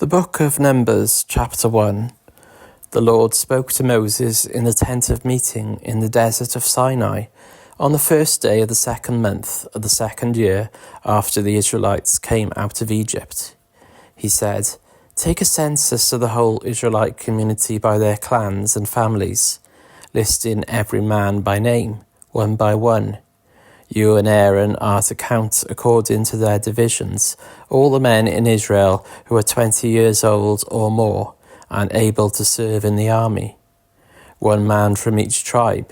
The Book of Numbers, chapter 1. The Lord spoke to Moses in the tent of meeting in the desert of Sinai on the first day of the second month of the second year after the Israelites came out of Egypt. He said, "Take a census of the whole Israelite community by their clans and families, listing every man by name, one by one. You and Aaron are to count according to their divisions all the men in Israel who are 20 years old or more and able to serve in the army. One man from each tribe,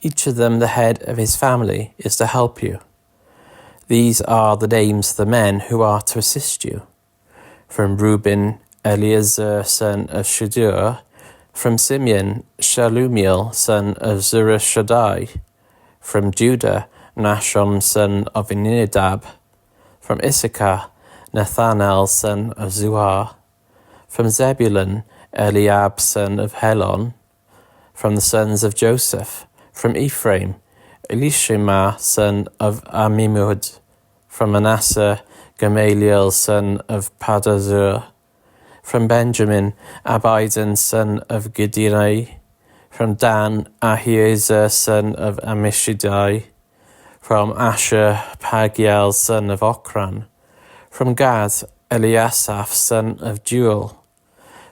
each of them the head of his family, is to help you. These are the names of the men who are to assist you. From Reuben, Eleazar son of Shedeur. From Simeon, Shalumiel son of Zurishaddai. From Judah, Nashon son of Aminadab. From Issachar, Nathanael son of Zuar. From Zebulun, Eliab son of Helon. From the sons of Joseph, from Ephraim, Elishama son of Amihud. From Manasseh, Gamaliel son of Padazur. From Benjamin, Abidan son of Gideoni. From Dan, Ahiezer son of Amishadai. From Asher, Pagiel son of Okran. From Gad, Eliasaph son of Jeuel.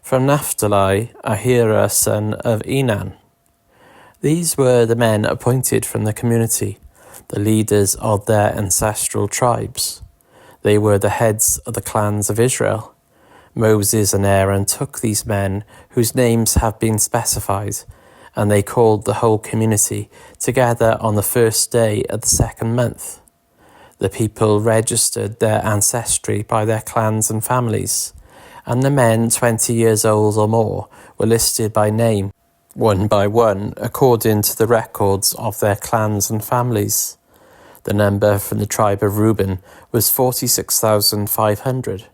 From Naphtali, Ahira son of Enan. These were the men appointed from the community, the leaders of their ancestral tribes. They were the heads of the clans of Israel. Moses and Aaron took these men whose names have been specified, and they called the whole community together on the first day of the second month. The people registered their ancestry by their clans and families, and the men 20 years old or more were listed by name, one by one, according to the records of their clans and families. The number from the tribe of Reuben was 46,500.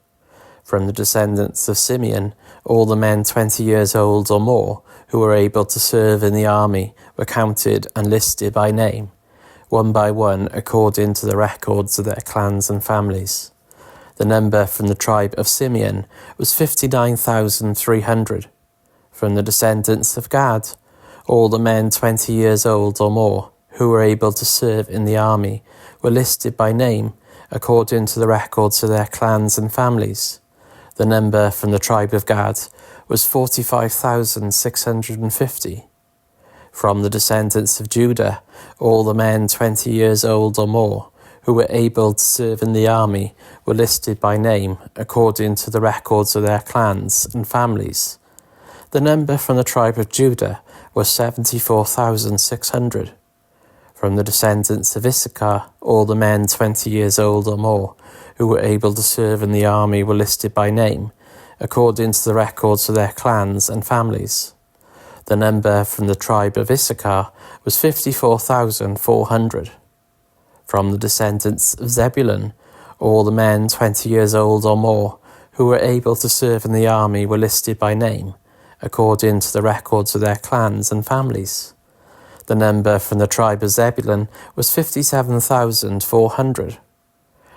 From the descendants of Simeon, all the men 20 years old or more who were able to serve in the army were counted and listed by name, one by one according to the records of their clans and families. The number from the tribe of Simeon was 59,300. From the descendants of Gad, all the men 20 years old or more who were able to serve in the army were listed by name according to the records of their clans and families. The number from the tribe of Gad was 45,650. From the descendants of Judah, all the men 20 years old or more who were able to serve in the army were listed by name according to the records of their clans and families. The number from the tribe of Judah was 74,600. From the descendants of Issachar, all the men 20 years old or more who were able to serve in the army were listed by name, according to the records of their clans and families. The number from the tribe of Issachar was 54,400. From the descendants of Zebulun, all the men 20 years old or more who were able to serve in the army were listed by name, according to the records of their clans and families. The number from the tribe of Zebulun was 57,400.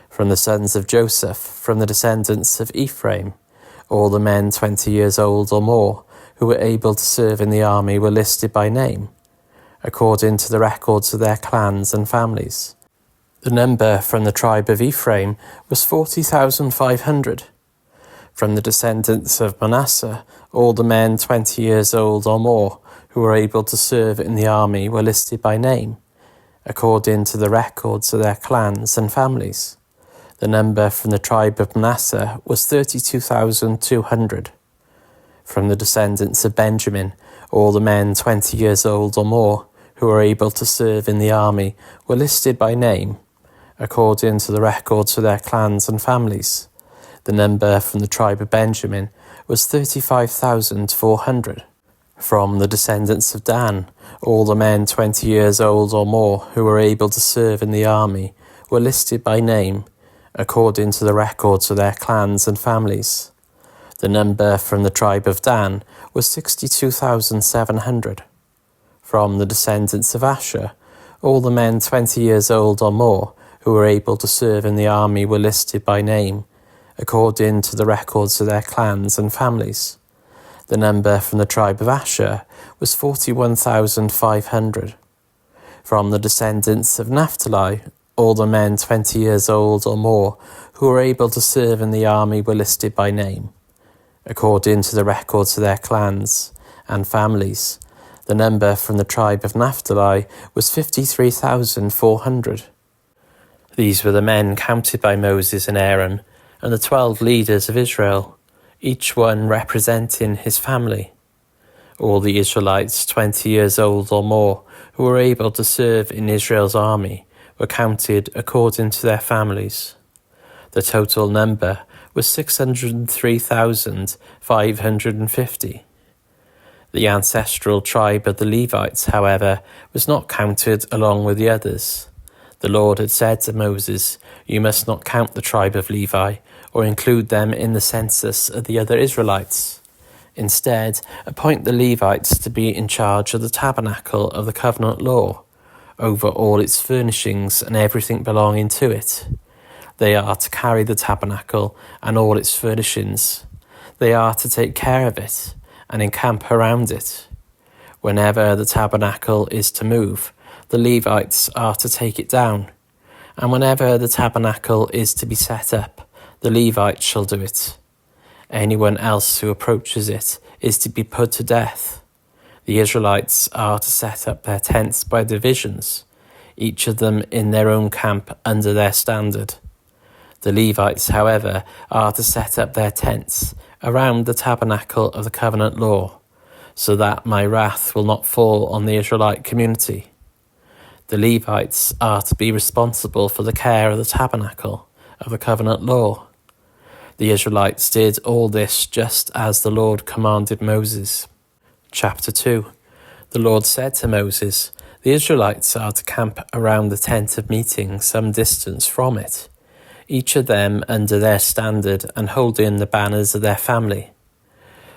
From the sons of Joseph, from the descendants of Ephraim, all the men 20 years old or more who were able to serve in the army were listed by name, according to the records of their clans and families. The number from the tribe of Ephraim was 40,500. From the descendants of Manasseh, all the men 20 years old or more who were able to serve in the army were listed by name, according to the records of their clans and families. The number from the tribe of Manasseh was 32,200. From the descendants of Benjamin, all the men 20 years old or more who were able to serve in the army were listed by name, according to the records of their clans and families. The number from the tribe of Benjamin was 35,400. From the descendants of Dan, all the men 20 years old or more who were able to serve in the army were listed by name, according to the records of their clans and families. The number from the tribe of Dan was 62,700. From the descendants of Asher, all the men 20 years old or more who were able to serve in the army were listed by name, according to the records of their clans and families. The number from the tribe of Asher was 41,500. From the descendants of Naphtali, all the men 20 years old or more who were able to serve in the army were listed by name, according to the records of their clans and families. The number from the tribe of Naphtali was 53,400. These were the men counted by Moses and Aaron, and the 12 leaders of Israel, each one representing his family. All the Israelites 20 years old or more who were able to serve in Israel's army were counted according to their families. The total number was 603,550. The ancestral tribe of the Levites, however, was not counted along with the others. The Lord had said to Moses, "You must not count the tribe of Levi or include them in the census of the other Israelites. Instead, appoint the Levites to be in charge of the tabernacle of the covenant law, over all its furnishings and everything belonging to it. They are to carry the tabernacle and all its furnishings. They are to take care of it and encamp around it. Whenever the tabernacle is to move, the Levites are to take it down, and whenever the tabernacle is to be set up, the Levites shall do it. Anyone else who approaches it is to be put to death. The Israelites are to set up their tents by divisions, each of them in their own camp under their standard. The Levites, however, are to set up their tents around the tabernacle of the covenant law, so that my wrath will not fall on the Israelite community. The Levites are to be responsible for the care of the tabernacle of the covenant law. The Israelites did all this just as the Lord commanded Moses. Chapter 2. The Lord said to Moses, "The Israelites are to camp around the tent of meeting some distance from it, each of them under their standard and holding the banners of their family.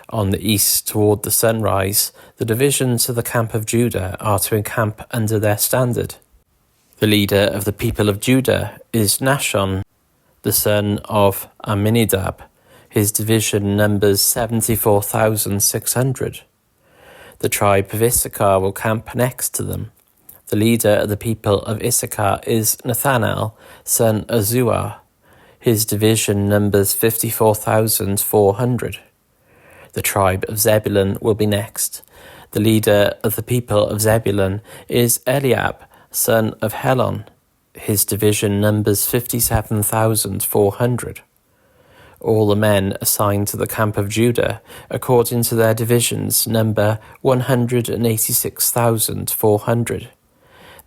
On the east toward the sunrise, the divisions of the camp of Judah are to encamp under their standard. The leader of the people of Judah is Nahshon, the son of Amminadab. His division numbers 74,600. The tribe of Issachar will camp next to them. The leader of the people of Issachar is Nathanael, son of Zuar. His division numbers 54,400. The tribe of Zebulun will be next. The leader of the people of Zebulun is Eliab, son of Helon. His division numbers 57,400. All the men assigned to the camp of Judah, according to their divisions, number 186,400.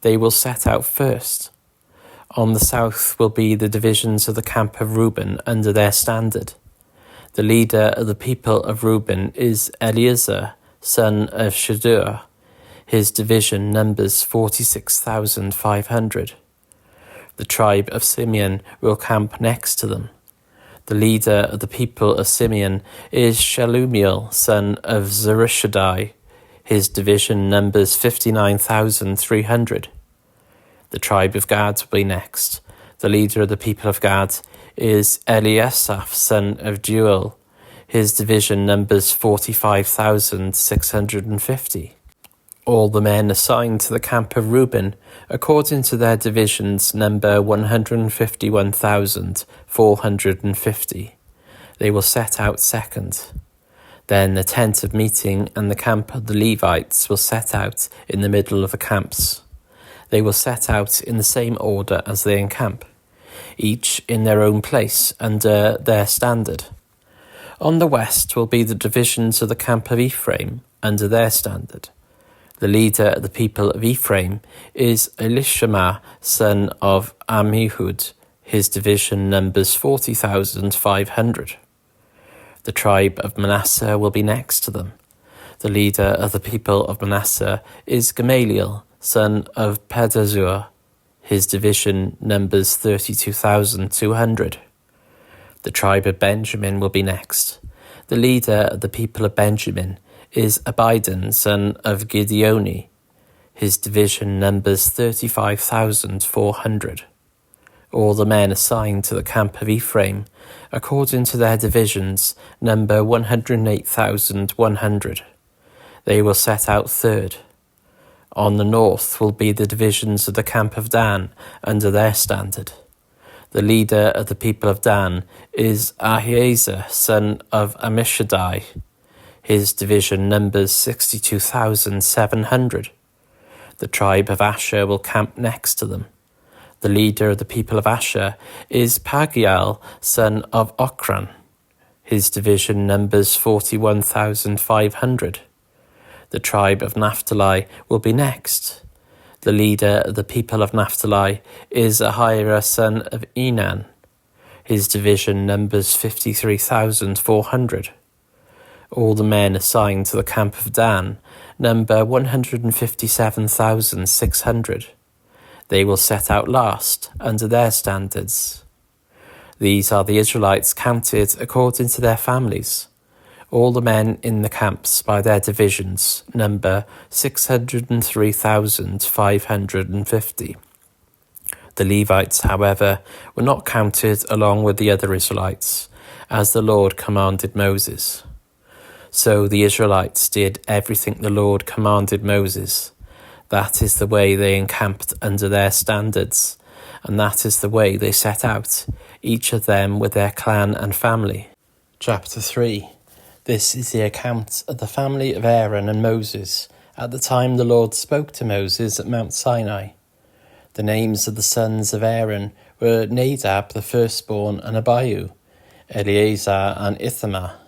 They will set out first. On the south will be the divisions of the camp of Reuben under their standard. The leader of the people of Reuben is Eliezer, son of Shedeur. His division numbers 46,500. The tribe of Simeon will camp next to them. The leader of the people of Simeon is Shelumiel, son of Zurishaddai. His division numbers 59,300. The tribe of Gad will be next. The leader of the people of Gad is Eliasaph, son of Deuel. His division numbers 45,650. All the men assigned to the camp of Reuben, according to their divisions, number 151,450. They will set out second. Then the tent of meeting and the camp of the Levites will set out in the middle of the camps. They will set out in the same order as they encamp, each in their own place under their standard. On the west will be the divisions of the camp of Ephraim under their standard. The leader of the people of Ephraim is Elishama, son of Ammihud. His division numbers 40,500. The tribe of Manasseh will be next to them. The leader of the people of Manasseh is Gamaliel, son of Pedazur. His division numbers 32,200. The tribe of Benjamin will be next. The leader of the people of Benjamin is Abidan, son of Gideoni. His division numbers 35,400. All the men assigned to the camp of Ephraim, according to their divisions, number 108,100. They will set out third. On the north will be the divisions of the camp of Dan under their standard. The leader of the people of Dan is Ahiezer, son of Ammishaddai. His division numbers 62,700. The tribe of Asher will camp next to them. The leader of the people of Asher is Pagiel, son of Ochran. His division numbers 41,500. The tribe of Naphtali will be next. The leader of the people of Naphtali is Ahira, son of Enan. His division numbers 53,400. All the men assigned to the camp of Dan number 157,600. They will set out last under their standards. These are the Israelites counted according to their families. All the men in the camps by their divisions number 603,550. The Levites, however, were not counted along with the other Israelites, as the Lord commanded Moses. So the Israelites did everything the Lord commanded Moses. That is the way they encamped under their standards, and that is the way they set out, each of them with their clan and family. Chapter 3. This is the account of the family of Aaron and Moses at the time the Lord spoke to Moses at Mount Sinai. The names of the sons of Aaron were Nadab the firstborn and Abihu, Eleazar and Ithamar.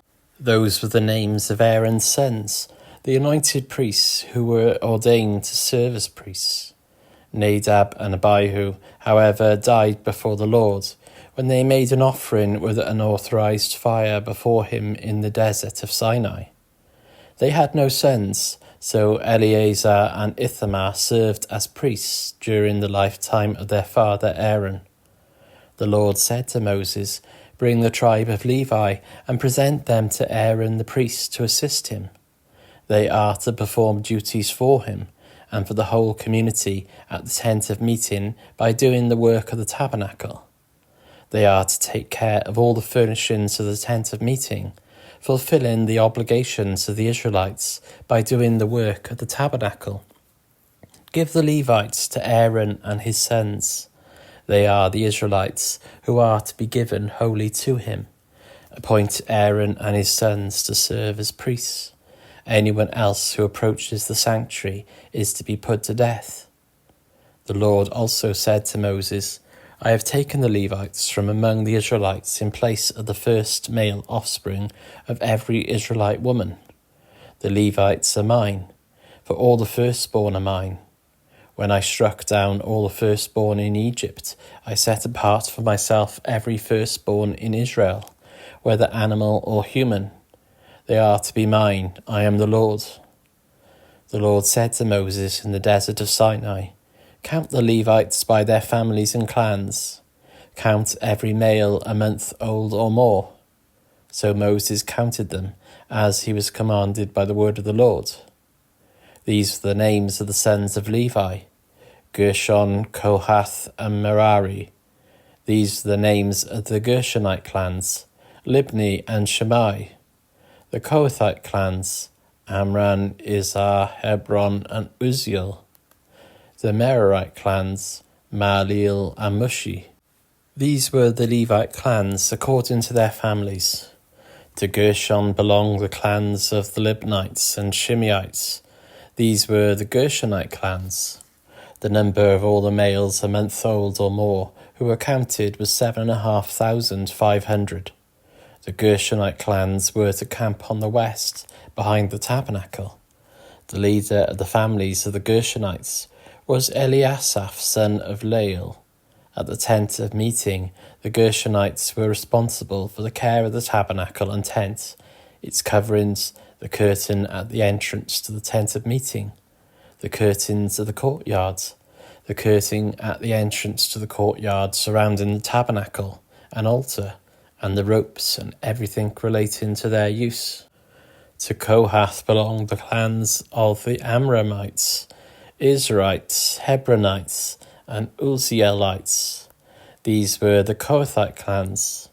Those were the names of Aaron's sons, the anointed priests who were ordained to serve as priests. Nadab and Abihu, however, died before the Lord when they made an offering with an authorized fire before him in the desert of Sinai. They had no sons, so Eleazar and Ithamar served as priests during the lifetime of their father Aaron. The Lord said to Moses, "Bring the tribe of Levi and present them to Aaron the priest to assist him. They are to perform duties for him and for the whole community at the tent of meeting by doing the work of the tabernacle. They are to take care of all the furnishings of the tent of meeting, fulfilling the obligations of the Israelites by doing the work of the tabernacle. Give the Levites to Aaron and his sons. They are the Israelites who are to be given wholly to him. Appoint Aaron and his sons to serve as priests. Anyone else who approaches the sanctuary is to be put to death." The Lord also said to Moses, "I have taken the Levites from among the Israelites in place of the first male offspring of every Israelite woman. The Levites are mine, for all the firstborn are mine. When I struck down all the firstborn in Egypt, I set apart for myself every firstborn in Israel, whether animal or human. They are to be mine. I am the Lord." The Lord said to Moses in the desert of Sinai, "Count the Levites by their families and clans. Count every male a month old or more." So Moses counted them, as he was commanded by the word of the Lord. These were the names of the sons of Levi: Gershon, Kohath, and Merari. These were the names of the Gershonite clans: Libni and Shammai. The Kohathite clans: Amram, Izhar, Hebron, and Uzziel. The Merarite clans: Mahlil and Mushi. These were the Levite clans according to their families. To Gershon belonged the clans of the Libnites and Shimeites. These were the Gershonite clans. The number of all the males a month old or more who were counted was 7,500. The Gershonite clans were to camp on the west, behind the tabernacle. The leader of the families of the Gershonites was Eliasaph, son of Lael. At the tent of meeting, the Gershonites were responsible for the care of the tabernacle and tent, its coverings, the curtain at the entrance to the tent of meeting, the curtains of the courtyards, the curtain at the entrance to the courtyard surrounding the tabernacle and altar, and the ropes and everything relating to their use. To Kohath belonged the clans of the Amramites, Izharites, Hebronites, and Uzzielites. These were the Kohathite clans.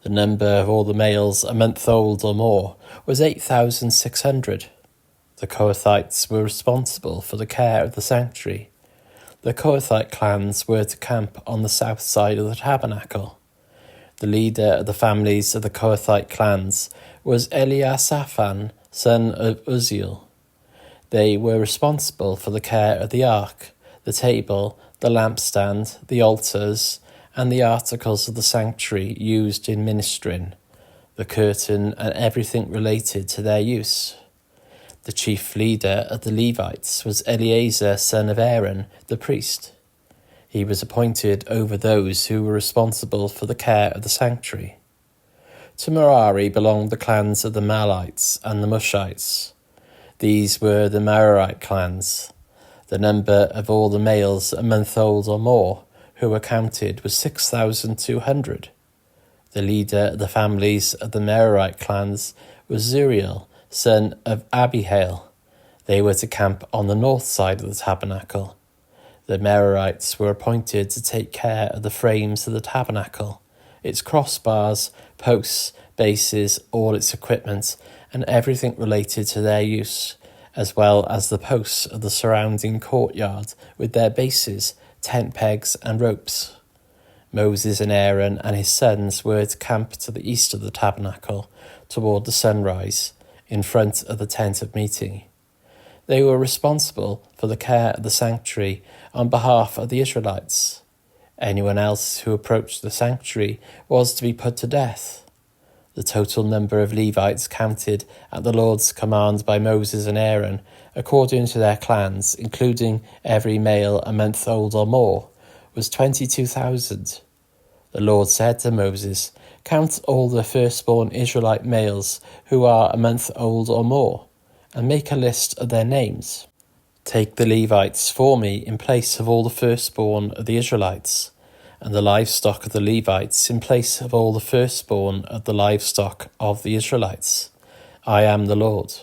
The number of all the males a month old or more was 8,600. The Kohathites were responsible for the care of the sanctuary. The Kohathite clans were to camp on the south side of the tabernacle. The leader of the families of the Kohathite clans was Eliasaphan, son of Uzziel. They were responsible for the care of the ark, the table, the lampstand, the altars, and the articles of the sanctuary used in ministering, the curtain, and everything related to their use. The chief leader of the Levites was Eleazar, son of Aaron, the priest. He was appointed over those who were responsible for the care of the sanctuary. To Merari belonged the clans of the Mahlites and the Mushites. These were the Merarite clans. The number of all the males a month old or more who were counted was 6,200. The leader of the families of the Merarite clans was Zuriel, son of Abihail. They were to camp on the north side of the tabernacle. The Merarites were appointed to take care of the frames of the tabernacle, its crossbars, posts, bases, all its equipment, and everything related to their use, as well as the posts of the surrounding courtyard with their bases, tent pegs, and ropes. Moses and Aaron and his sons were to camp to the east of the tabernacle, toward the sunrise, in front of the tent of meeting. They were responsible for the care of the sanctuary on behalf of the Israelites. Anyone else who approached the sanctuary was to be put to death. The total number of Levites counted at the Lord's command by Moses and Aaron, according to their clans, including every male a month old or more, was 22,000. The Lord said to Moses, "Count all the firstborn Israelite males who are a month old or more, and make a list of their names. Take the Levites for me in place of all the firstborn of the Israelites, and the livestock of the Levites in place of all the firstborn of the livestock of the Israelites. I am the Lord."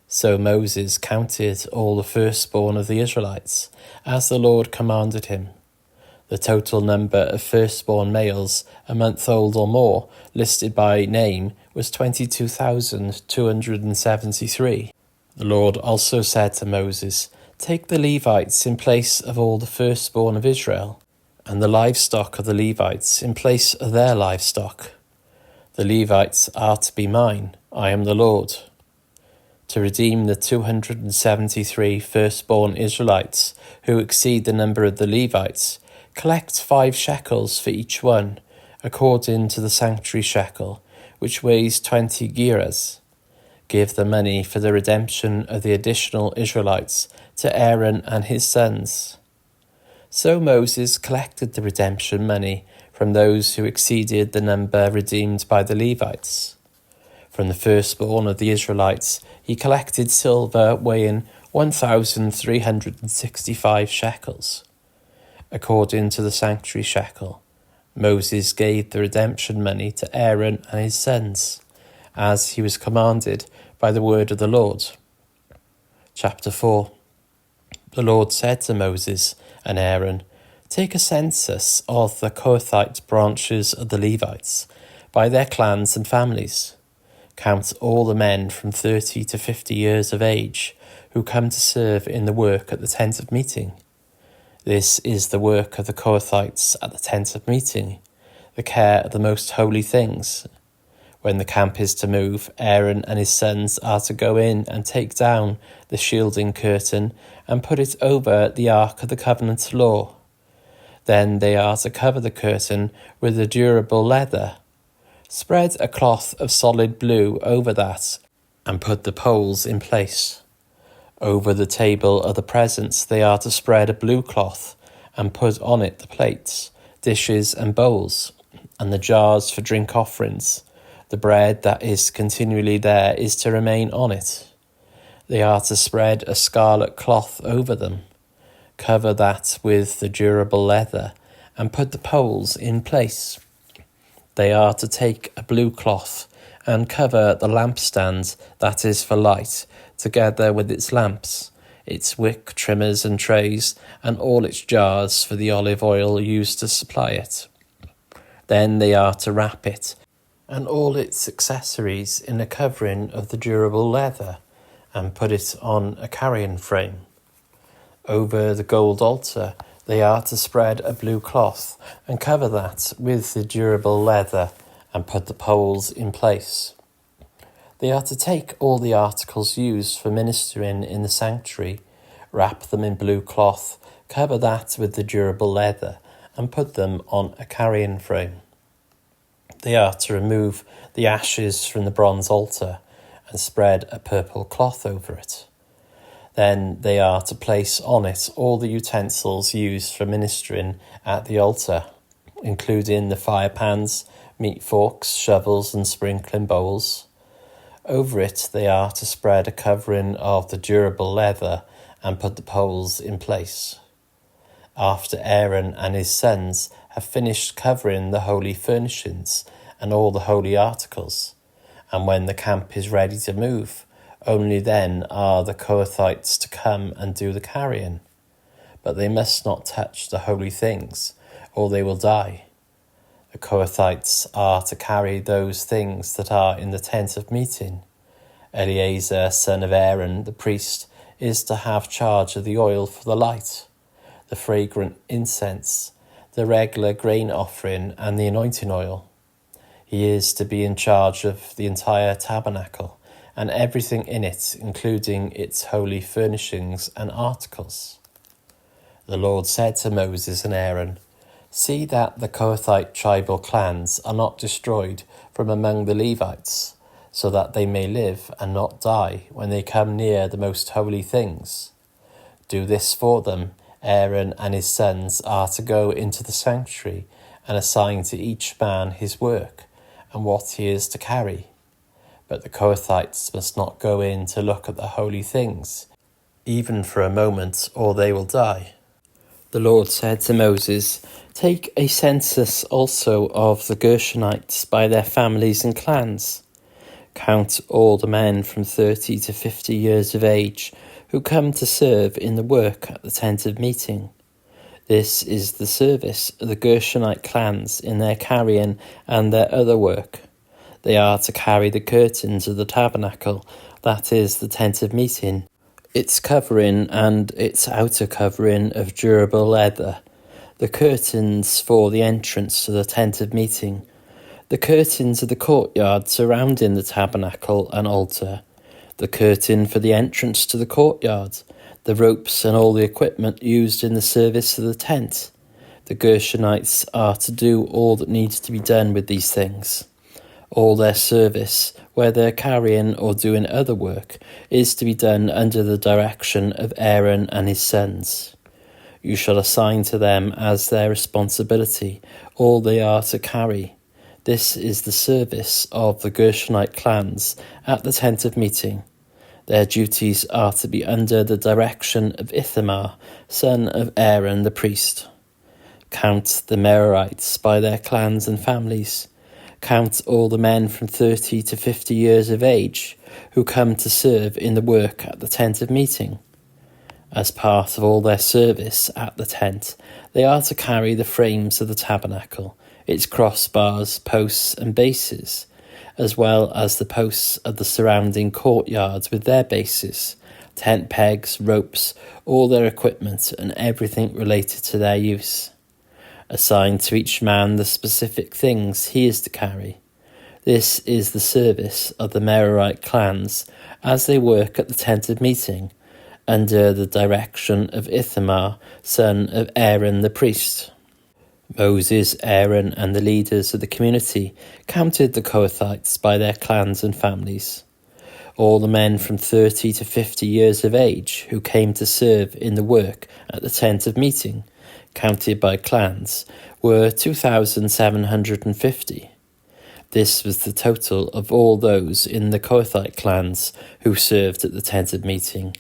So Moses counted all the firstborn of the Israelites, as the Lord commanded him. The total number of firstborn males a month old or more, listed by name, was 22,273. The Lord also said to Moses, "Take the Levites in place of all the firstborn of Israel, and the livestock of the Levites in place of their livestock. The Levites are to be mine. I am the Lord. To redeem the 273 firstborn Israelites who exceed the number of the Levites, collect 5 shekels for each one, according to the sanctuary shekel, which weighs 20 gerahs. Give the money for the redemption of the additional Israelites to Aaron and his sons." So Moses collected the redemption money from those who exceeded the number redeemed by the Levites. From the firstborn of the Israelites, he collected silver weighing 1,365 shekels. According to the sanctuary shekel, Moses gave the redemption money to Aaron and his sons, as he was commanded by the word of the Lord. Chapter 4. The Lord said to Moses and Aaron, "Take a census of the Kohathite branches of the Levites, by their clans and families. Count all the men from 30 to 50 years of age who come to serve in the work at the tent of meeting. This is the work of the Kohathites at the tent of meeting, the care of the most holy things. When the camp is to move, Aaron and his sons are to go in and take down the shielding curtain and put it over the Ark of the Covenant law. Then they are to cover the curtain with a durable leather. Spread a cloth of solid blue over that and put the poles in place. Over the table of the presence they are to spread a blue cloth and put on it the plates, dishes and bowls, and the jars for drink offerings. The bread that is continually there is to remain on it. They are to spread a scarlet cloth over them. Cover that with the durable leather and put the poles in place. They are to take a blue cloth and cover the lampstand that is for light, together with its lamps, its wick trimmers and trays, and all its jars for the olive oil used to supply it. Then they are to wrap it and all its accessories in a covering of the durable leather and put it on a carrion frame. Over the gold altar they are to spread a blue cloth and cover that with the durable leather and put the poles in place. They are to take all the articles used for ministering in the sanctuary, wrap them in blue cloth, cover that with the durable leather and put them on a carrion frame. They are to remove the ashes from the bronze altar and spread a purple cloth over it. Then they are to place on it all the utensils used for ministering at the altar, including the fire pans, meat forks, shovels and sprinkling bowls. Over it they are to spread a covering of the durable leather and put the poles in place. After Aaron and his sons have finished covering the holy furnishings and all the holy articles, and when the camp is ready to move, only then are the Kohathites to come and do the carrying. But they must not touch the holy things, or they will die. The Kohathites are to carry those things that are in the tent of meeting. Eleazar, son of Aaron, the priest, is to have charge of the oil for the light, the fragrant incense, the regular grain offering, and the anointing oil. He is to be in charge of the entire tabernacle and everything in it, including its holy furnishings and articles. The Lord said to Moses and Aaron, "See that the Kohathite tribal clans are not destroyed from among the Levites, so that they may live and not die when they come near the most holy things. Do this for them. Aaron and his sons are to go into the sanctuary and assign to each man his work and what he is to carry. But the Kohathites must not go in to look at the holy things, even for a moment, or they will die." The Lord said to Moses, "Take a census also of the Gershonites by their families and clans. Count all the men from 30 to 50 years of age who come to serve in the work at the tent of meeting. This is the service of the Gershonite clans in their carrying and their other work. They are to carry the curtains of the tabernacle, that is, the tent of meeting, its covering and its outer covering of durable leather, the curtains for the entrance to the tent of meeting, the curtains of the courtyard surrounding the tabernacle and altar, the curtain for the entrance to the courtyard, the ropes and all the equipment used in the service of the tent. The Gershonites are to do all that needs to be done with these things. All their service, whether carrying or doing other work, is to be done under the direction of Aaron and his sons. You shall assign to them as their responsibility all they are to carry. This is the service of the Gershonite clans at the tent of meeting. Their duties are to be under the direction of Ithamar, son of Aaron the priest. Count the Merarites by their clans and families. Count all the men from 30 to 50 years of age who come to serve in the work at the tent of meeting. As part of all their service at the tent, they are to carry the frames of the tabernacle, its crossbars, posts and bases, as well as the posts of the surrounding courtyards with their bases, tent pegs, ropes, all their equipment and everything related to their use. Assign to each man the specific things he is to carry. This is the service of the Merarite clans as they work at the tent of meeting, under the direction of Ithamar, son of Aaron the priest. Moses, Aaron, and the leaders of the community counted the Kohathites by their clans and families. All the men from 30 to 50 years of age who came to serve in the work at the tent of meeting, counted by clans, were 2,750. This was the total of all those in the Kohathite clans who served at the tent of meeting.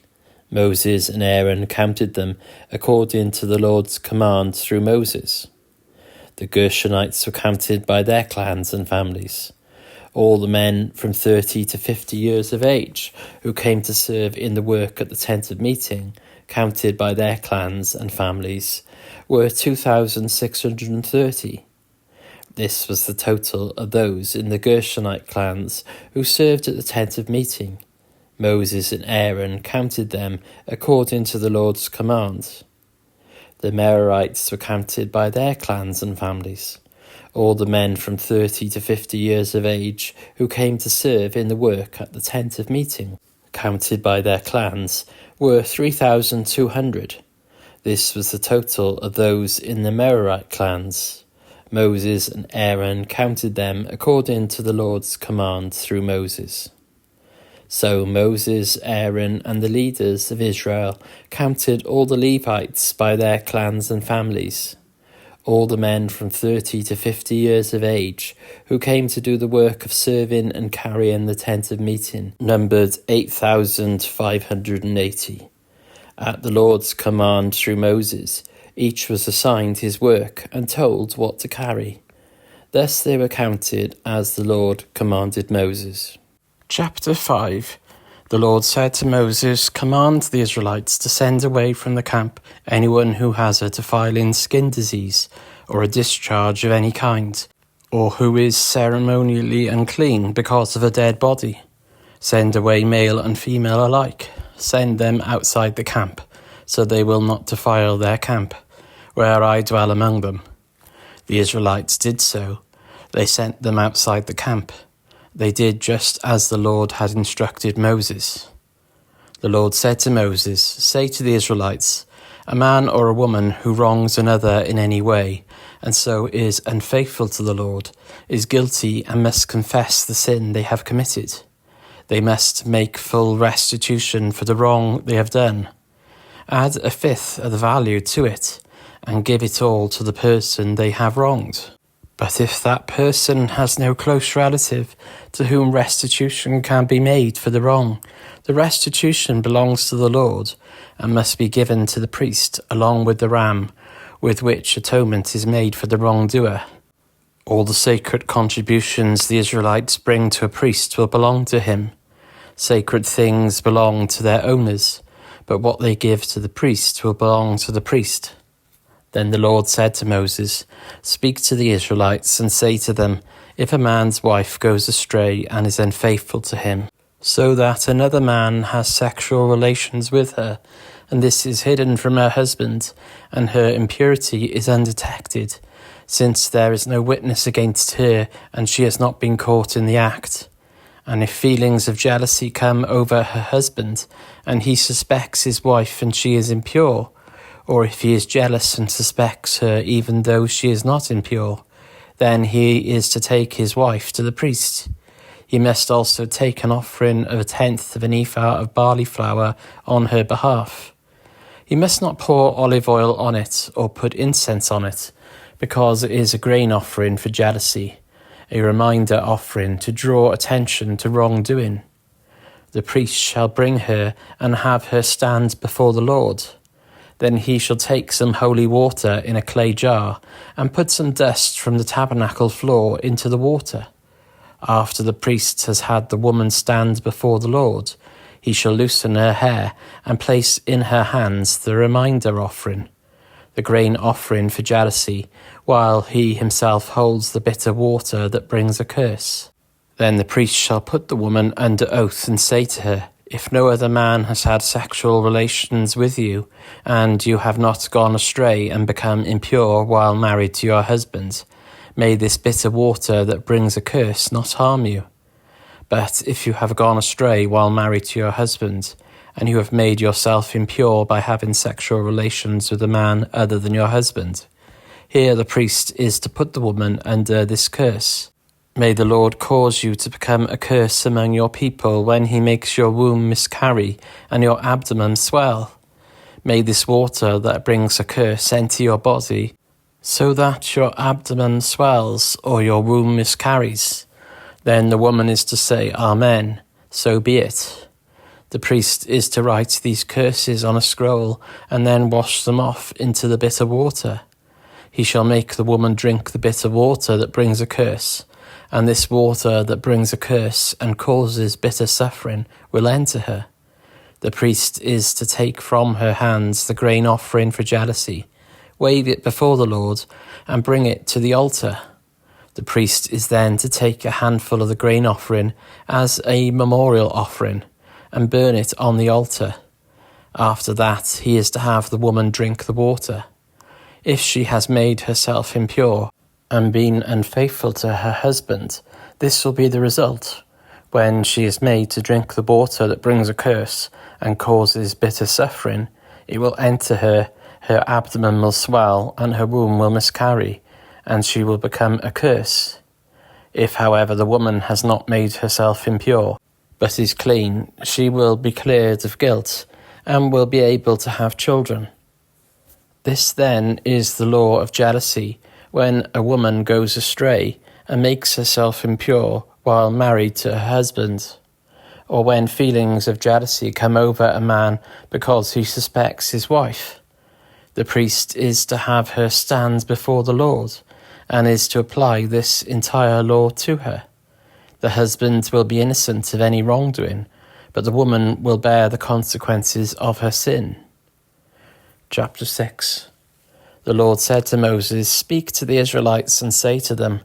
Moses and Aaron counted them according to the Lord's command through Moses. The Gershonites were counted by their clans and families. All the men from 30 to 50 years of age who came to serve in the work at the tent of meeting, counted by their clans and families, were 2,630. This was the total of those in the Gershonite clans who served at the tent of meeting. Moses and Aaron counted them according to the Lord's command. The Merarites were counted by their clans and families. All the men from 30 to 50 years of age who came to serve in the work at the tent of meeting, counted by their clans, were 3,200. This was the total of those in the Merarite clans. Moses and Aaron counted them according to the Lord's command through Moses. So Moses, Aaron, and the leaders of Israel counted all the Levites by their clans and families. All the men from 30 to 50 years of age who came to do the work of serving and carrying the tent of meeting numbered 8,580. At the Lord's command through Moses, each was assigned his work and told what to carry. Thus they were counted as the Lord commanded Moses. Chapter 5. The Lord said to Moses, "Command the Israelites to send away from the camp anyone who has a defiling skin disease, or a discharge of any kind, or who is ceremonially unclean because of a dead body. Send away male and female alike. Send them outside the camp, so they will not defile their camp, where I dwell among them." The Israelites did so. They sent them outside the camp. They did just as the Lord had instructed Moses. The Lord said to Moses, "Say to the Israelites, a man or a woman who wrongs another in any way, and so is unfaithful to the Lord, is guilty and must confess the sin they have committed. They must make full restitution for the wrong they have done. Add a fifth of the value to it, and give it all to the person they have wronged. But if that person has no close relative to whom restitution can be made for the wrong, the restitution belongs to the Lord and must be given to the priest along with the ram with which atonement is made for the wrongdoer. All the sacred contributions the Israelites bring to a priest will belong to him. Sacred things belong to their owners, but what they give to the priest will belong to the priest." Then the Lord said to Moses, "Speak to the Israelites and say to them, if a man's wife goes astray and is unfaithful to him, so that another man has sexual relations with her, and this is hidden from her husband, and her impurity is undetected, since there is no witness against her and she has not been caught in the act. And if feelings of jealousy come over her husband, and he suspects his wife and she is impure, or if he is jealous and suspects her even though she is not impure, then he is to take his wife to the priest. He must also take an offering of 1/10 of an ephah of barley flour on her behalf. He must not pour olive oil on it or put incense on it, because it is a grain offering for jealousy, a reminder offering to draw attention to wrongdoing. The priest shall bring her and have her stand before the Lord. Then he shall take some holy water in a clay jar and put some dust from the tabernacle floor into the water. After the priest has had the woman stand before the Lord, he shall loosen her hair and place in her hands the reminder offering, the grain offering for jealousy, while he himself holds the bitter water that brings a curse. Then the priest shall put the woman under oath and say to her, if no other man has had sexual relations with you, and you have not gone astray and become impure while married to your husband, may this bitter water that brings a curse not harm you. But if you have gone astray while married to your husband, and you have made yourself impure by having sexual relations with a man other than your husband, here the priest is to put the woman under this curse. May the Lord cause you to become a curse among your people when he makes your womb miscarry and your abdomen swell. May this water that brings a curse enter your body, so that your abdomen swells or your womb miscarries. Then the woman is to say, Amen, so be it. The priest is to write these curses on a scroll and then wash them off into the bitter water. He shall make the woman drink the bitter water that brings a curse, and this water that brings a curse and causes bitter suffering will enter her. The priest is to take from her hands the grain offering for jealousy, wave it before the Lord, and bring it to the altar. The priest is then to take a handful of the grain offering as a memorial offering and burn it on the altar. After that, he is to have the woman drink the water. If she has made herself impure and been unfaithful to her husband, this will be the result. When she is made to drink the water that brings a curse and causes bitter suffering, it will enter her abdomen will swell, and her womb will miscarry, and she will become a curse. If, however, the woman has not made herself impure, but is clean, she will be cleared of guilt, and will be able to have children. This then is the law of jealousy, when a woman goes astray and makes herself impure while married to her husband, or when feelings of jealousy come over a man because he suspects his wife. The priest is to have her stand before the Lord, and is to apply this entire law to her. The husband will be innocent of any wrongdoing, but the woman will bear the consequences of her sin. Chapter 6. The Lord said to Moses, "Speak to the Israelites and say to them,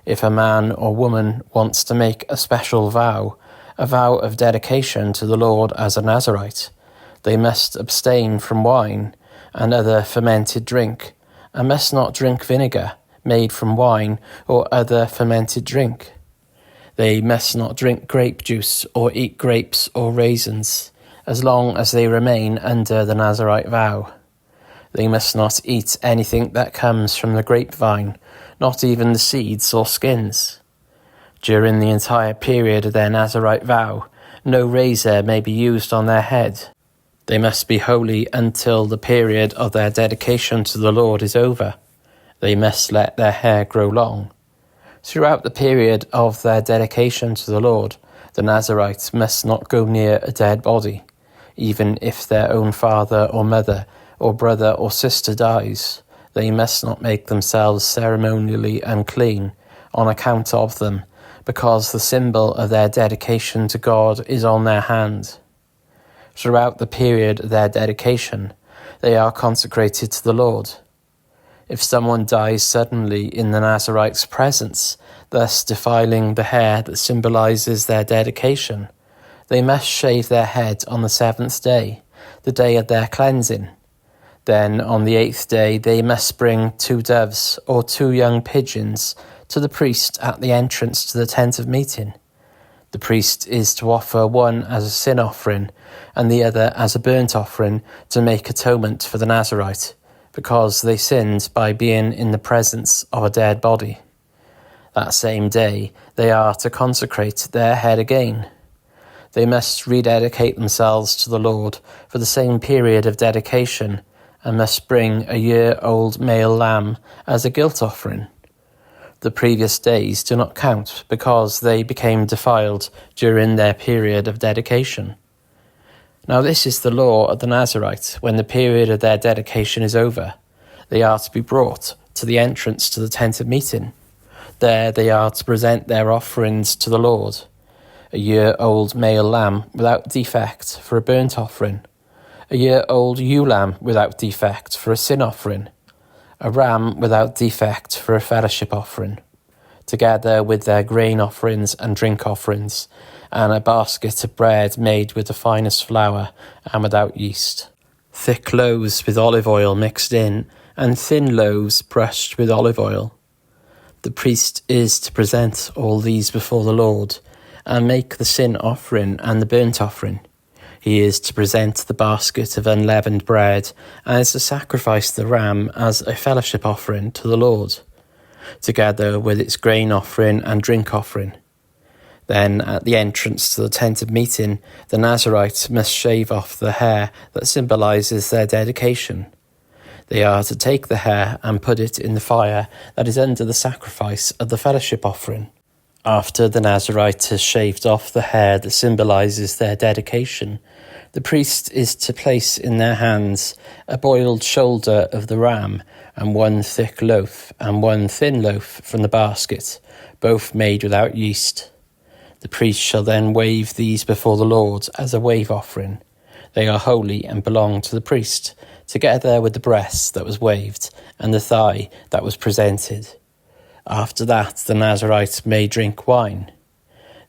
if a man or woman wants to make a special vow, a vow of dedication to the Lord as a Nazirite, they must abstain from wine and other fermented drink, and must not drink vinegar made from wine or other fermented drink. They must not drink grape juice or eat grapes or raisins, as long as they remain under the Nazirite vow. They must not eat anything that comes from the grapevine, not even the seeds or skins. During the entire period of their Nazirite vow, no razor may be used on their head. They must be holy until the period of their dedication to the Lord is over. They must let their hair grow long. Throughout the period of their dedication to the Lord, the Nazirites must not go near a dead body, even if their own father or mother or brother or sister dies. They must not make themselves ceremonially unclean on account of them, because the symbol of their dedication to God is on their hand. Throughout the period of their dedication, they are consecrated to the Lord. If someone dies suddenly in the Nazirite's presence, thus defiling the hair that symbolizes their dedication, they must shave their head on the 7th day, the day of their cleansing. Then on the 8th day they must bring 2 doves or 2 young pigeons to the priest at the entrance to the tent of meeting. The priest is to offer one as a sin offering and the other as a burnt offering to make atonement for the Nazirite, because they sinned by being in the presence of a dead body. That same day they are to consecrate their head again. They must rededicate themselves to the Lord for the same period of dedication, and must bring a year-old male lamb as a guilt offering. The previous days do not count because they became defiled during their period of dedication. Now this is the law of the Nazirite. When the period of their dedication is over, they are to be brought to the entrance to the tent of meeting. There they are to present their offerings to the Lord: a year-old male lamb without defect for a burnt offering, a year-old ewe lamb without defect for a sin offering, a ram without defect for a fellowship offering, together with their grain offerings and drink offerings, and a basket of bread made with the finest flour and without yeast. Thick loaves with olive oil mixed in, and thin loaves brushed with olive oil. The priest is to present all these before the Lord, and make the sin offering and the burnt offering. He is to present the basket of unleavened bread, and is to sacrifice the ram as a fellowship offering to the Lord, together with its grain offering and drink offering. Then, at the entrance to the tent of meeting, the Nazirite must shave off the hair that symbolizes their dedication. They are to take the hair and put it in the fire that is under the sacrifice of the fellowship offering. After the Nazirite has shaved off the hair that symbolizes their dedication, the priest is to place in their hands a boiled shoulder of the ram, and 1 thick loaf and 1 thin loaf from the basket, both made without yeast. The priest shall then wave these before the Lord as a wave offering. They are holy and belong to the priest, together with the breast that was waved and the thigh that was presented. After that, the Nazarite may drink wine.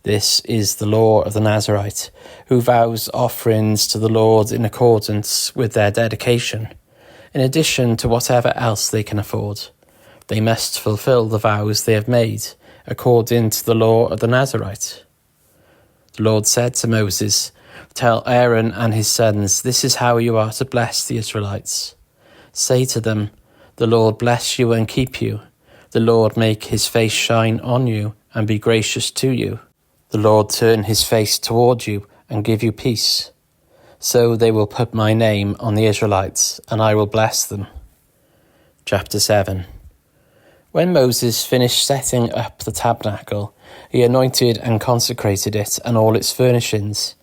This is the law of the Nazarite, who vows offerings to the Lord in accordance with their dedication, in addition to whatever else they can afford. They must fulfill the vows they have made, according to the law of the Nazarite. The Lord said to Moses, "Tell Aaron and his sons, this is how you are to bless the Israelites. Say to them, the Lord bless you and keep you. The Lord make his face shine on you and be gracious to you. The Lord turn his face toward you and give you peace. So they will put my name on the Israelites, and I will bless them." Chapter 7. When Moses finished setting up the tabernacle, he anointed and consecrated it and all its furnishings.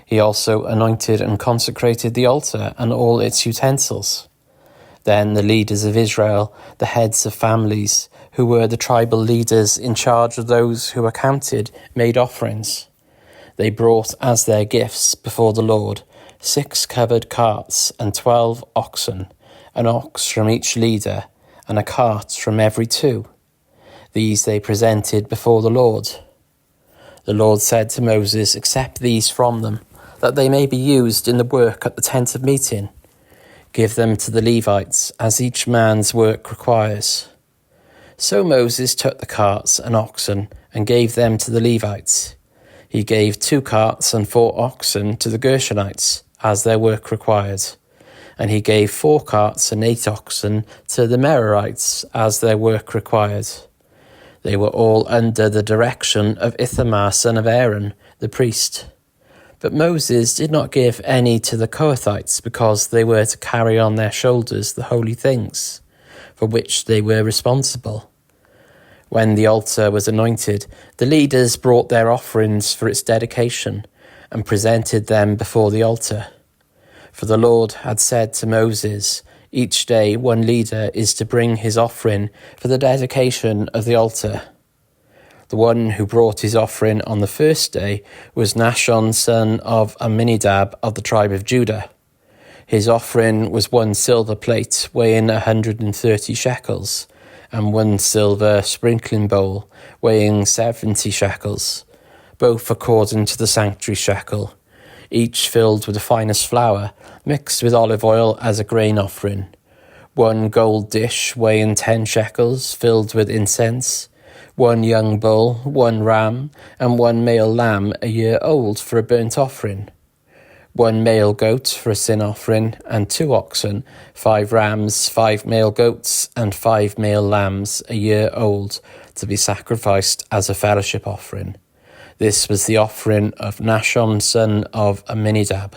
He also anointed and consecrated the altar and all its utensils. Then the leaders of Israel, the heads of families, who were the tribal leaders in charge of those who were counted, made offerings. They brought as their gifts before the Lord 6 covered carts and 12 oxen, an ox from each leader, and a cart from every 2. These they presented before the Lord. The Lord said to Moses, "Accept these from them, that they may be used in the work at the tent of meeting. Give them to the Levites, as each man's work requires." So Moses took the carts and oxen and gave them to the Levites. He gave 2 carts and 4 oxen to the Gershonites, as their work required. And he gave 4 carts and 8 oxen to the Merarites, as their work required. They were all under the direction of Ithamar son of Aaron, the priest. But Moses did not give any to the Kohathites, because they were to carry on their shoulders the holy things, for which they were responsible. When the altar was anointed, the leaders brought their offerings for its dedication and presented them before the altar. For the Lord had said to Moses, "Each day one leader is to bring his offering for the dedication of the altar." The one who brought his offering on the first day was Nahshon son of Amminadab of the tribe of Judah. His offering was 1 silver plate weighing 130 shekels, and 1 silver sprinkling bowl weighing 70 shekels, both according to the sanctuary shekel, each filled with the finest flour, mixed with olive oil as a grain offering. 1 gold dish weighing 10 shekels, filled with incense, 1 young bull, 1 ram, and 1 male lamb a year old for a burnt offering, 1 male goat for a sin offering, and 2 oxen, 5 rams, 5 male goats, and 5 male lambs a year old to be sacrificed as a fellowship offering. This was the offering of Nahshon son of Amminadab.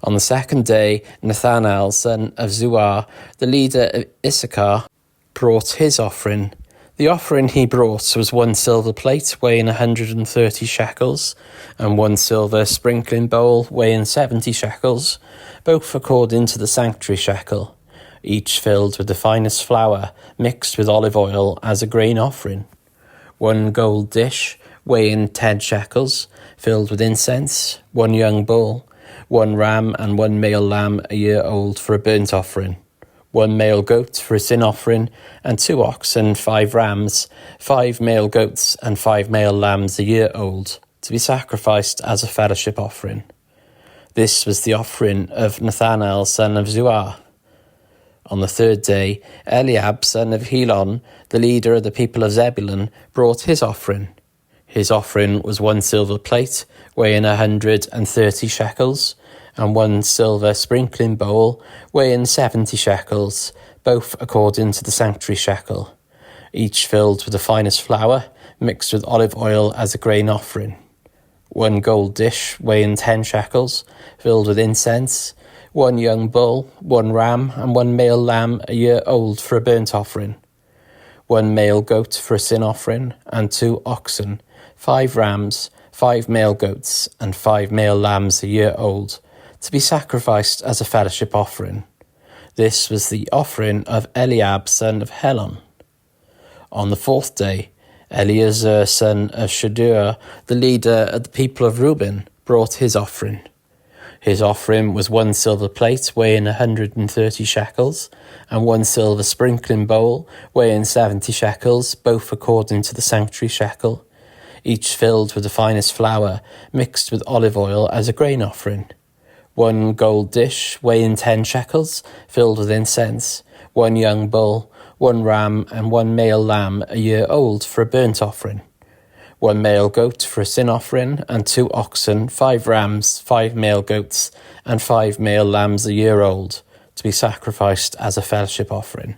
On the second day, Nathanael son of Zuar, the leader of Issachar, brought his offering. The offering he brought was 1 silver plate weighing 130 shekels, and 1 silver sprinkling bowl weighing 70 shekels, both according to the sanctuary shekel, each filled with the finest flour, mixed with olive oil as a grain offering. 1 gold dish weighing 10 shekels, filled with incense, 1 young bull, 1 ram, and 1 male lamb a year old for a burnt offering, 1 male goat for a sin offering, and 2 oxen, 5 rams, 5 male goats, and 5 male lambs a year old, to be sacrificed as a fellowship offering. This was the offering of Nathanael son of Zuar. On the third day, Eliab son of Helon, the leader of the people of Zebulun, brought his offering. His offering was 1 silver plate weighing 130 shekels, and 1 silver sprinkling bowl weighing 70 shekels, both according to the sanctuary shekel, each filled with the finest flour, mixed with olive oil as a grain offering. 1 gold dish weighing 10 shekels, filled with incense, 1 young bull, 1 ram, and 1 male lamb a year old for a burnt offering, 1 male goat for a sin offering, and 2 oxen, 5 rams, 5 male goats, and 5 male lambs a year old, to be sacrificed as a fellowship offering. This was the offering of Eliab son of Helon. On the fourth day, Eleazar son of Shedeur, the leader of the people of Reuben, brought his offering. His offering was 1 silver plate weighing 130 shekels, and 1 silver sprinkling bowl weighing 70 shekels, both according to the sanctuary shekel, each filled with the finest flour, mixed with olive oil as a grain offering. 1 gold dish weighing 10 shekels, filled with incense, 1 young bull, 1 ram, and 1 male lamb a year old for a burnt offering. 1 male goat for a sin offering, and 2 oxen, 5 rams, 5 male goats, and 5 male lambs a year old, to be sacrificed as a fellowship offering.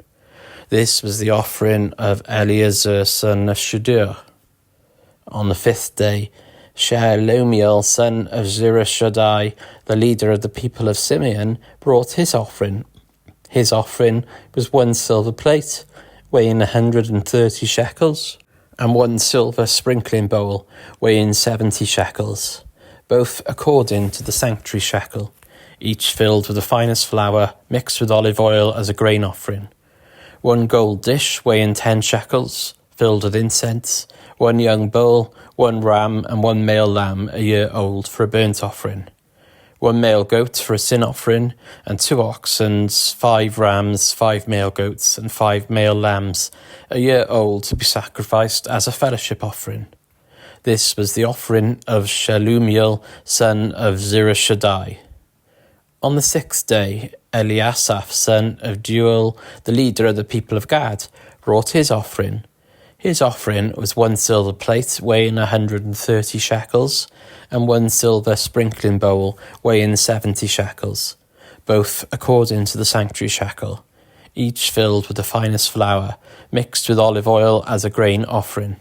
This was the offering of Eleazar son of Shedeur. On the 5th day, Shelumiel son of Zurishaddai, the leader of the people of Simeon, brought his offering. His offering was 1 silver plate, weighing 130 shekels, and 1 silver sprinkling bowl, weighing 70 shekels, both according to the sanctuary shekel, each filled with the finest flour, mixed with olive oil as a grain offering. 1 gold dish, weighing 10 shekels, filled with incense, 1 young bull, 1 ram, and 1 male lamb a year old for a burnt offering. 1 male goat for a sin offering, and 2 oxen, 5 rams, 5 male goats, and 5 male lambs a year old to be sacrificed as a fellowship offering. This was the offering of Shelumiel son of Zurishaddai. On the 6th day, Eliasaph son of Deuel, the leader of the people of Gad, brought his offering. His offering was 1 silver plate weighing 130 shekels, and 1 silver sprinkling bowl weighing 70 shekels, both according to the sanctuary shekel, each filled with the finest flour, mixed with olive oil as a grain offering.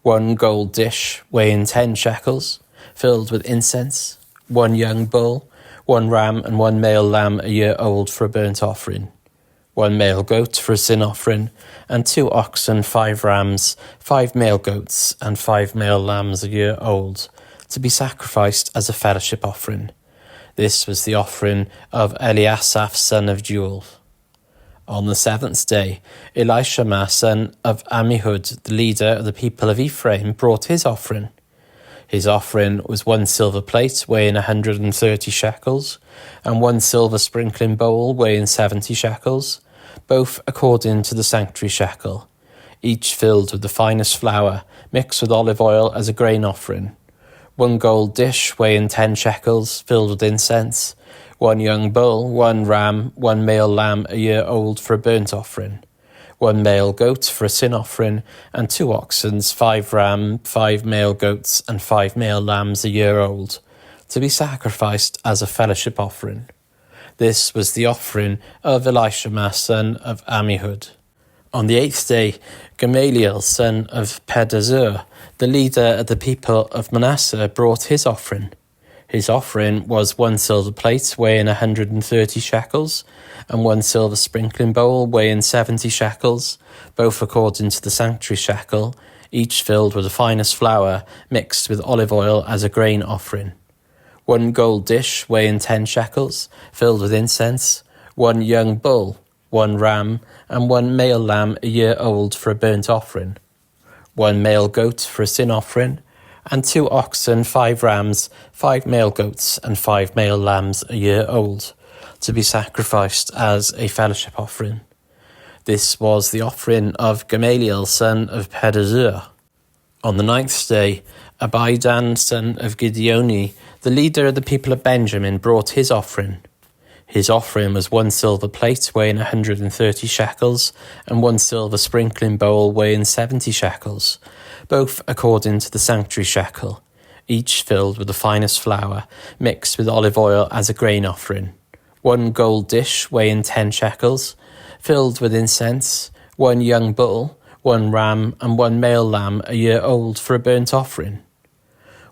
1 gold dish weighing 10 shekels, filled with incense, 1 young bull, 1 ram, and 1 male lamb a year old for a burnt offering. 1 male goat for a sin offering, and 2 oxen, 5 rams, 5 male goats, and 5 male lambs a year old, to be sacrificed as a fellowship offering. This was the offering of Eliasaph son of Deuel. On the 7th day, Elishama son of Ammihud, the leader of the people of Ephraim, brought his offering. His offering was 1 silver plate weighing 130 shekels, and 1 silver sprinkling bowl weighing 70 shekels, both according to the sanctuary shekel, each filled with the finest flour, mixed with olive oil as a grain offering. 1 gold dish weighing 10 shekels, filled with incense, 1 young bull, 1 ram, 1 male lamb a year old for a burnt offering, 1 male goat for a sin offering, and 2 oxen, 5 ram, 5 male goats, and 5 male lambs a year old, to be sacrificed as a fellowship offering. This was the offering of Elishama son of Ammihud. On the 8th day, Gamaliel son of Pedazur, the leader of the people of Manasseh, brought his offering. His offering was 1 silver plate weighing 130 shekels, and 1 silver sprinkling bowl weighing 70 shekels, both according to the sanctuary shekel, each filled with the finest flour, mixed with olive oil as a grain offering. 1 gold dish weighing 10 shekels, filled with incense, 1 young bull, 1 ram, and 1 male lamb a year old for a burnt offering, 1 male goat for a sin offering, and 2 oxen, 5 rams, 5 male goats, and 5 male lambs a year old, to be sacrificed as a fellowship offering. This was the offering of Gamaliel son of Pedazur. On the 9th day, Abidan son of Gideoni, the leader of the people of Benjamin, brought his offering. His offering was 1 silver plate weighing 130 shekels, and 1 silver sprinkling bowl weighing 70 shekels, both according to the sanctuary shekel, each filled with the finest flour, mixed with olive oil as a grain offering. 1 gold dish weighing 10 shekels, filled with incense, 1 young bull, 1 ram, and 1 male lamb a year old for a burnt offering.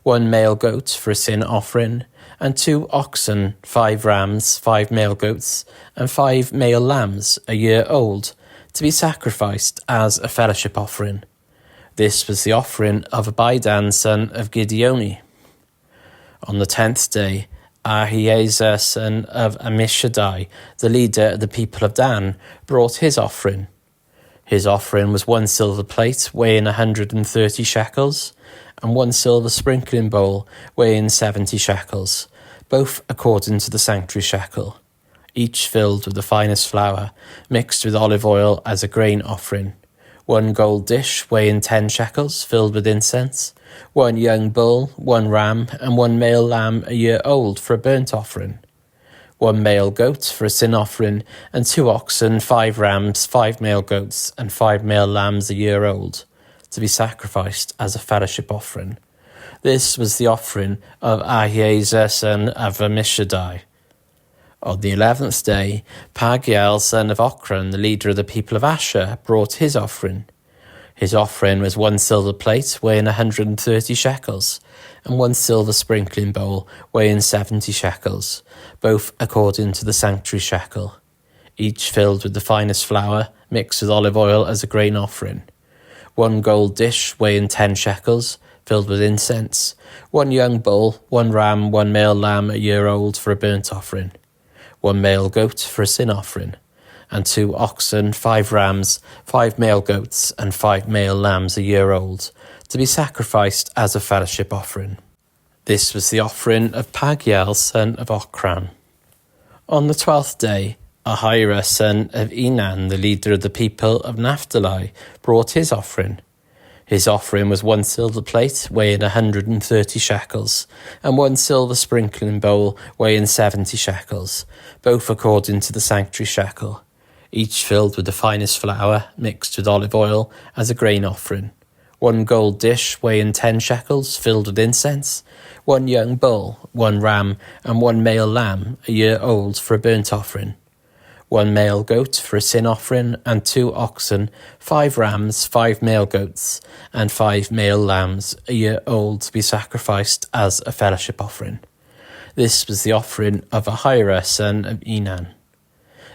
1 male goat for a sin offering, and 2 oxen, 5 rams, 5 male goats, and 5 male lambs a year old, to be sacrificed as a fellowship offering. This was the offering of Abidan son of Gideoni. On the 10th day, Ahiezer son of Ammishaddai, the leader of the people of Dan, brought his offering. His offering was 1 silver plate weighing 130 shekels, and 1 silver sprinkling bowl weighing 70 shekels, both according to the sanctuary shekel, each filled with the finest flour, mixed with olive oil as a grain offering, 1 gold dish weighing 10 shekels, filled with incense, 1 young bull, 1 ram, and 1 male lamb a year old for a burnt offering, 1 male goat for a sin offering, and 2 oxen, 5 rams, 5 male goats, and 5 male lambs a year old, to be sacrificed as a fellowship offering. This was the offering of Ahiezer son of Ammishaddai. On the 11th day, Pagiel son of Ochran, the leader of the people of Asher, brought his offering. His offering was 1 silver plate weighing 130 shekels, and 1 silver sprinkling bowl weighing 70 shekels, both according to the sanctuary shekel, each filled with the finest flour, mixed with olive oil as a grain offering, 1 gold dish weighing 10 shekels, filled with incense, 1 young bull, 1 ram, 1 male lamb a year old for a burnt offering, 1 male goat for a sin offering, and 2 oxen, 5 rams, 5 male goats, and 5 male lambs a year old, to be sacrificed as a fellowship offering. This was the offering of Pagiel son of Ochran. On the 12th day, Ahira son of Enan, the leader of the people of Naphtali, brought his offering. His offering was 1 silver plate weighing 130 shekels, and 1 silver sprinkling bowl weighing 70 shekels, both according to the sanctuary shekel, each filled with the finest flour, mixed with olive oil, as a grain offering, 1 gold dish weighing 10 shekels, filled with incense, 1 young bull, 1 ram, and 1 male lamb a year old for a burnt offering, 1 male goat for a sin offering, and 2 oxen, 5 rams, 5 male goats, and 5 male lambs a year old to be sacrificed as a fellowship offering. This was the offering of Ahira son of Enan.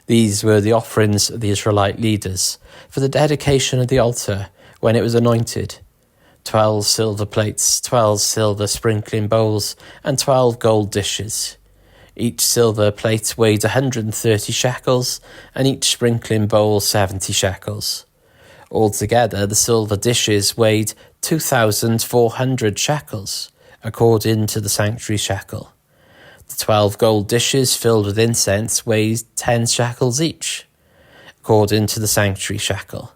These were the offerings of the Israelite leaders for the dedication of the altar when it was anointed: 12 silver plates, 12 silver sprinkling bowls, and 12 gold dishes. Each silver plate weighed 130 shekels, and each sprinkling bowl 70 shekels. Altogether, the silver dishes weighed 2,400 shekels, according to the sanctuary shekel. The 12 gold dishes filled with incense weighed 10 shekels each, according to the sanctuary shekel.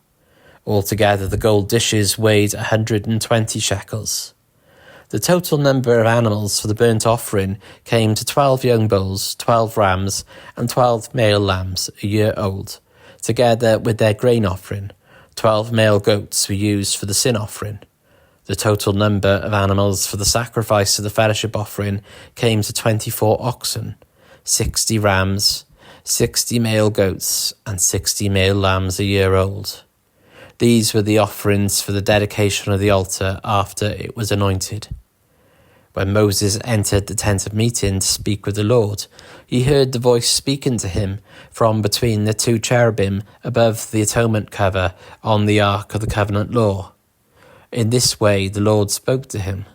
Altogether, the gold dishes weighed 120 shekels. The total number of animals for the burnt offering came to 12 young bulls, 12 rams, and 12 male lambs a year old, together with their grain offering. 12 male goats were used for the sin offering. The total number of animals for the sacrifice of the fellowship offering came to 24 oxen, 60 rams, 60 male goats, and 60 male lambs a year old. These were the offerings for the dedication of the altar after it was anointed. When Moses entered the tent of meeting to speak with the Lord, he heard the voice speaking to him from between the 2 cherubim above the atonement cover on the ark of the covenant law. In this way the Lord spoke to him.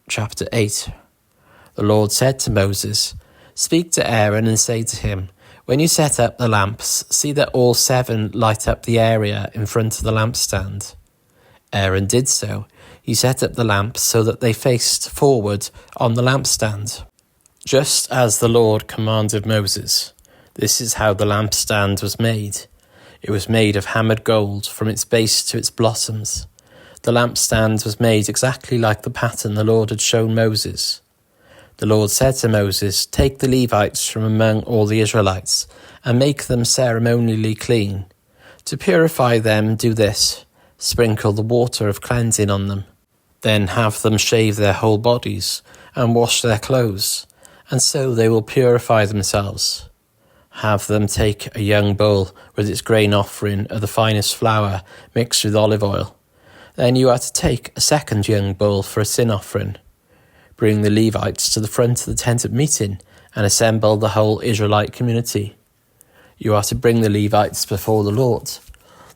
Chapter 8. The Lord said to Moses, "Speak to Aaron and say to him, when you set up the lamps, see that all 7 light up the area in front of the lampstand." Aaron did so. He set up the lamps so that they faced forward on the lampstand, just as the Lord commanded Moses. This is how the lampstand was made. It was made of hammered gold from its base to its blossoms. The lampstand was made exactly like the pattern the Lord had shown Moses. The Lord said to Moses, "Take the Levites from among all the Israelites and make them ceremonially clean. To purify them, do this: sprinkle the water of cleansing on them. Then have them shave their whole bodies and wash their clothes, and so they will purify themselves. Have them take a young bull with its grain offering of the finest flour mixed with olive oil. Then you are to take a second young bull for a sin offering. Bring the Levites to the front of the tent of meeting and assemble the whole Israelite community. You are to bring the Levites before the Lord.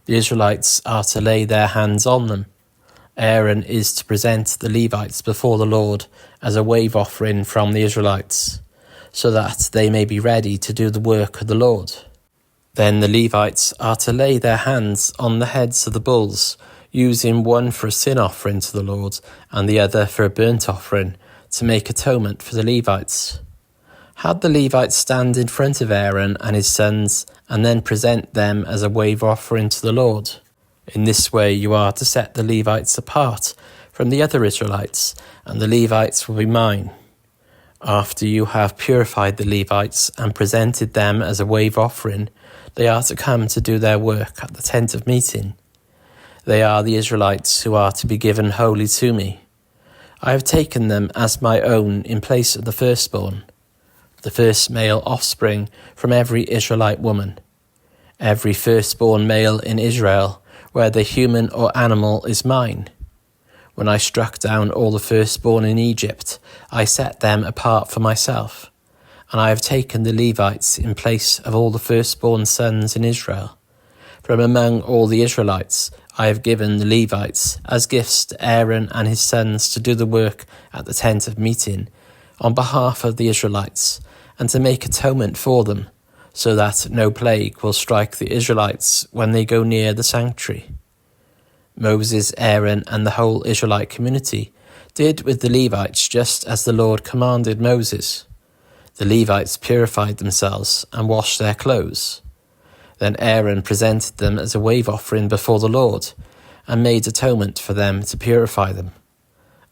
The Israelites are to lay their hands on them. Aaron is to present the Levites before the Lord as a wave offering from the Israelites, so that they may be ready to do the work of the Lord. Then the Levites are to lay their hands on the heads of the bulls, using one for a sin offering to the Lord and the other for a burnt offering, to make atonement for the Levites. Had the Levites stand in front of Aaron and his sons and then present them as a wave offering to the Lord. In this way you are to set the Levites apart from the other Israelites, and the Levites will be mine. After you have purified the Levites and presented them as a wave offering, they are to come to do their work at the tent of meeting. They are the Israelites who are to be given wholly to me. I have taken them as my own in place of the firstborn, the first male offspring from every Israelite woman. Every firstborn male in Israel, whether human or animal, is mine. When I struck down all the firstborn in Egypt, I set them apart for myself, and I have taken the Levites in place of all the firstborn sons in Israel. From among all the Israelites, I have given the Levites as gifts to Aaron and his sons to do the work at the tent of meeting on behalf of the Israelites, and to make atonement for them, so that no plague will strike the Israelites when they go near the sanctuary. Moses, Aaron, and the whole Israelite community did with the Levites just as the Lord commanded Moses. The Levites purified themselves and washed their clothes. Then Aaron presented them as a wave offering before the Lord, and made atonement for them to purify them.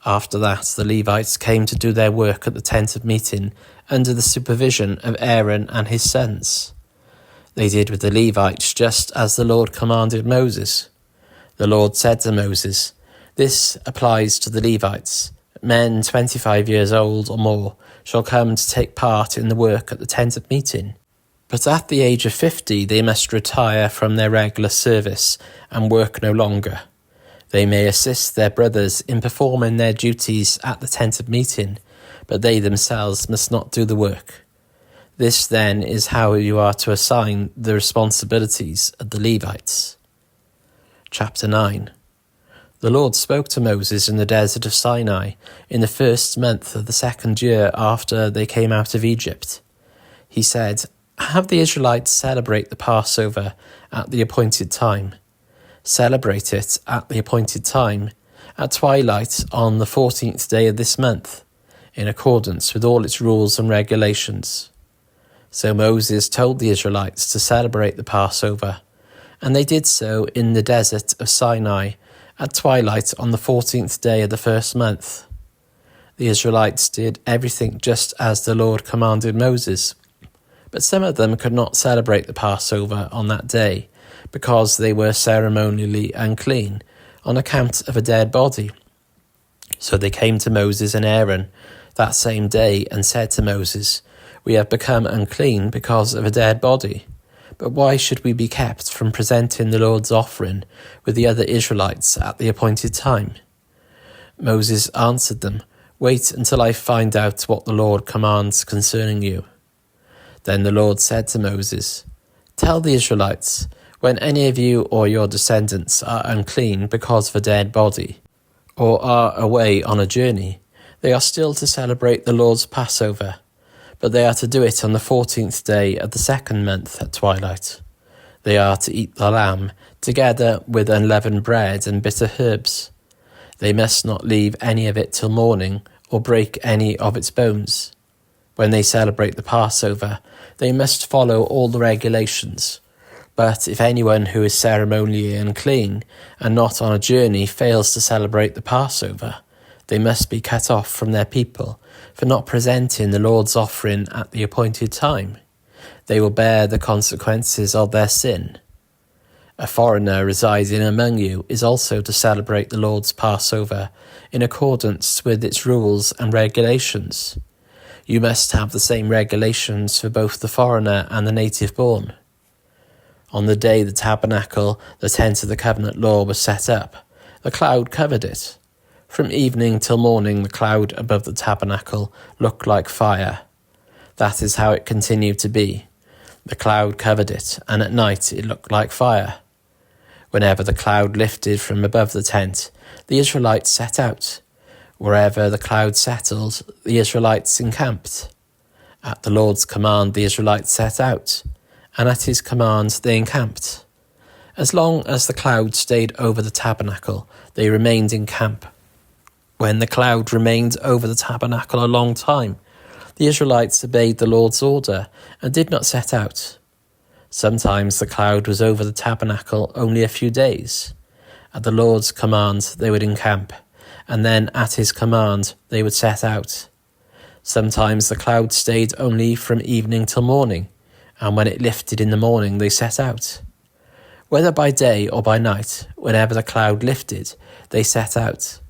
After that, the Levites came to do their work at the tent of meeting under the supervision of Aaron and his sons. They did with the Levites just as the Lord commanded Moses. The Lord said to Moses, "This applies to the Levites. Men 25 years old or more shall come to take part in the work at the tent of meeting. But at the age of 50 they must retire from their regular service and work no longer. They may assist their brothers in performing their duties at the tent of meeting, but they themselves must not do the work. This then is how you are to assign the responsibilities of the Levites." Chapter 9. The Lord spoke to Moses in the desert of Sinai in the first month of the second year after they came out of Egypt. He said, "Have the Israelites celebrate the Passover at the appointed time. Celebrate it at the appointed time, at twilight on the 14th day of this month, in accordance with all its rules and regulations." So Moses told the Israelites to celebrate the Passover, and they did so in the desert of Sinai at twilight on the 14th day of the first month. The Israelites did everything just as the Lord commanded Moses, but some of them could not celebrate the Passover on that day, because they were ceremonially unclean on account of a dead body. So they came to Moses and Aaron that same day and said to Moses, "We have become unclean because of a dead body. But why should we be kept from presenting the Lord's offering with the other Israelites at the appointed time?" Moses answered them, "Wait until I find out what the Lord commands concerning you." Then the Lord said to Moses, "Tell the Israelites, when any of you or your descendants are unclean because of a dead body, or are away on a journey, they are still to celebrate the Lord's Passover, but they are to do it on the 14th day of the second month at twilight. They are to eat the lamb, together with unleavened bread and bitter herbs. They must not leave any of it till morning, or break any of its bones. When they celebrate the Passover, they must follow all the regulations. But if anyone who is ceremonially unclean and not on a journey fails to celebrate the Passover, they must be cut off from their people for not presenting the Lord's offering at the appointed time. They will bear the consequences of their sin. A foreigner residing among you is also to celebrate the Lord's Passover in accordance with its rules and regulations. You must have the same regulations for both the foreigner and the native born. On the day the tabernacle, the tent of the covenant law, was set up, the cloud covered it. From evening till morning the cloud above the tabernacle looked like fire. That is how it continued to be. The cloud covered it, and at night it looked like fire. Whenever the cloud lifted from above the tent, the Israelites set out. Wherever the cloud settled, the Israelites encamped. At the Lord's command the Israelites set out, and at his command they encamped. As long as the cloud stayed over the tabernacle, they remained in camp. When the cloud remained over the tabernacle a long time, the Israelites obeyed the Lord's order and did not set out. Sometimes the cloud was over the tabernacle only a few days. At the Lord's command they would encamp, and then at his command they would set out. Sometimes the cloud stayed only from evening till morning, and when it lifted in the morning they set out. Whether by day or by night, whenever the cloud lifted, they set out.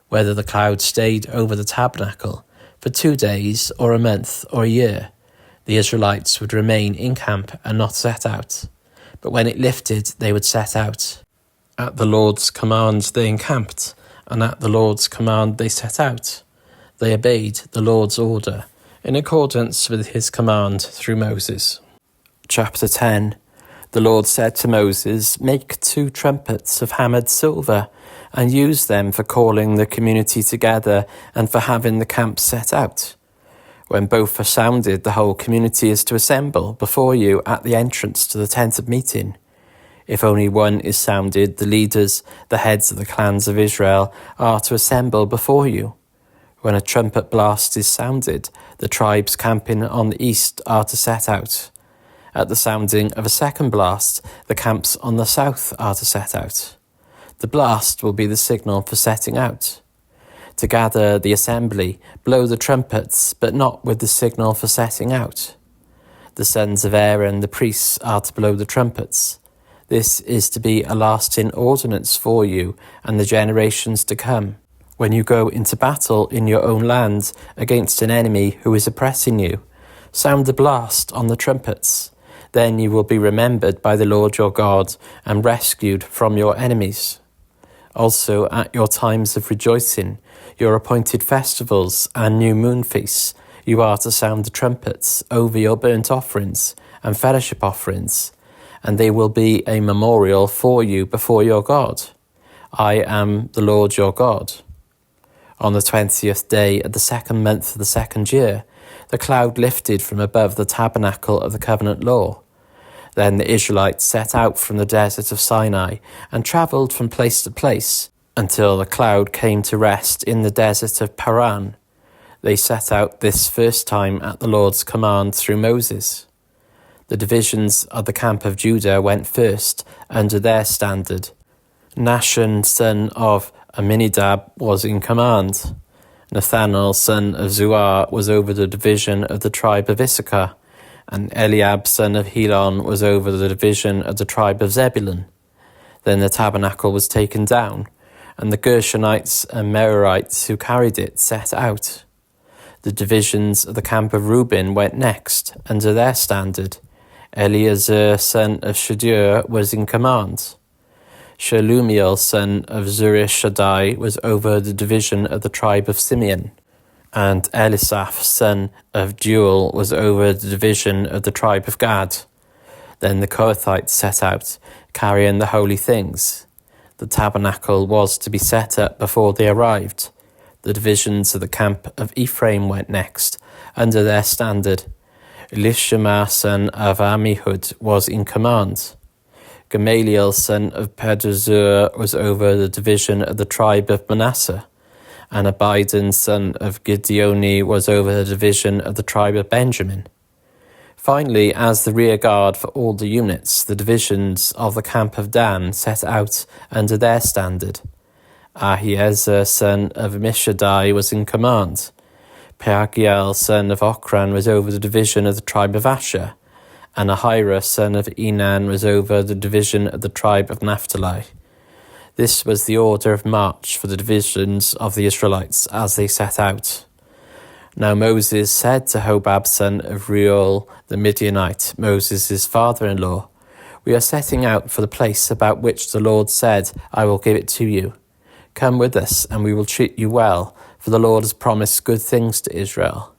Whether the cloud stayed over the tabernacle for 2 days or a month or a year, the Israelites would remain in camp and not set out. But when it lifted, they would set out. At the Lord's command they encamped, and at the Lord's command they set out. They obeyed the Lord's order, in accordance with his command through Moses. Chapter 10. The Lord said to Moses, "Make 2 trumpets of hammered silver, and use them for calling the community together and for having the camp set out. When both are sounded, the whole community is to assemble before you at the entrance to the tent of meeting. If only one is sounded, the leaders, the heads of the clans of Israel, are to assemble before you. When a trumpet blast is sounded, the tribes camping on the east are to set out. At the sounding of a second blast, the camps on the south are to set out. The blast will be the signal for setting out. To gather the assembly, blow the trumpets, but not with the signal for setting out. The sons of Aaron, the priests, are to blow the trumpets. This is to be a lasting ordinance for you and the generations to come. When you go into battle in your own land against an enemy who is oppressing you, sound the blast on the trumpets. Then you will be remembered by the Lord your God and rescued from your enemies. Also, at your times of rejoicing, your appointed festivals and new moon feasts, you are to sound the trumpets over your burnt offerings and fellowship offerings, and they will be a memorial for you before your God. I am the Lord your God. On the 20th day of the 2nd month of the 2nd year, the cloud lifted from above the tabernacle of the covenant law. Then the Israelites set out from the desert of Sinai and travelled from place to place until the cloud came to rest in the desert of Paran. They set out this first time at the Lord's command through Moses. The divisions of the camp of Judah went first under their standard. Nahshon, son of Amminadab, was in command. Nathanael, son of Zuar, was over the division of the tribe of Issachar, and Eliab, son of Helon, was over the division of the tribe of Zebulun. Then the tabernacle was taken down, and the Gershonites and Merarites who carried it set out. The divisions of the camp of Reuben went next, under their standard. Eleazar, son of Shadur, was in command. Shelumiel, son of Zurishaddai, was over the division of the tribe of Simeon. And Elisaph, son of Deuel, was over the division of the tribe of Gad. Then the Kohathites set out, carrying the holy things. The tabernacle was to be set up before they arrived. The divisions of the camp of Ephraim went next, under their standard. Elishama, son of Ammihud, was in command. Gamaliel, son of Pedazur, was over the division of the tribe of Manasseh. And Abidan, son of Gideoni, was over the division of the tribe of Benjamin. Finally, as the rear guard for all the units, the divisions of the camp of Dan set out under their standard. Ahiezer, son of Ammishaddai, was in command. Peagiel, son of Ochran, was over the division of the tribe of Asher. And Ahira, son of Enan, was over the division of the tribe of Naphtali. This was the order of march for the divisions of the Israelites as they set out. Now Moses said to Hobab, son of Reuel the Midianite, Moses' father-in-law, "We are setting out for the place about which the Lord said, 'I will give it to you.' Come with us, and we will treat you well, for the Lord has promised good things to Israel."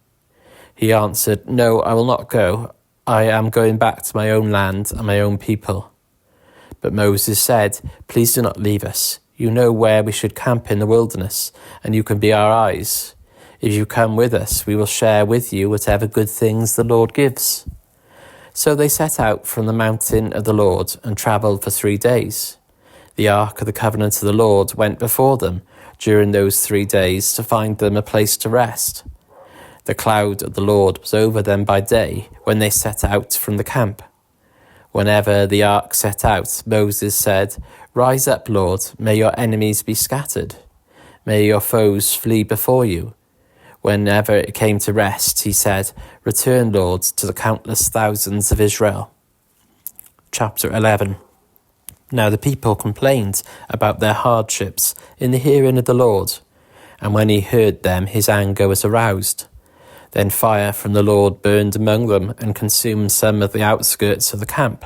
He answered, "No, I will not go. I am going back to my own land and my own people." But Moses said, "Please do not leave us. You know where we should camp in the wilderness, and you can be our eyes. If you come with us, we will share with you whatever good things the Lord gives." So they set out from the mountain of the Lord and travelled for 3 days. The ark of the covenant of the Lord went before them, during those 3 days to find them a place to rest. The cloud of the Lord was over them by day when they set out from the camp. Whenever the ark set out, Moses said, "Rise up, Lord, may your enemies be scattered. May your foes flee before you." Whenever it came to rest, he said, "Return, Lord, to the countless thousands of Israel." Chapter 11. Now the people complained about their hardships in the hearing of the Lord, and when he heard them, his anger was aroused. Then fire from the Lord burned among them and consumed some of the outskirts of the camp.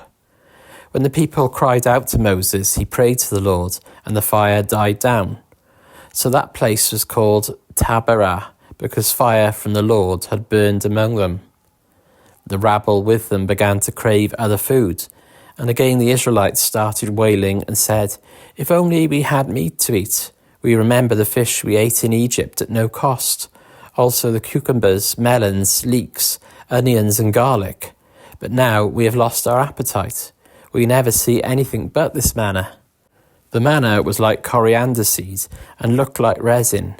When the people cried out to Moses, he prayed to the Lord, and the fire died down. So that place was called Taberah, because fire from the Lord had burned among them. The rabble with them began to crave other food, and again the Israelites started wailing and said, "If only we had meat to eat. We remember the fish we ate in Egypt at no cost. Also the cucumbers, melons, leeks, onions and garlic. But now we have lost our appetite. We never see anything but this manna." The manna was like coriander seed and looked like resin.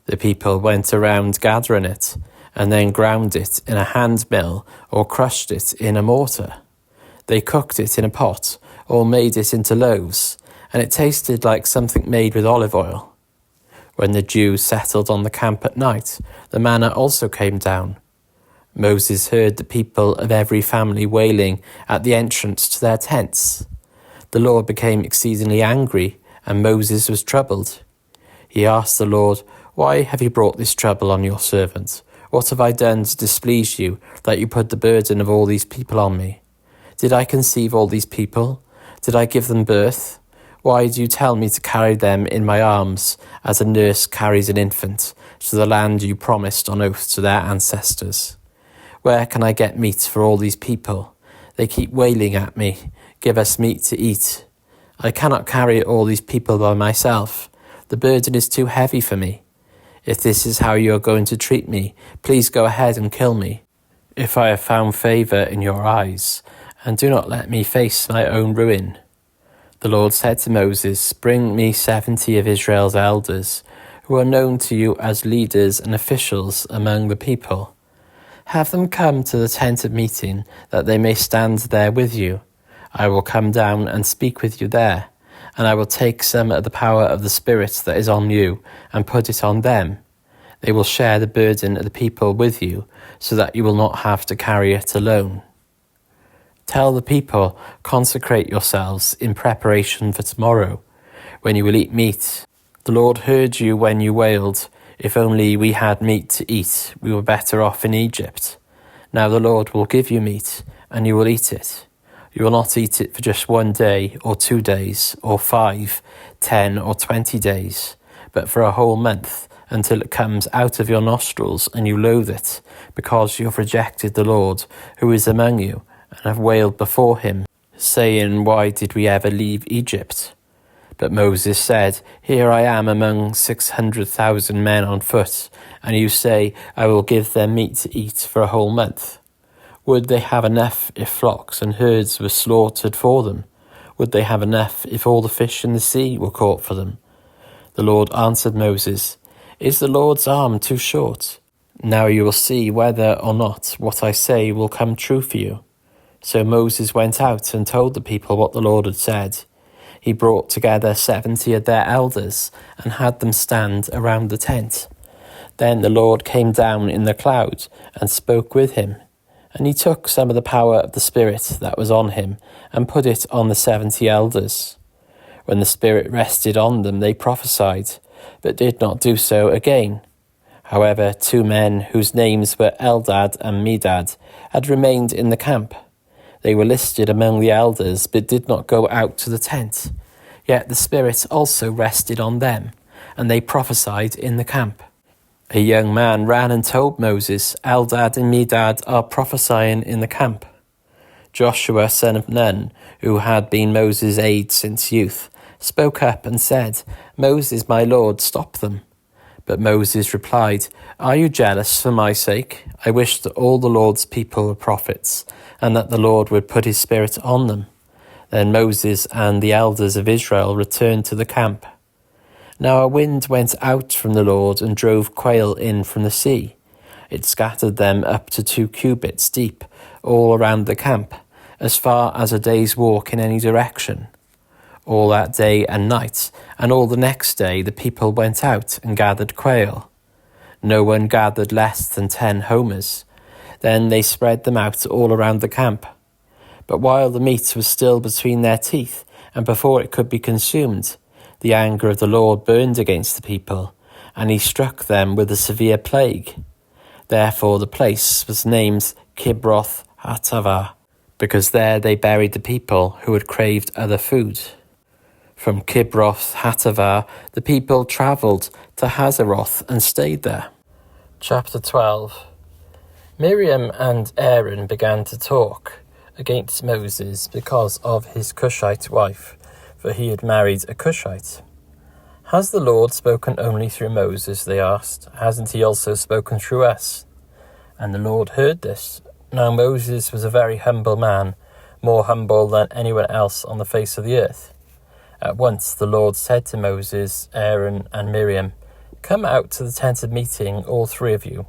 The people went around gathering it, and then ground it in a hand mill or crushed it in a mortar. They cooked it in a pot or made it into loaves, and it tasted like something made with olive oil. When the dew settled on the camp at night, the manna also came down. Moses heard the people of every family wailing at the entrance to their tents. The Lord became exceedingly angry, and Moses was troubled. He asked the Lord, "Why have you brought this trouble on your servant? What have I done to displease you, that you put the burden of all these people on me? Did I conceive all these people? Did I give them birth? Why do you tell me to carry them in my arms, as a nurse carries an infant, to the land you promised on oath to their ancestors? Where can I get meat for all these people? They keep wailing at me, 'Give us meat to eat.' I cannot carry all these people by myself. The burden is too heavy for me. If this is how you are going to treat me, please go ahead and kill me, if I have found favor in your eyes, and do not let me face my own ruin." The Lord said to Moses, "Bring me 70 of Israel's elders, who are known to you as leaders and officials among the people. Have them come to the tent of meeting, that they may stand there with you. I will come down and speak with you there, and I will take some of the power of the Spirit that is on you and put it on them. They will share the burden of the people with you, so that you will not have to carry it alone. Tell the people, consecrate yourselves in preparation for tomorrow, when you will eat meat. The Lord heard you when you wailed, 'If only we had meat to eat, we were better off in Egypt.' Now the Lord will give you meat, and you will eat it. You will not eat it for just 1 day, or 2 days, or 5, 10, or 20 days, but for a whole month, until it comes out of your nostrils and you loathe it, because you have rejected the Lord, who is among you, and have wailed before him, saying, 'Why did we ever leave Egypt?' But Moses said, 'Here I am among 600,000 men on foot, and you say, I will give them meat to eat for a whole month. Would they have enough if flocks and herds were slaughtered for them? Would they have enough if all the fish in the sea were caught for them?' The Lord answered Moses, 'Is the Lord's arm too short? Now you will see whether or not what I say will come true for you.' So Moses went out and told the people what the Lord had said. He brought together 70 of their elders and had them stand around the tent. Then the Lord came down in the cloud and spoke with him. And he took some of the power of the Spirit that was on him and put it on the 70 elders. When the Spirit rested on them, they prophesied, but did not do so again. However, 2 men whose names were Eldad and Medad had remained in the camp. They were listed among the elders, but did not go out to the tent. Yet the Spirit also rested on them, and they prophesied in the camp. A young man ran and told Moses, 'Eldad and Medad are prophesying in the camp.' Joshua, son of Nun, who had been Moses' aide since youth, spoke up and said, 'Moses, my lord, stop them.' But Moses replied, 'Are you jealous for my sake? I wish that all the Lord's people were prophets, and that the Lord would put his Spirit on them.' Then Moses and the elders of Israel returned to the camp. Now a wind went out from the Lord and drove quail in from the sea. It scattered them up to 2 cubits deep, all around the camp, as far as a day's walk in any direction. All that day and night, and all the next day the people went out and gathered quail. No one gathered less than 10 homers. Then they spread them out all around the camp. But while the meat was still between their teeth, and before it could be consumed, the anger of the Lord burned against the people, and he struck them with a severe plague. Therefore the place was named Kibroth Hattaavah, because there they buried the people who had craved other food. From Kibroth Hattaavah the people travelled to Hazeroth and stayed there. Chapter 12. Miriam and Aaron began to talk against Moses because of his Cushite wife, for he had married a Cushite. Has the Lord spoken only through Moses, they asked. Hasn't he also spoken through us? And the Lord heard this. Now Moses was a very humble man, more humble than anyone else on the face of the earth. At once the Lord said to Moses, Aaron, and Miriam, "Come out to the tent of meeting, all 3 of you."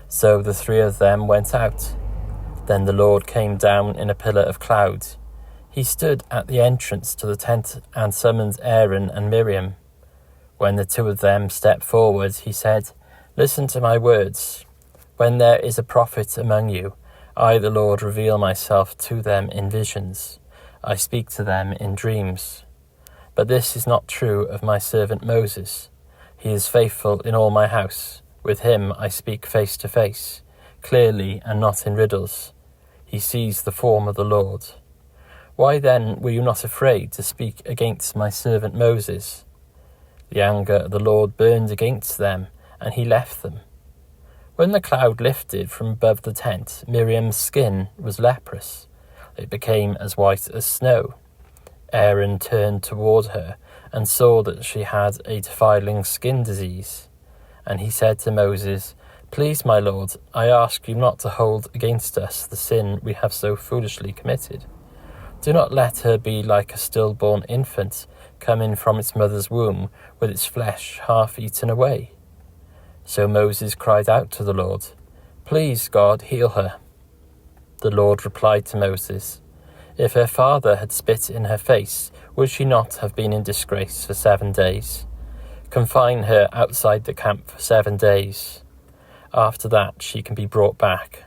So the 3 of them went out. Then the Lord came down in a pillar of cloud. He stood at the entrance to the tent and summoned Aaron and Miriam. When the 2 of them stepped forward, he said, "Listen to my words. When there is a prophet among you, I, the Lord, reveal myself to them in visions. I speak to them in dreams. But this is not true of my servant Moses. He is faithful in all my house. With him I speak face to face, clearly and not in riddles. He sees the form of the Lord. Why then were you not afraid to speak against my servant Moses?" The anger of the Lord burned against them, and he left them. When the cloud lifted from above the tent, Miriam's skin was leprous. It became as white as snow. Aaron turned toward her and saw that she had a defiling skin disease. And he said to Moses, "Please, my Lord, I ask you not to hold against us the sin we have so foolishly committed. Do not let her be like a stillborn infant coming from its mother's womb with its flesh half eaten away." So Moses cried out to the Lord, "Please, God, heal her." The Lord replied to Moses, "If her father had spit in her face, would she not have been in disgrace for 7 days? Confine her outside the camp for 7 days. After that she can be brought back."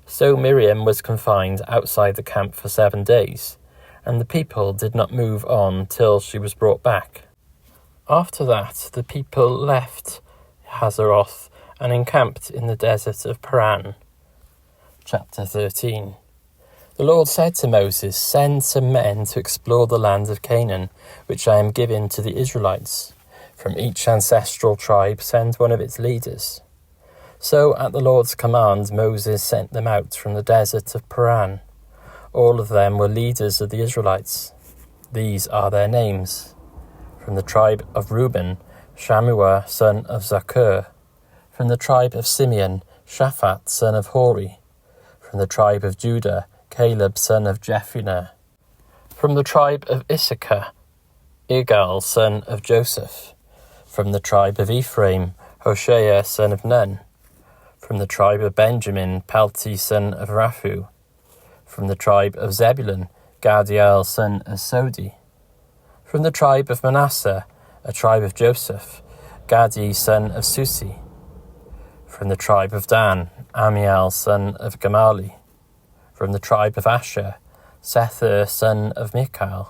So Miriam was confined outside the camp for 7 days, and the people did not move on till she was brought back. After that the people left Hazeroth and encamped in the desert of Paran. Chapter 13. The Lord said to Moses, "Send some men to explore the land of Canaan, which I am giving to the Israelites. From each ancestral tribe send one of its leaders." So at the Lord's command, Moses sent them out from the desert of Paran. All of them were leaders of the Israelites. These are their names. From the tribe of Reuben, Shammua son of Zakur. From the tribe of Simeon, Shaphat son of Hori. From the tribe of Judah, Caleb son of Jephunneh. From the tribe of Issachar, Igal son of Joseph. From the tribe of Ephraim, Hoshea son of Nun. From the tribe of Benjamin, Palti son of Raphu. From the tribe of Zebulun, Gadiel son of Sodi. From the tribe of Manasseh, a tribe of Joseph, Gadi son of Susi. From the tribe of Dan, Amiel son of Gamali. From the tribe of Asher, Sethur son of Michael.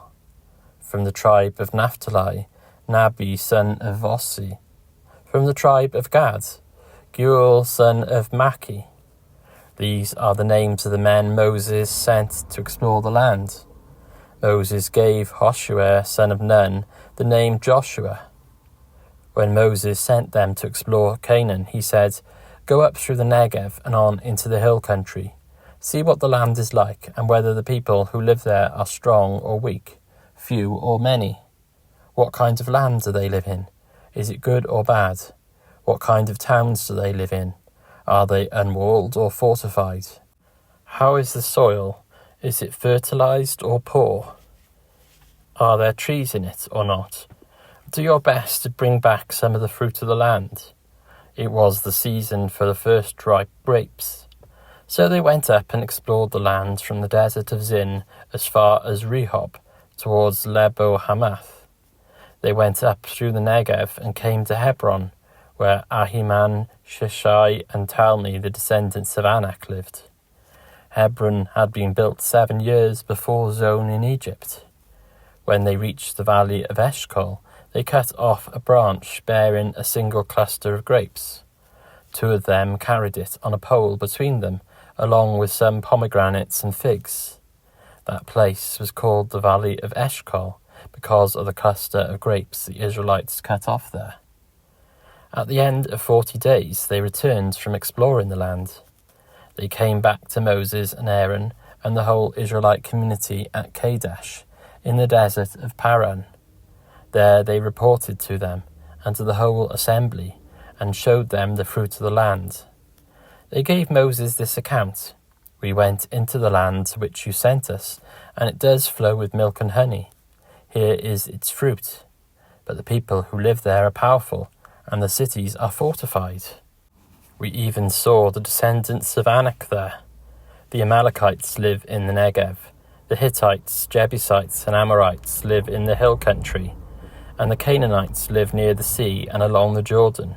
From the tribe of Naphtali, Nabi son of Vossi. From the tribe of Gad, Geuel son of Maki. These are the names of the men Moses sent to explore the land. Moses gave Hoshea son of Nun the name Joshua. When Moses sent them to explore Canaan, he said, "Go up through the Negev and on into the hill country. See what the land is like, and whether the people who live there are strong or weak, few or many. What kind of land do they live in? Is it good or bad? What kind of towns do they live in? Are they unwalled or fortified? How is the soil? Is it fertilized or poor? Are there trees in it or not? Do your best to bring back some of the fruit of the land. It was the season for the first ripe grapes. So they went up and explored the land from the desert of Zin as far as Rehob, towards Lebo Hamath. They went up through the Negev and came to Hebron, where Ahiman, Sheshai, and Talmi, the descendants of Anak, lived. Hebron had been built 7 years before Zoan in Egypt. When they reached the valley of Eshcol, they cut off a branch bearing a single cluster of grapes. 2 of them carried it on a pole between them, along with some pomegranates and figs. That place was called the Valley of Eshcol because of the cluster of grapes the Israelites cut off there. At the end of 40 days they returned from exploring the land. They came back to Moses and Aaron and the whole Israelite community at Kadesh, in the desert of Paran. There they reported to them and to the whole assembly, and showed them the fruit of the land. They gave Moses this account: "We went into the land to which you sent us, and it does flow with milk and honey. Here is its fruit. But the people who live there are powerful, and the cities are fortified. We even saw the descendants of Anak there. The Amalekites live in the Negev. The Hittites, Jebusites, and Amorites live in the hill country, and the Canaanites live near the sea and along the Jordan."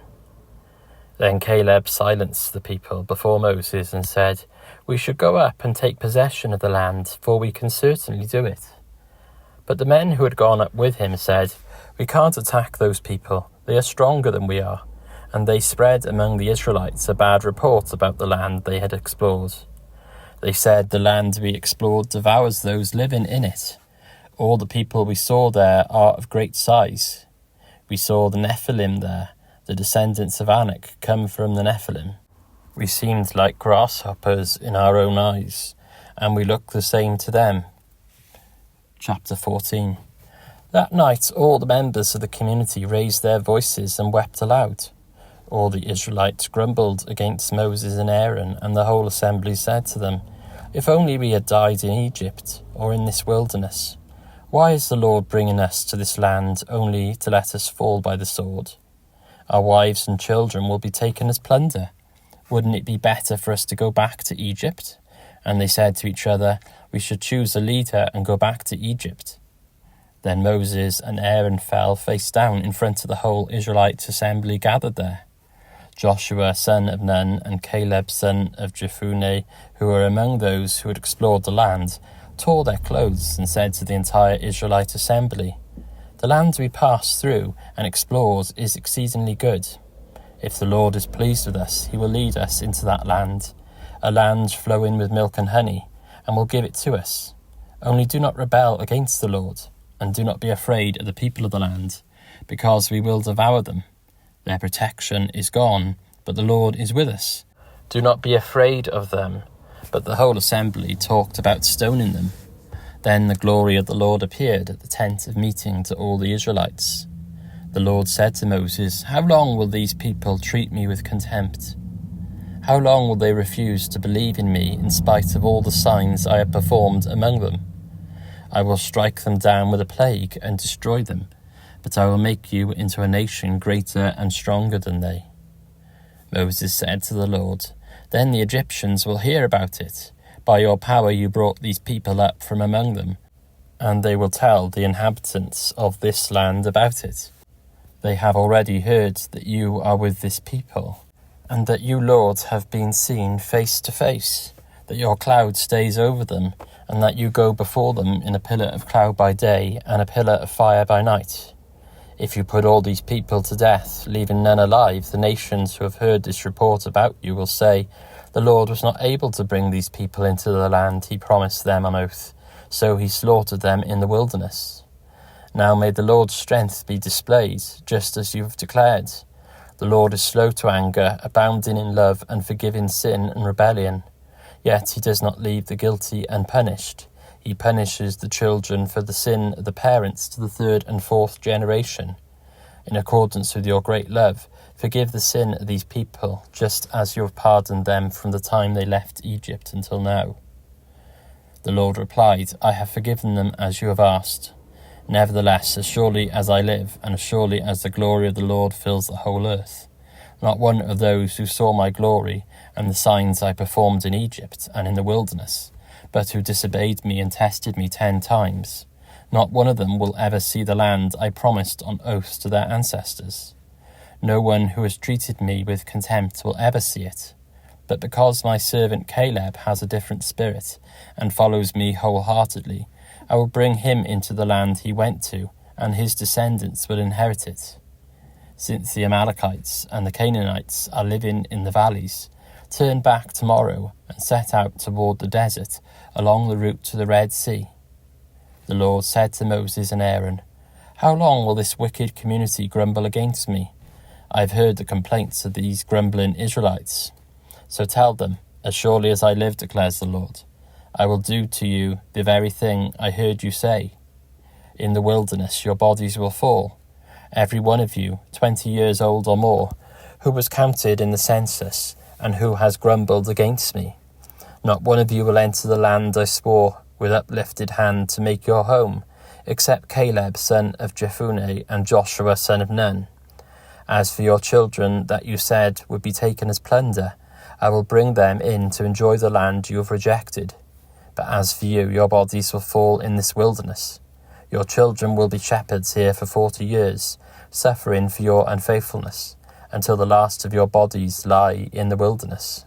Then Caleb silenced the people before Moses and said, "We should go up and take possession of the land, for we can certainly do it." But the men who had gone up with him said, "We can't attack those people. They are stronger than we are." And they spread among the Israelites a bad report about the land they had explored. They said, "The land we explored devours those living in it. All the people we saw there are of great size. We saw the Nephilim there, the descendants of Anak come from the Nephilim. We seemed like grasshoppers in our own eyes, and we looked the same to them." Chapter 14. That night all the members of the community raised their voices and wept aloud. All the Israelites grumbled against Moses and Aaron, and the whole assembly said to them, "If only we had died in Egypt, or in this wilderness. Why is the Lord bringing us to this land only to let us fall by the sword? Our wives and children will be taken as plunder. Wouldn't it be better for us to go back to Egypt?" And they said to each other, "We should choose a leader and go back to Egypt." Then Moses and Aaron fell face down in front of the whole Israelite assembly gathered there. Joshua son of Nun and Caleb son of Jephunneh, who were among those who had explored the land, tore their clothes and said to the entire Israelite assembly, "The land we passed through and explored is exceedingly good. If the Lord is pleased with us, he will lead us into that land, a land flowing with milk and honey, and will give it to us. Only do not rebel against the Lord, and do not be afraid of the people of the land, because we will devour them. Their protection is gone, but the Lord is with us. Do not be afraid of them." But the whole assembly talked about stoning them. Then the glory of the Lord appeared at the tent of meeting to all the Israelites. The Lord said to Moses, "How long will these people treat me with contempt? How long will they refuse to believe in me in spite of all the signs I have performed among them? I will strike them down with a plague and destroy them, but I will make you into a nation greater and stronger than they." Moses said to the Lord, "Then the Egyptians will hear about it. By your power you brought these people up from among them, and they will tell the inhabitants of this land about it. They have already heard that you are with this people, and that you, Lord, have been seen face to face, that your cloud stays over them, and that you go before them in a pillar of cloud by day and a pillar of fire by night. If you put all these people to death, leaving none alive, the nations who have heard this report about you will say, 'The Lord was not able to bring these people into the land he promised them on oath, so he slaughtered them in the wilderness.' Now may the Lord's strength be displayed, just as you have declared. The Lord is slow to anger, abounding in love and forgiving sin and rebellion. Yet he does not leave the guilty unpunished. He punishes the children for the sin of the parents to the 3rd and 4th generation. In accordance with your great love, forgive the sin of these people, just as you have pardoned them from the time they left Egypt until now." The Lord replied, "I have forgiven them as you have asked. Nevertheless, as surely as I live, and as surely as the glory of the Lord fills the whole earth, not one of those who saw my glory and the signs I performed in Egypt and in the wilderness, but who disobeyed me and tested me 10 times, not one of them will ever see the land I promised on oath to their ancestors. No one who has treated me with contempt will ever see it. But because my servant Caleb has a different spirit and follows me wholeheartedly, I will bring him into the land he went to, and his descendants will inherit it. Since the Amalekites and the Canaanites are living in the valleys, turn back tomorrow and set out toward the desert along the route to the Red Sea. The Lord said to Moses and Aaron, "How long will this wicked community grumble against me? I have heard the complaints of these grumbling Israelites. So tell them, as surely as I live, declares the Lord, I will do to you the very thing I heard you say. In the wilderness your bodies will fall, every one of you, 20 years old or more, who was counted in the census and who has grumbled against me. Not one of you will enter the land I swore with uplifted hand to make your home, except Caleb son of Jephunneh and Joshua son of Nun. As for your children that you said would be taken as plunder, I will bring them in to enjoy the land you have rejected. But as for you, your bodies will fall in this wilderness. Your children will be shepherds here for 40 years, suffering for your unfaithfulness, until the last of your bodies lie in the wilderness.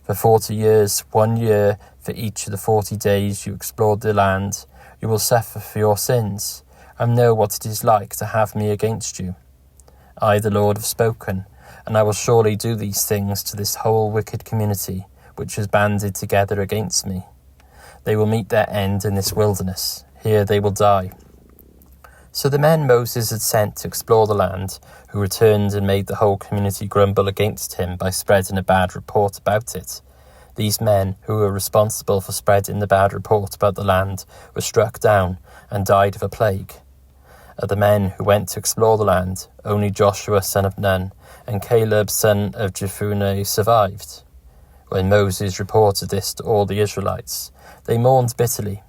For 40 years, 1 year for each of the 40 days you explored the land, you will suffer for your sins, and know what it is like to have me against you. I, the Lord, have spoken, and I will surely do these things to this whole wicked community, which has banded together against me. They will meet their end in this wilderness. Here they will die." So the men Moses had sent to explore the land, who returned and made the whole community grumble against him by spreading a bad report about it. These men, who were responsible for spreading the bad report about the land, were struck down and died of a plague. Of the men who went to explore the land, only Joshua son of Nun and Caleb son of Jephunneh survived. When Moses reported this to all the Israelites, they mourned bitterly.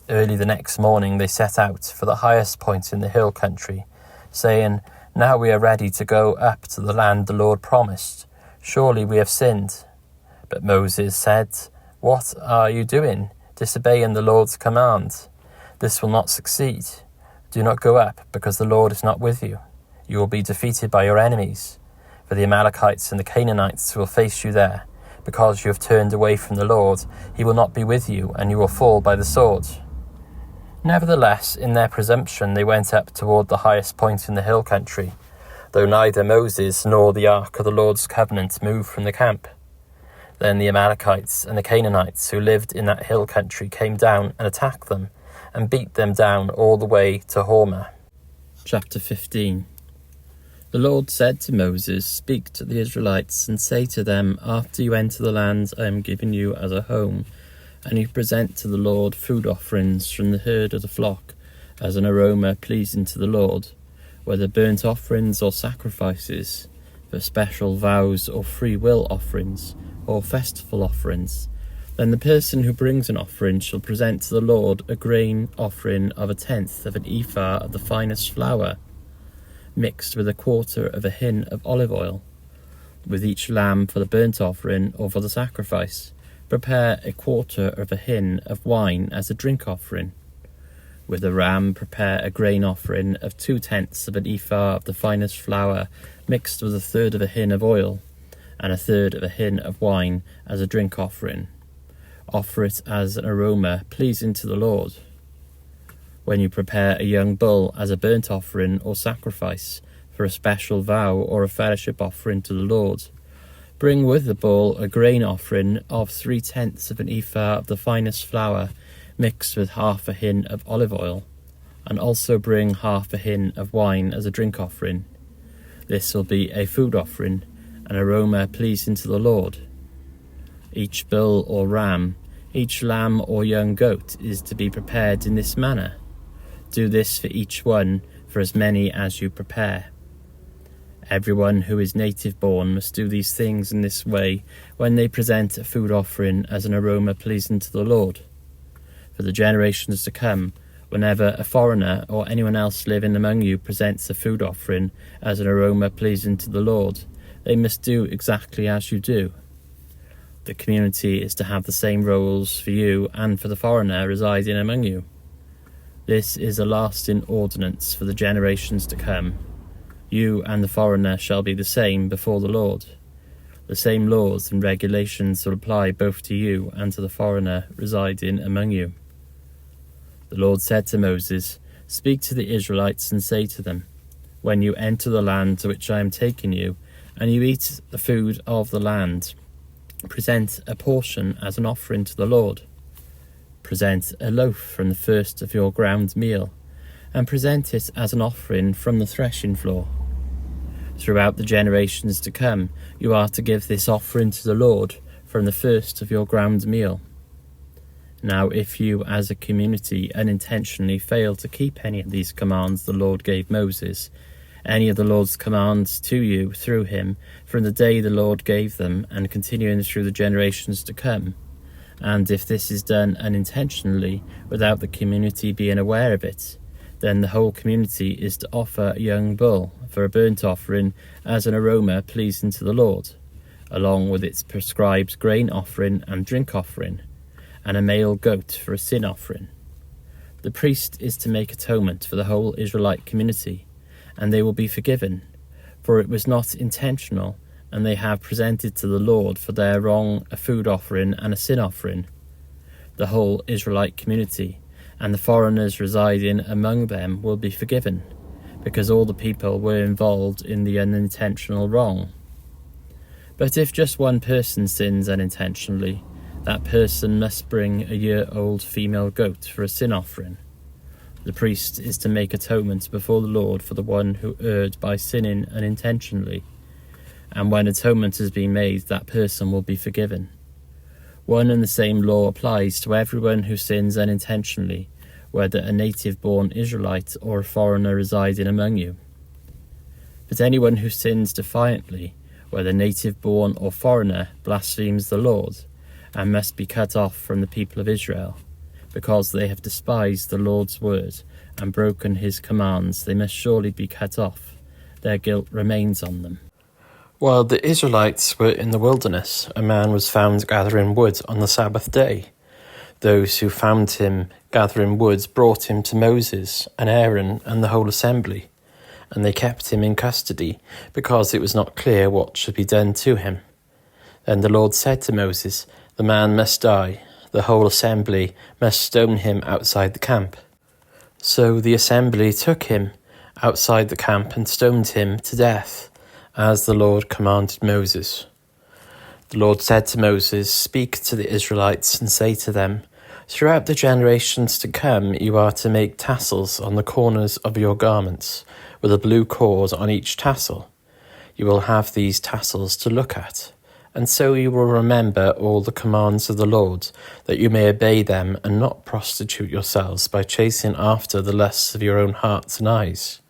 Early the next morning they set out for the highest point in the hill country, saying, "Now we are ready to go up to the land the Lord promised. Surely we have sinned." But Moses said, "What are you doing, disobeying the Lord's command? This will not succeed. Do not go up, because the Lord is not with you. You will be defeated by your enemies, for the Amalekites and the Canaanites will face you there. Because you have turned away from the Lord, he will not be with you, and you will fall by the sword." Nevertheless, in their presumption they went up toward the highest point in the hill country, though neither Moses nor the ark of the Lord's covenant moved from the camp. Then the Amalekites and the Canaanites who lived in that hill country came down and attacked them, and beat them down all the way to Hormah. Chapter 15. The Lord said to Moses, "Speak to the Israelites and say to them, after you enter the land I am giving you as a home, and you present to the Lord food offerings from the herd of the flock, as an aroma pleasing to the Lord, whether burnt offerings or sacrifices, for special vows or free will offerings, or festival offerings. Then the person who brings an offering shall present to the Lord a grain offering of 1/10 of an ephah of the finest flour, mixed with 1/4 of a hin of olive oil. With each lamb for the burnt offering or for the sacrifice, prepare 1/4 of a hin of wine as a drink offering. With the ram, prepare a grain offering of 2/10 of an ephah of the finest flour, mixed with 1/3 of a hin of oil, and 1/3 of a hin of wine as a drink offering. Offer it as an aroma pleasing to the Lord. When you prepare a young bull as a burnt offering or sacrifice for a special vow or a fellowship offering to the Lord, bring with the bull a grain offering of 3/10 of an ephah of the finest flour, mixed with 1/2 a hin of olive oil, and also bring 1/2 a hin of wine as a drink offering. This will be a food offering, an aroma pleasing to the Lord. Each bull or ram, each lamb or young goat is to be prepared in this manner. Do this for each one, for as many as you prepare. Everyone who is native born must do these things in this way when they present a food offering as an aroma pleasing to the Lord. For the generations to come, Whenever a foreigner or anyone else living among you presents a food offering as an aroma pleasing to the Lord, they must do exactly as you do. The community is to have the same rules for you and for the foreigner residing among you. This is a lasting ordinance for the generations to come. You and the foreigner shall be the same before the Lord. The same laws and regulations will apply both to you and to the foreigner residing among you. The Lord said to Moses, "Speak to the Israelites and say to them, when you enter the land to which I am taking you, and you eat the food of the land, present a portion as an offering to the Lord. Present a loaf from the first of your ground meal, and present it as an offering from the threshing floor. Throughout the generations to come, you are to give this offering to the Lord from the first of your ground meal. Now, if you as a community unintentionally fail to keep any of these commands the Lord gave Moses, any of the Lord's commands to you through him, from the day the Lord gave them and continuing through the generations to come, and if this is done unintentionally without the community being aware of it, then the whole community is to offer a young bull for a burnt offering as an aroma pleasing to the Lord, along with its prescribed grain offering and drink offering, and a male goat for a sin offering. The priest is to make atonement for the whole Israelite community, and they will be forgiven, for it was not intentional, and they have presented to the Lord for their wrong a food offering and a sin offering. The whole Israelite community and the foreigners residing among them will be forgiven, because all the people were involved in the unintentional wrong. But if just one person sins unintentionally, that person must bring a year-old female goat for a sin offering. The priest is to make atonement before the Lord for the one who erred by sinning unintentionally, and when atonement has been made, that person will be forgiven. One and the same law applies to everyone who sins unintentionally, whether a native-born Israelite or a foreigner residing among you. But anyone who sins defiantly, whether native-born or foreigner, blasphemes the Lord, and must be cut off from the people of Israel. Because they have despised the Lord's word and broken his commands, they must surely be cut off. Their guilt remains on them. While the Israelites were in the wilderness, a man was found gathering wood on the Sabbath day. Those who found him gathering wood brought him to Moses and Aaron and the whole assembly, and they kept him in custody, because it was not clear what should be done to him. Then the Lord said to Moses, "The man must die. The whole assembly must stone him outside the camp." So the assembly took him outside the camp and stoned him to death, as the Lord commanded Moses. The Lord said to Moses, "Speak to the Israelites and say to them, throughout the generations to come you are to make tassels on the corners of your garments, with a blue cord on each tassel. You will have these tassels to look at, and so you will remember all the commands of the Lord, that you may obey them and not prostitute yourselves by chasing after the lusts of your own hearts and eyes.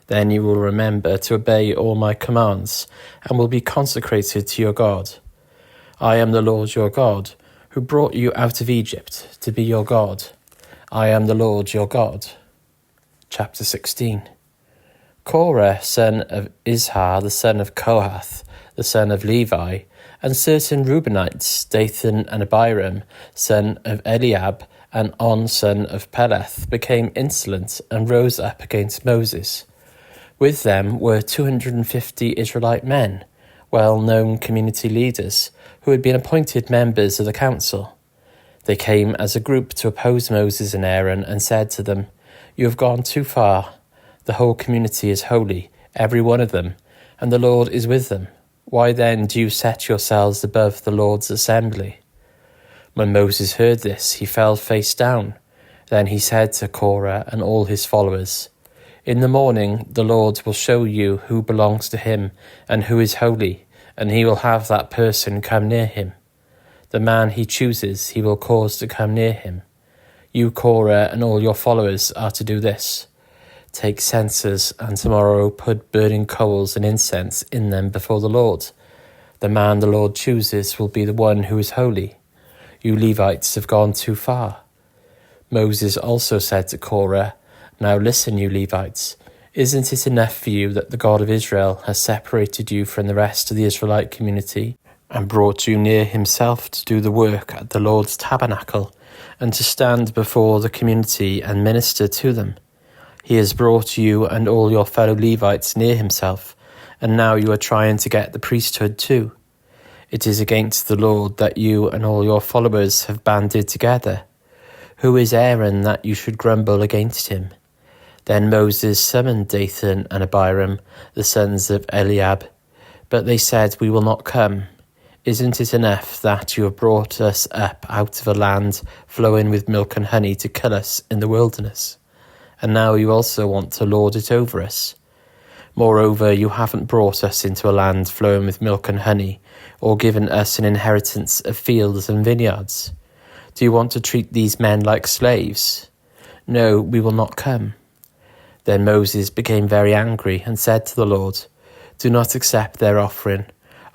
Then you will remember to obey all my commands, and will be consecrated to your God. I am the Lord your God, who brought you out of Egypt to be your God. I am the Lord your God." Chapter 16. Korah, son of Izhar, the son of Kohath, the son of Levi, and certain Reubenites, Dathan and Abiram, son of Eliab, and On, son of Peleth, became insolent and rose up against Moses. With them were 250 Israelite men, well-known community leaders, who had been appointed members of the council. They came as a group to oppose Moses and Aaron and said to them, "You have gone too far. The whole community is holy, every one of them, and the Lord is with them. Why then do you set yourselves above the Lord's assembly?" When Moses heard this, he fell face down. Then he said to Korah and all his followers, "In the morning the Lord will show you who belongs to him and who is holy, and he will have that person come near him. The man he chooses he will cause to come near him. You, Korah, and all your followers are to do this. Take censers, and tomorrow put burning coals and incense in them before the Lord. The man the Lord chooses will be the one who is holy. You Levites have gone too far." Moses also said to Korah, "Now listen, you Levites. Isn't it enough for you that the God of Israel has separated you from the rest of the Israelite community and brought you near himself to do the work at the Lord's tabernacle and to stand before the community and minister to them? He has brought you and all your fellow Levites near himself, and now you are trying to get the priesthood too. It is against the Lord that you and all your followers have banded together. Who is Aaron that you should grumble against him?" Then Moses summoned Dathan and Abiram, the sons of Eliab. But they said, "We will not come. Isn't it enough that you have brought us up out of a land flowing with milk and honey to kill us in the wilderness? And now you also want to lord it over us. Moreover, you haven't brought us into a land flowing with milk and honey, or given us an inheritance of fields and vineyards. Do you want to treat these men like slaves? No, we will not come." Then Moses became very angry and said to the Lord, "Do not accept their offering.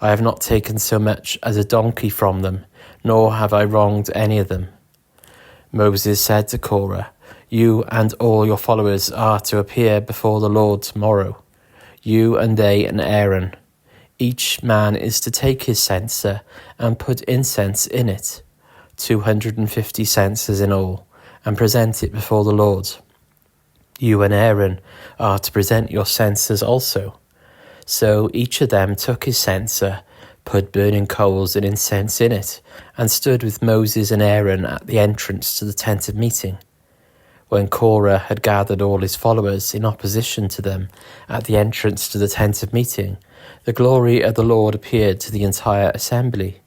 I have not taken so much as a donkey from them, nor have I wronged any of them." Moses said to Korah, "You and all your followers are to appear before the Lord tomorrow, you and they and Aaron. Each man is to take his censer and put incense in it, 250 censers in all, and present it before the Lord. You and Aaron are to present your censers also." So each of them took his censer, put burning coals and incense in it, and stood with Moses and Aaron at the entrance to the tent of meeting. When Korah had gathered all his followers in opposition to them at the entrance to the tent of meeting, the glory of the Lord appeared to the entire assembly.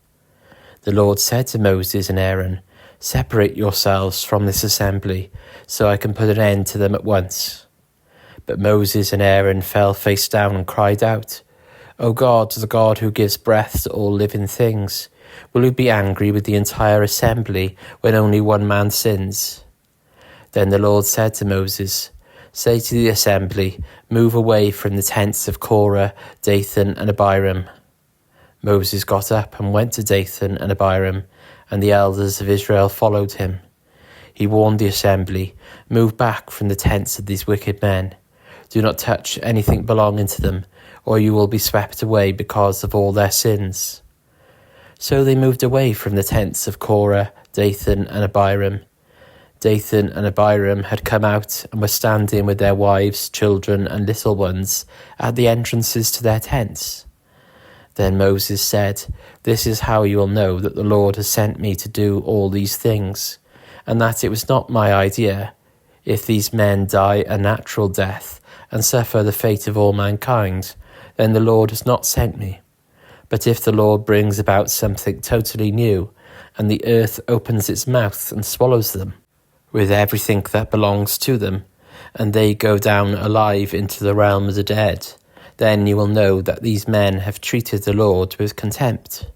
The Lord said to Moses and Aaron, "Separate yourselves from this assembly, so I can put an end to them at once." But Moses and Aaron fell face down and cried out, "O God, the God who gives breath to all living things, will you be angry with the entire assembly when only one man sins?" Then the Lord said to Moses, "Say to the assembly, move away from the tents of Korah, Dathan and Abiram." Moses got up and went to Dathan and Abiram, and the elders of Israel followed him. He warned the assembly, "Move back from the tents of these wicked men. Do not touch anything belonging to them, or you will be swept away because of all their sins." So they moved away from the tents of Korah, Dathan and Abiram. Dathan and Abiram had come out and were standing with their wives, children and little ones at the entrances to their tents. Then Moses said, "This is how you will know that the Lord has sent me to do all these things, and that it was not my idea. If these men die a natural death and suffer the fate of all mankind, then the Lord has not sent me. But if the Lord brings about something totally new, and the earth opens its mouth and swallows them, with everything that belongs to them, and they go down alive into the realm of the dead, then you will know that these men have treated the Lord with contempt."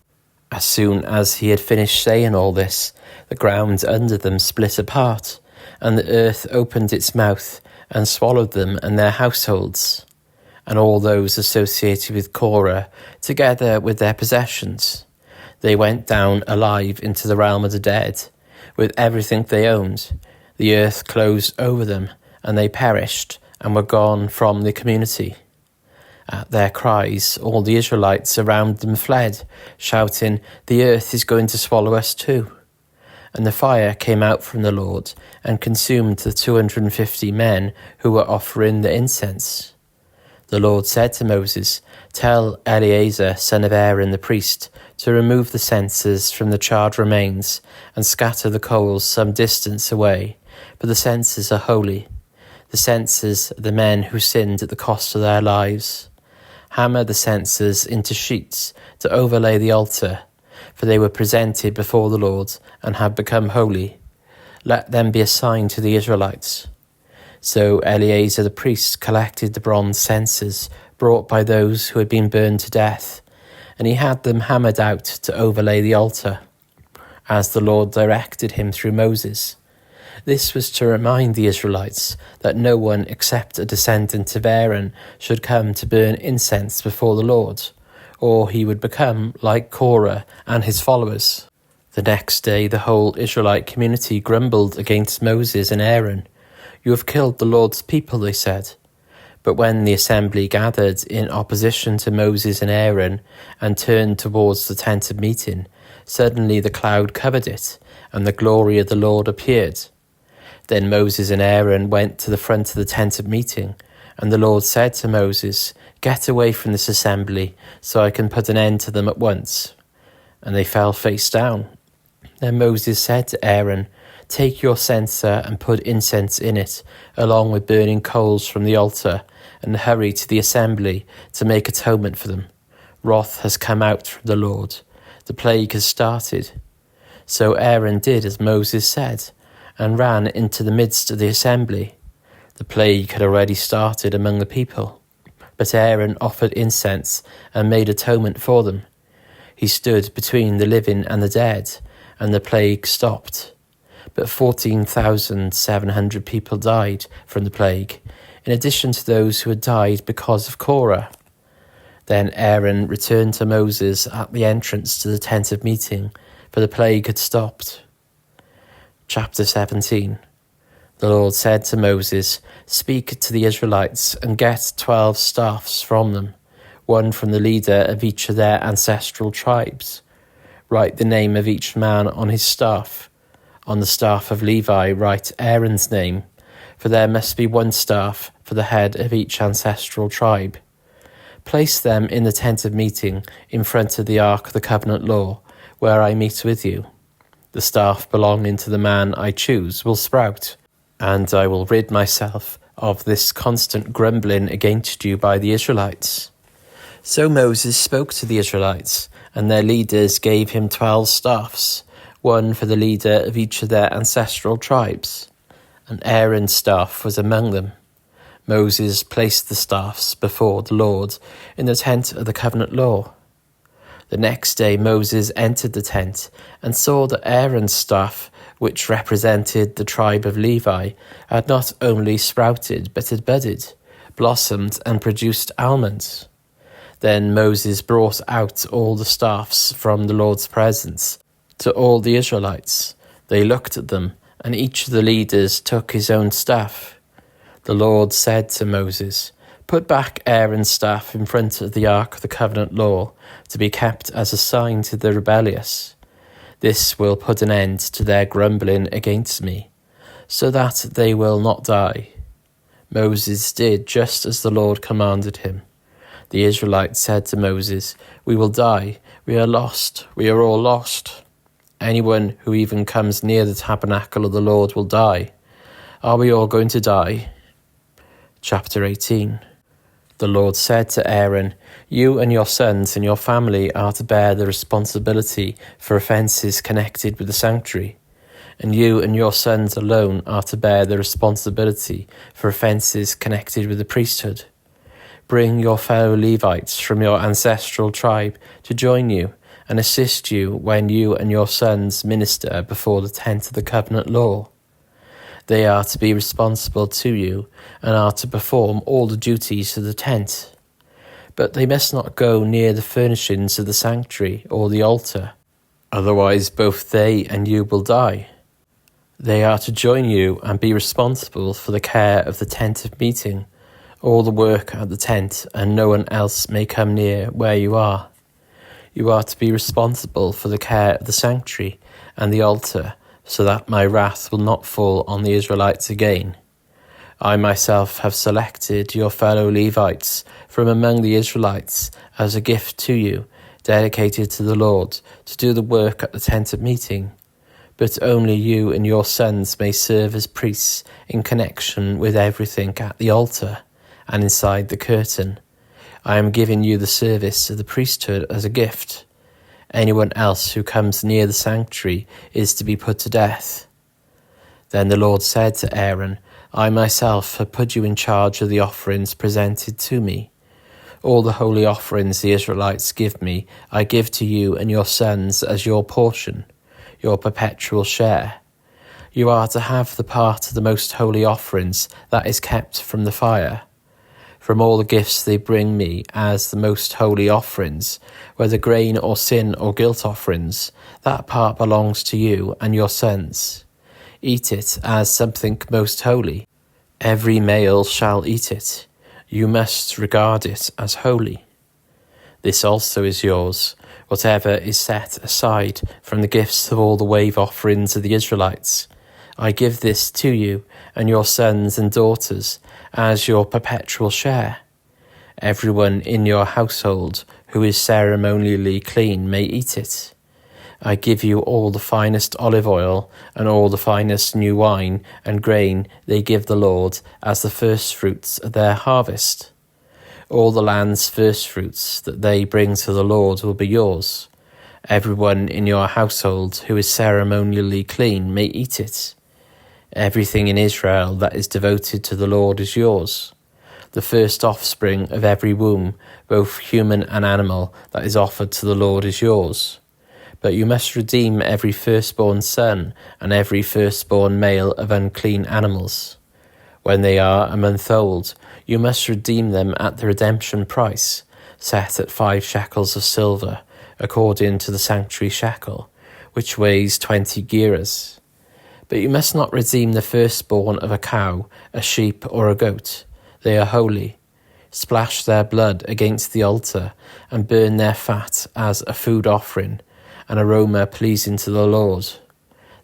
As soon as he had finished saying all this, the ground under them split apart, and the earth opened its mouth and swallowed them and their households, and all those associated with Korah, together with their possessions. They went down alive into the realm of the dead, with everything they owned. The earth closed over them, and they perished and were gone from the community. At their cries, all the Israelites around them fled, shouting, "The earth is going to swallow us too." And the fire came out from the Lord and consumed the 250 men who were offering the incense. The Lord said to Moses, "Tell Eleazar, son of Aaron the priest, to remove the censers from the charred remains and scatter the coals some distance away, for the censers are holy. The censers are the men who sinned at the cost of their lives. Hammer the censers into sheets to overlay the altar, for they were presented before the Lord and have become holy. Let them be a sign to the Israelites." So Eleazar the priest collected the bronze censers brought by those who had been burned to death, and he had them hammered out to overlay the altar, as the Lord directed him through Moses. This was to remind the Israelites that no one except a descendant of Aaron should come to burn incense before the Lord, or he would become like Korah and his followers. The next day the whole Israelite community grumbled against Moses and Aaron. "You have killed the Lord's people," they said. But when the assembly gathered in opposition to Moses and Aaron and turned towards the tent of meeting, suddenly the cloud covered it, and the glory of the Lord appeared. Then Moses and Aaron went to the front of the tent of meeting, and the Lord said to Moses, "Get away from this assembly, so I can put an end to them at once." And they fell face down. Then Moses said to Aaron, "Take your censer and put incense in it, along with burning coals from the altar, and hurry to the assembly to make atonement for them. Wrath has come out from the Lord. The plague has started." So Aaron did as Moses said, and ran into the midst of the assembly. The plague had already started among the people. But Aaron offered incense and made atonement for them. He stood between the living and the dead, and the plague stopped. But 14,700 people died from the plague, in addition to those who had died because of Korah. Then Aaron returned to Moses at the entrance to the tent of meeting, for the plague had stopped. Chapter 17. The Lord said to Moses, "Speak to the Israelites and get 12 staffs from them, one from the leader of each of their ancestral tribes. Write the name of each man on his staff. On the staff of Levi write Aaron's name, for there must be one staff for the head of each ancestral tribe. Place them in the tent of meeting in front of the ark of the covenant law, where I meet with you. The staff belonging to the man I choose will sprout, and I will rid myself of this constant grumbling against you by the Israelites." So Moses spoke to the Israelites, and their leaders gave him 12 staffs, one for the leader of each of their ancestral tribes. And Aaron's staff was among them. Moses placed the staffs before the Lord in the tent of the covenant law. The next day Moses entered the tent and saw that Aaron's staff, which represented the tribe of Levi, had not only sprouted but had budded, blossomed and produced almonds. Then Moses brought out all the staffs from the Lord's presence to all the Israelites. They looked at them, and each of the leaders took his own staff. The Lord said to Moses, "Put back Aaron's staff in front of the ark of the covenant law, to be kept as a sign to the rebellious. This will put an end to their grumbling against me, so that they will not die." Moses did just as the Lord commanded him. The Israelites said to Moses, "We will die. We are lost. We are all lost. Anyone who even comes near the tabernacle of the Lord will die. Are we all going to die?" Chapter 18. The Lord said to Aaron, "You and your sons and your family are to bear the responsibility for offences connected with the sanctuary, and you and your sons alone are to bear the responsibility for offences connected with the priesthood. Bring your fellow Levites from your ancestral tribe to join you and assist you when you and your sons minister before the tent of the covenant law. They are to be responsible to you and are to perform all the duties of the tent. But they must not go near the furnishings of the sanctuary or the altar, otherwise both they and you will die. They are to join you and be responsible for the care of the tent of meeting, all the work at the tent, and no one else may come near where you are. You are to be responsible for the care of the sanctuary and the altar, so that my wrath will not fall on the Israelites again. I myself have selected your fellow Levites from among the Israelites as a gift to you, dedicated to the Lord, to do the work at the tent of meeting. But only you and your sons may serve as priests in connection with everything at the altar and inside the curtain. I am giving you the service of the priesthood as a gift. Anyone else who comes near the sanctuary is to be put to death." Then the Lord said to Aaron, "I myself have put you in charge of the offerings presented to me. All the holy offerings the Israelites give me, I give to you and your sons as your portion, your perpetual share. You are to have the part of the most holy offerings that is kept from the fire. From all the gifts they bring me as the most holy offerings, whether grain or sin or guilt offerings, that part belongs to you and your sons. Eat it as something most holy. Every male shall eat it. You must regard it as holy. This also is yours, whatever is set aside from the gifts of all the wave offerings of the Israelites. I give this to you and your sons and daughters as your perpetual share. Everyone in your household who is ceremonially clean may eat it. I give you all the finest olive oil and all the finest new wine and grain they give the Lord as the firstfruits of their harvest. All the land's firstfruits that they bring to the Lord will be yours. Everyone in your household who is ceremonially clean may eat it. Everything in Israel that is devoted to the Lord is yours. The first offspring of every womb, both human and animal, that is offered to the Lord is yours. But you must redeem every firstborn son and every firstborn male of unclean animals. When they are a month old, you must redeem them at the redemption price, set at 5 shekels of silver, according to the sanctuary shekel, which weighs 20 gerahs. But you must not redeem the firstborn of a cow, a sheep, or a goat. They are holy. Splash their blood against the altar, and burn their fat as a food offering, an aroma pleasing to the Lord.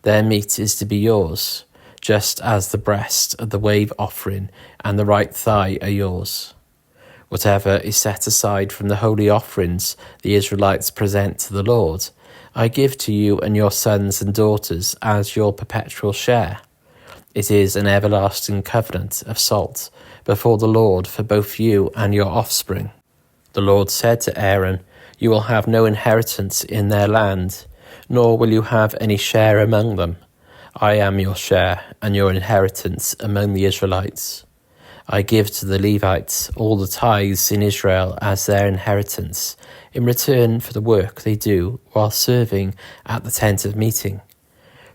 Their meat is to be yours, just as the breast of the wave offering and the right thigh are yours. Whatever is set aside from the holy offerings the Israelites present to the Lord, I give to you and your sons and daughters as your perpetual share. It is an everlasting covenant of salt before the Lord for both you and your offspring. The Lord said to Aaron, You will have no inheritance in their land, nor will you have any share among them. I am your share and your inheritance among the Israelites. I give to the Levites all the tithes in Israel as their inheritance, in return for the work they do while serving at the tent of meeting.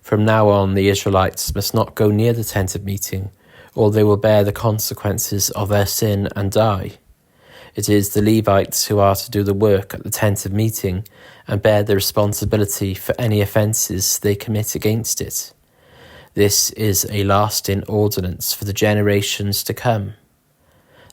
From now on, the Israelites must not go near the tent of meeting, or they will bear the consequences of their sin and die. It is the Levites who are to do the work at the tent of meeting and bear the responsibility for any offences they commit against it. This is a lasting ordinance for the generations to come.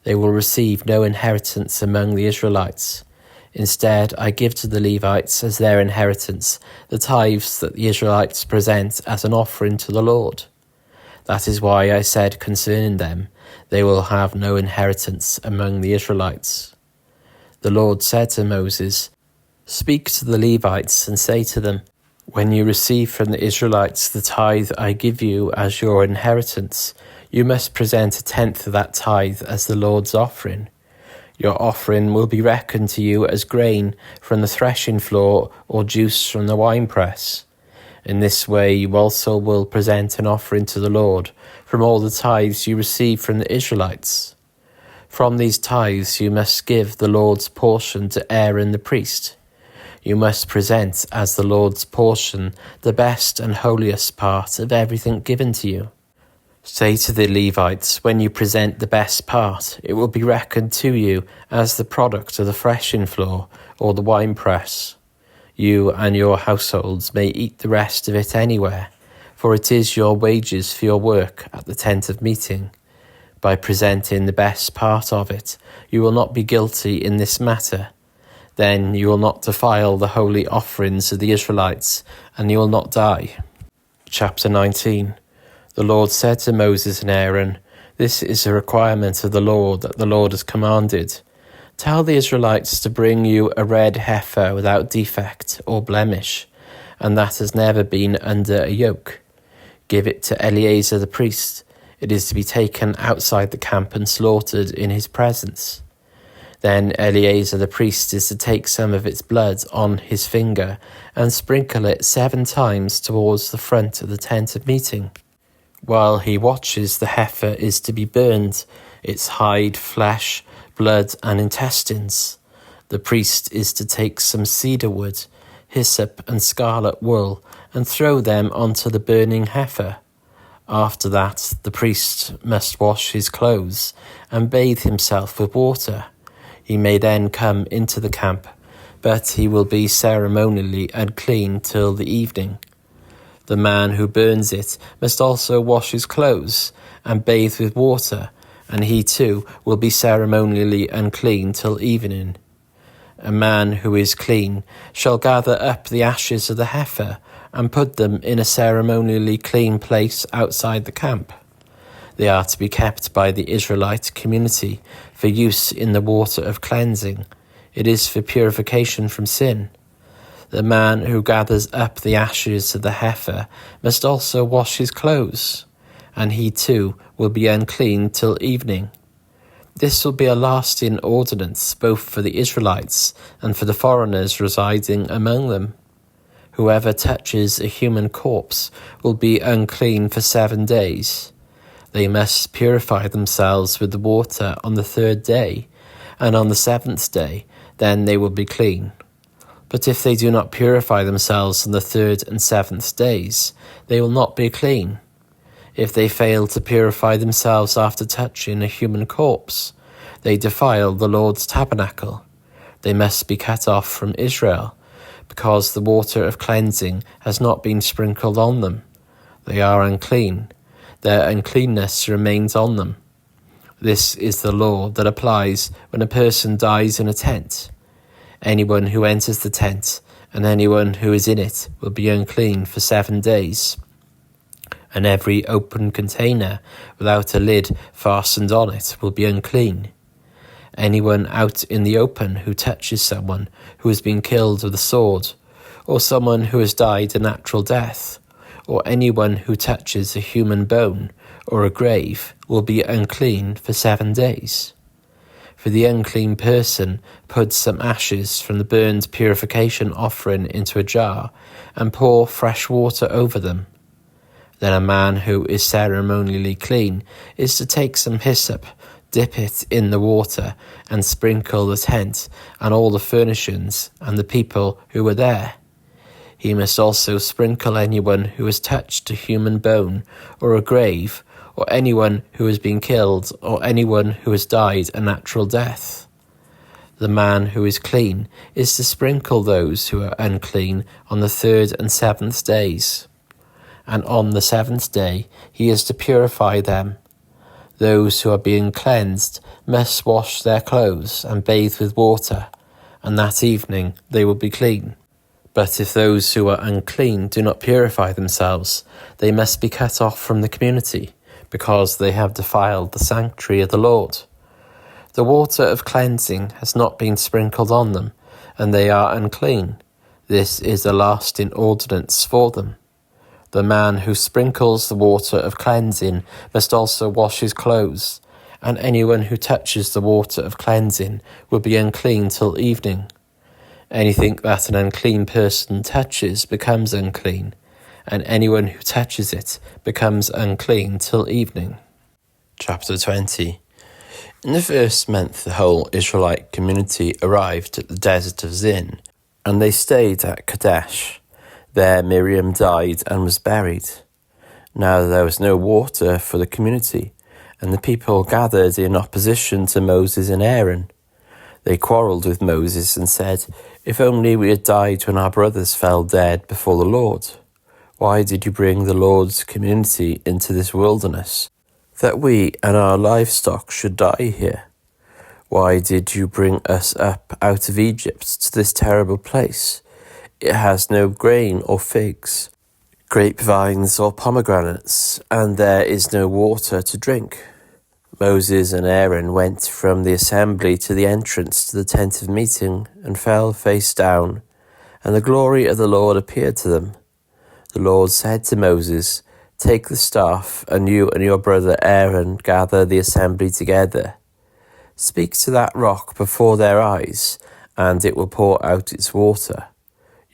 They will receive no inheritance among the Israelites. Instead, I give to the Levites as their inheritance the tithes that the Israelites present as an offering to the Lord. That is why I said concerning them, they will have no inheritance among the Israelites. The Lord said to Moses, Speak to the Levites and say to them, When you receive from the Israelites the tithe I give you as your inheritance, you must present 1/10 of that tithe as the Lord's offering. Your offering will be reckoned to you as grain from the threshing floor or juice from the winepress. In this way you also will present an offering to the Lord from all the tithes you receive from the Israelites. From these tithes you must give the Lord's portion to Aaron the priest. You must present as the Lord's portion the best and holiest part of everything given to you. Say to the Levites, when you present the best part, it will be reckoned to you as the product of the threshing floor or the winepress. You and your households may eat the rest of it anywhere, for it is your wages for your work at the tent of meeting. By presenting the best part of it, you will not be guilty in this matter. Then you will not defile the holy offerings of the Israelites, and you will not die. Chapter 19. The Lord said to Moses and Aaron, This is a requirement of the Lord that the Lord has commanded. Tell the Israelites to bring you a red heifer without defect or blemish, and that has never been under a yoke. Give it to Eleazar the priest. It is to be taken outside the camp and slaughtered in his presence. Then Eleazar the priest is to take some of its blood on his finger and sprinkle it 7 times towards the front of the tent of meeting. While he watches, the heifer is to be burned, its hide, flesh, blood and intestines. The priest is to take some cedar wood, hyssop and scarlet wool and throw them onto the burning heifer. After that, the priest must wash his clothes and bathe himself with water. He may then come into the camp, but he will be ceremonially unclean till the evening. The man who burns it must also wash his clothes and bathe with water, and he too will be ceremonially unclean till evening. A man who is clean shall gather up the ashes of the heifer and put them in a ceremonially clean place outside the camp. They are to be kept by the Israelite community for use in the water of cleansing. It is for purification from sin. The man who gathers up the ashes of the heifer must also wash his clothes, and he too will be unclean till evening. This will be a lasting ordinance both for the Israelites and for the foreigners residing among them. Whoever touches a human corpse will be unclean for 7 days. They must purify themselves with the water on the 3rd day, and on the 7th day, then they will be clean. But if they do not purify themselves on the 3rd and 7th days, they will not be clean. If they fail to purify themselves after touching a human corpse, they defile the Lord's tabernacle. They must be cut off from Israel, because the water of cleansing has not been sprinkled on them. They are unclean. Their uncleanness remains on them. This is the law that applies when a person dies in a tent. Anyone who enters the tent and anyone who is in it will be unclean for 7 days. And every open container without a lid fastened on it will be unclean. Anyone out in the open who touches someone who has been killed with a sword, or someone who has died a natural death, or anyone who touches a human bone or a grave will be unclean for 7 days. For the unclean person put some ashes from the burned purification offering into a jar and pour fresh water over them. Then a man who is ceremonially clean is to take some hyssop, dip it in the water, and sprinkle the tent and all the furnishings and the people who were there. He must also sprinkle anyone who has touched a human bone or a grave, or anyone who has been killed, or anyone who has died a natural death. The man who is clean is to sprinkle those who are unclean on the 3rd and 7th days. And on the 7th day he is to purify them. Those who are being cleansed must wash their clothes and bathe with water, and that evening they will be clean. But if those who are unclean do not purify themselves, they must be cut off from the community, because they have defiled the sanctuary of the Lord. The water of cleansing has not been sprinkled on them, and they are unclean. This is a lasting ordinance for them. The man who sprinkles the water of cleansing must also wash his clothes, and anyone who touches the water of cleansing will be unclean till evening. Anything that an unclean person touches becomes unclean, and anyone who touches it becomes unclean till evening. Chapter 20. In the first month the whole Israelite community arrived at the desert of Zin, and they stayed at Kadesh. There Miriam died and was buried. Now there was no water for the community, and the people gathered in opposition to Moses and Aaron. They quarrelled with Moses and said, "If only we had died when our brothers fell dead before the Lord. Why did you bring the Lord's community into this wilderness, that we and our livestock should die here? Why did you bring us up out of Egypt to this terrible place? It has no grain or figs, grapevines or pomegranates, and there is no water to drink." Moses and Aaron went from the assembly to the entrance to the tent of meeting and fell face down, and the glory of the Lord appeared to them. The Lord said to Moses, "Take the staff, and you and your brother Aaron gather the assembly together. Speak to that rock before their eyes, and it will pour out its water.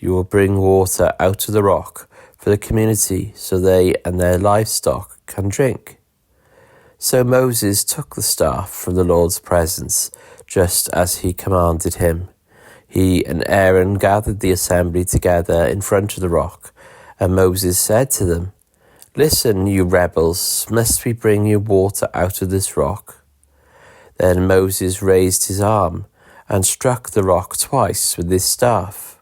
You will bring water out of the rock for the community, so they and their livestock can drink." So Moses took the staff from the Lord's presence, just as he commanded him. He and Aaron gathered the assembly together in front of the rock, and Moses said to them, Listen, you rebels, must we bring you water out of this rock? Then Moses raised his arm and struck the rock twice with his staff.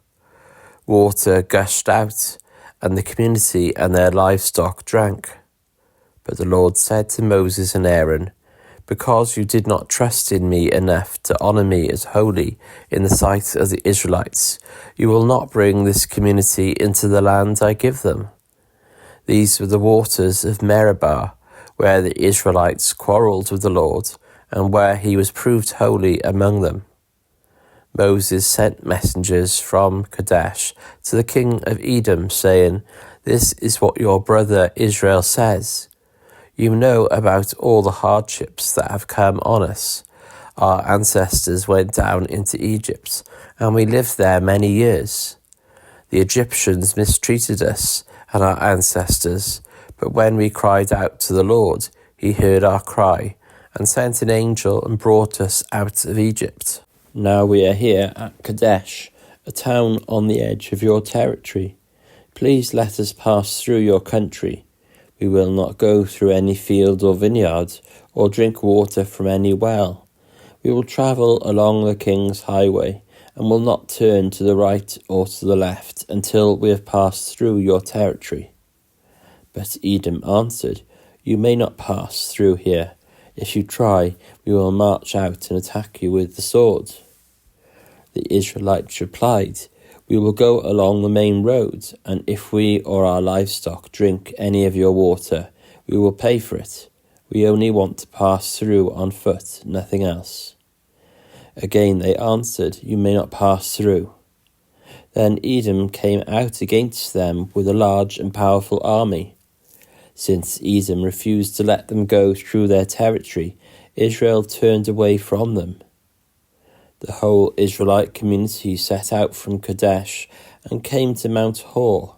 Water gushed out, and the community and their livestock drank. But the Lord said to Moses and Aaron, because you did not trust in me enough to honour me as holy in the sight of the Israelites, you will not bring this community into the land I give them. These were the waters of Meribah, where the Israelites quarrelled with the Lord, and where he was proved holy among them. Moses sent messengers from Kadesh to the king of Edom, saying, This is what your brother Israel says. You know about all the hardships that have come on us. Our ancestors went down into Egypt, and we lived there many years. The Egyptians mistreated us and our ancestors, but when we cried out to the Lord, he heard our cry, and sent an angel and brought us out of Egypt. Now we are here at Kadesh, a town on the edge of your territory. Please let us pass through your country. We will not go through any field or vineyard, or drink water from any well. We will travel along the king's highway, and will not turn to the right or to the left until we have passed through your territory. But Edom answered, You may not pass through here. If you try, we will march out and attack you with the sword. The Israelites replied, We will go along the main road, and if we or our livestock drink any of your water, we will pay for it. We only want to pass through on foot, nothing else. Again they answered, You may not pass through. Then Edom came out against them with a large and powerful army. Since Edom refused to let them go through their territory, Israel turned away from them. The whole Israelite community set out from Kadesh and came to Mount Hor.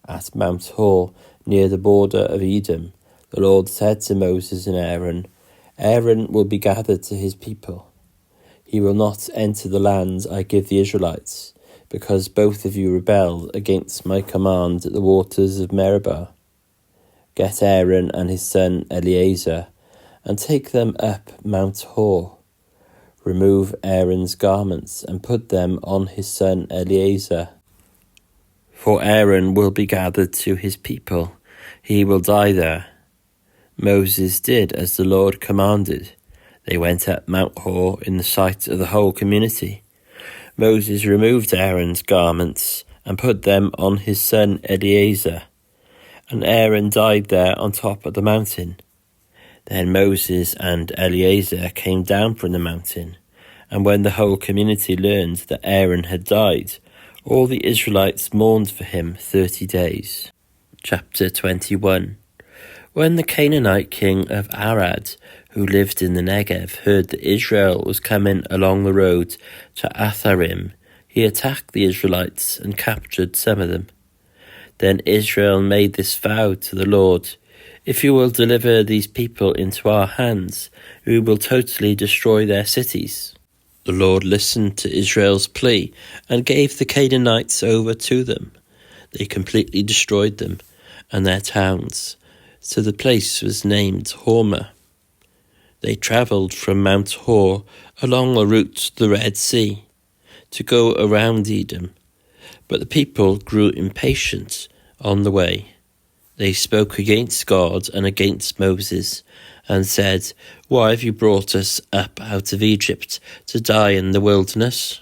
At Mount Hor, near the border of Edom, the Lord said to Moses and Aaron, Aaron will be gathered to his people. He will not enter the land I give the Israelites, because both of you rebelled against my command at the waters of Meribah. Get Aaron and his son Eleazar, and take them up Mount Hor. Remove Aaron's garments and put them on his son Eleazar. For Aaron will be gathered to his people. He will die there. Moses did as the Lord commanded. They went up Mount Hor in the sight of the whole community. Moses removed Aaron's garments and put them on his son Eleazar. And Aaron died there on top of the mountain. Then Moses and Eleazar came down from the mountain, and when the whole community learned that Aaron had died, all the Israelites mourned for him 30 days. Chapter 21. When the Canaanite king of Arad, who lived in the Negev, heard that Israel was coming along the road to Atharim, he attacked the Israelites and captured some of them. Then Israel made this vow to the Lord, If you will deliver these people into our hands, we will totally destroy their cities. The Lord listened to Israel's plea and gave the Canaanites over to them. They completely destroyed them and their towns, so the place was named Hormah. They travelled from Mount Hor along a route to the Red Sea to go around Edom, but the people grew impatient on the way. They spoke against God and against Moses, and said, Why have you brought us up out of Egypt to die in the wilderness?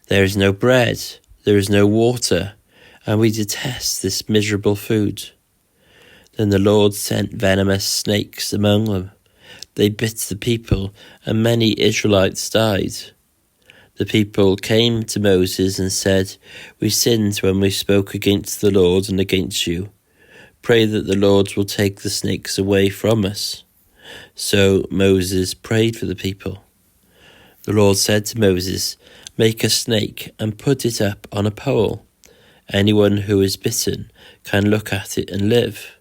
There is no bread, there is no water, and we detest this miserable food. Then the Lord sent venomous snakes among them. They bit the people, and many Israelites died. The people came to Moses and said, We sinned when we spoke against the Lord and against you. Pray that the Lord will take the snakes away from us. So Moses prayed for the people. The Lord said to Moses, Make a snake and put it up on a pole. Anyone who is bitten can look at it and live.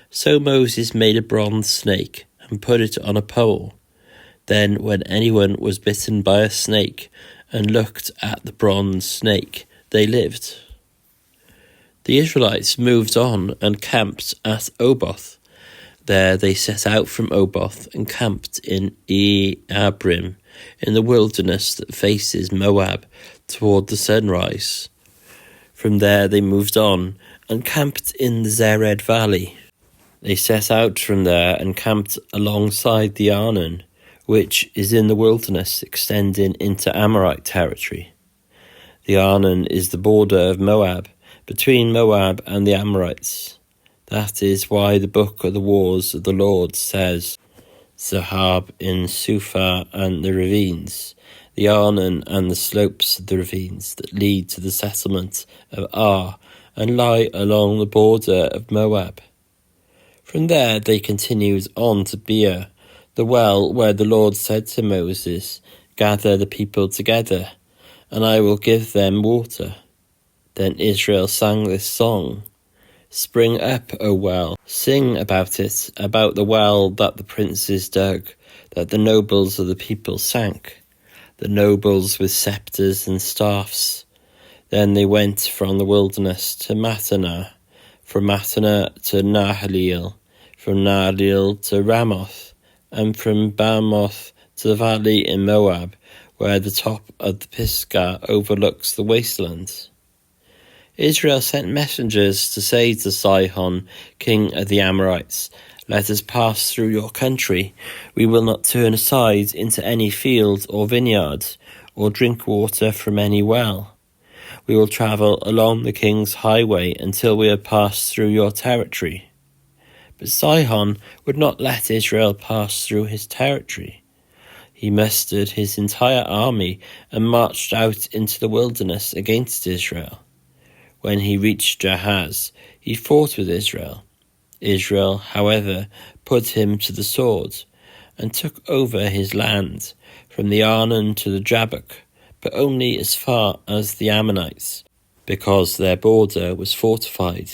So Moses made a bronze snake and put it on a pole. Then when anyone was bitten by a snake and looked at the bronze snake, they lived. The Israelites moved on and camped at Oboth. There they set out from Oboth and camped in Abrim, in the wilderness that faces Moab, toward the sunrise. From there they moved on and camped in the Zered Valley. They set out from there and camped alongside the Arnon, which is in the wilderness extending into Amorite territory. The Arnon is the border of Moab, between Moab and the Amorites. That is why the book of the wars of the Lord says, Zahab in Suphah and the ravines, the Arnon and the slopes of the ravines that lead to the settlement of Ar and lie along the border of Moab. From there they continued on to Beer, the well where the Lord said to Moses, Gather the people together, and I will give them water. Then Israel sang this song, Spring up, O well, sing about it, about the well that the princes dug, that the nobles of the people sank, the nobles with sceptres and staffs. Then they went from the wilderness to Mattanah, from Mattanah to Nahaleel, from Nahaleel to Ramoth, and from Bamoth to the valley in Moab, where the top of the Pisgah overlooks the wasteland. Israel sent messengers to say to Sihon, king of the Amorites, Let us pass through your country. We will not turn aside into any field or vineyard, or drink water from any well. We will travel along the king's highway until we have passed through your territory. But Sihon would not let Israel pass through his territory. He mustered his entire army and marched out into the wilderness against Israel. When he reached Jahaz, he fought with Israel. Israel, however, put him to the sword and took over his land, from the Arnon to the Jabbok, but only as far as the Ammonites, because their border was fortified.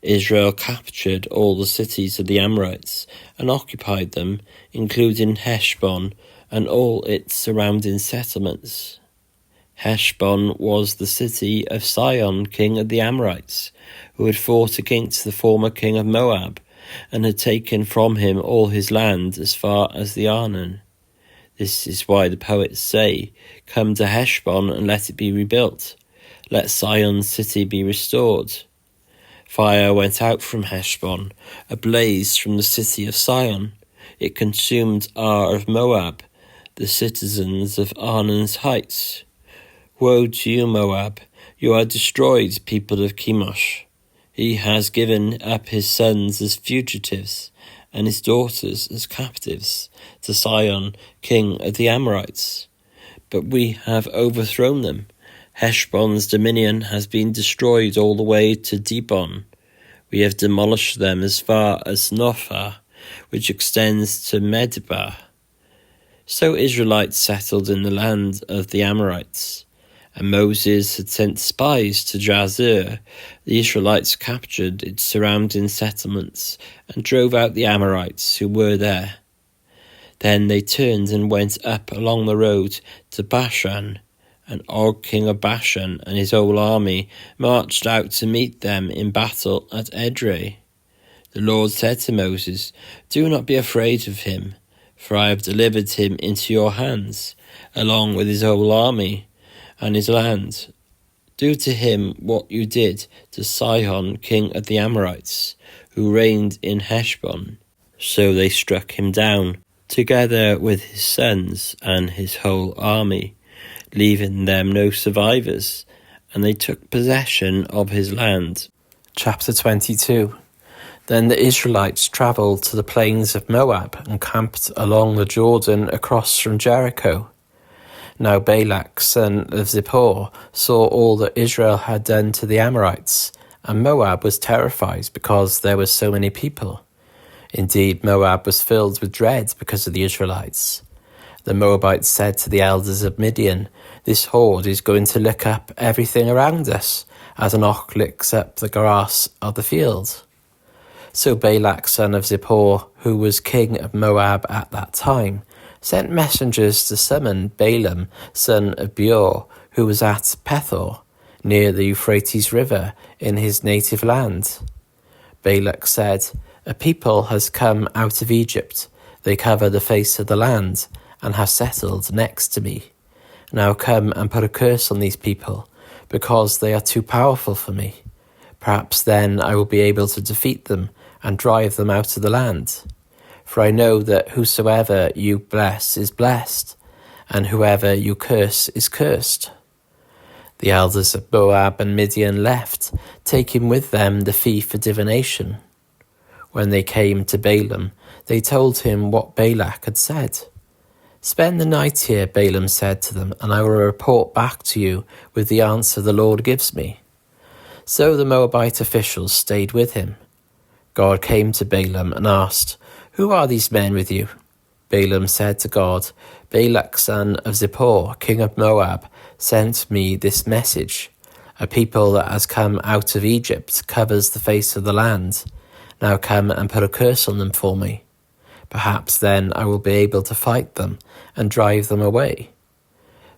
Israel captured all the cities of the Amorites and occupied them, including Heshbon and all its surrounding settlements. Heshbon was the city of Sihon, king of the Amorites, who had fought against the former king of Moab, and had taken from him all his land as far as the Arnon. This is why the poets say, Come to Heshbon and let it be rebuilt. Let Sihon's city be restored. Fire went out from Heshbon, a blaze from the city of Sihon. It consumed Ar of Moab, the citizens of Arnon's heights. Woe to you, Moab! You are destroyed, people of Chemosh. He has given up his sons as fugitives, and his daughters as captives, to Sihon, king of the Amorites. But we have overthrown them. Heshbon's dominion has been destroyed all the way to Dibon. We have demolished them as far as Nophah, which extends to Medeba. So Israelites settled in the land of the Amorites. And Moses had sent spies to Jazer. The Israelites captured its surrounding settlements and drove out the Amorites who were there. Then they turned and went up along the road to Bashan, and Og king of Bashan and his whole army marched out to meet them in battle at Edrei. The Lord said to Moses, Do not be afraid of him, for I have delivered him into your hands, along with his whole army and his land. Do to him what you did to Sihon, king of the Amorites, who reigned in Heshbon. So they struck him down, together with his sons and his whole army, leaving them no survivors, and they took possession of his land. Chapter 22. Then the Israelites travelled to the plains of Moab and camped along the Jordan across from Jericho. Now Balak, son of Zippor, saw all that Israel had done to the Amorites, and Moab was terrified because there were so many people. Indeed, Moab was filled with dread because of the Israelites. The Moabites said to the elders of Midian, This horde is going to lick up everything around us, as an ox licks up the grass of the field. So Balak, son of Zippor, who was king of Moab at that time, sent messengers to summon Balaam, son of Beor, who was at Pethor, near the Euphrates River in his native land. Balak said, "A people has come out of Egypt. They cover the face of the land and have settled next to me. Now come and put a curse on these people, because they are too powerful for me. Perhaps then I will be able to defeat them and drive them out of the land. For I know that whosoever you bless is blessed, and whoever you curse is cursed." The elders of Moab and Midian left, taking with them the fee for divination. When they came to Balaam, they told him what Balak had said. "Spend the night here," Balaam said to them, "and I will report back to you with the answer the Lord gives me." So the Moabite officials stayed with him. God came to Balaam and asked, "Who are these men with you?" Balaam said to God, "Balak son of Zippor, king of Moab, sent me this message. A people that has come out of Egypt covers the face of the land. Now come and put a curse on them for me. Perhaps then I will be able to fight them and drive them away."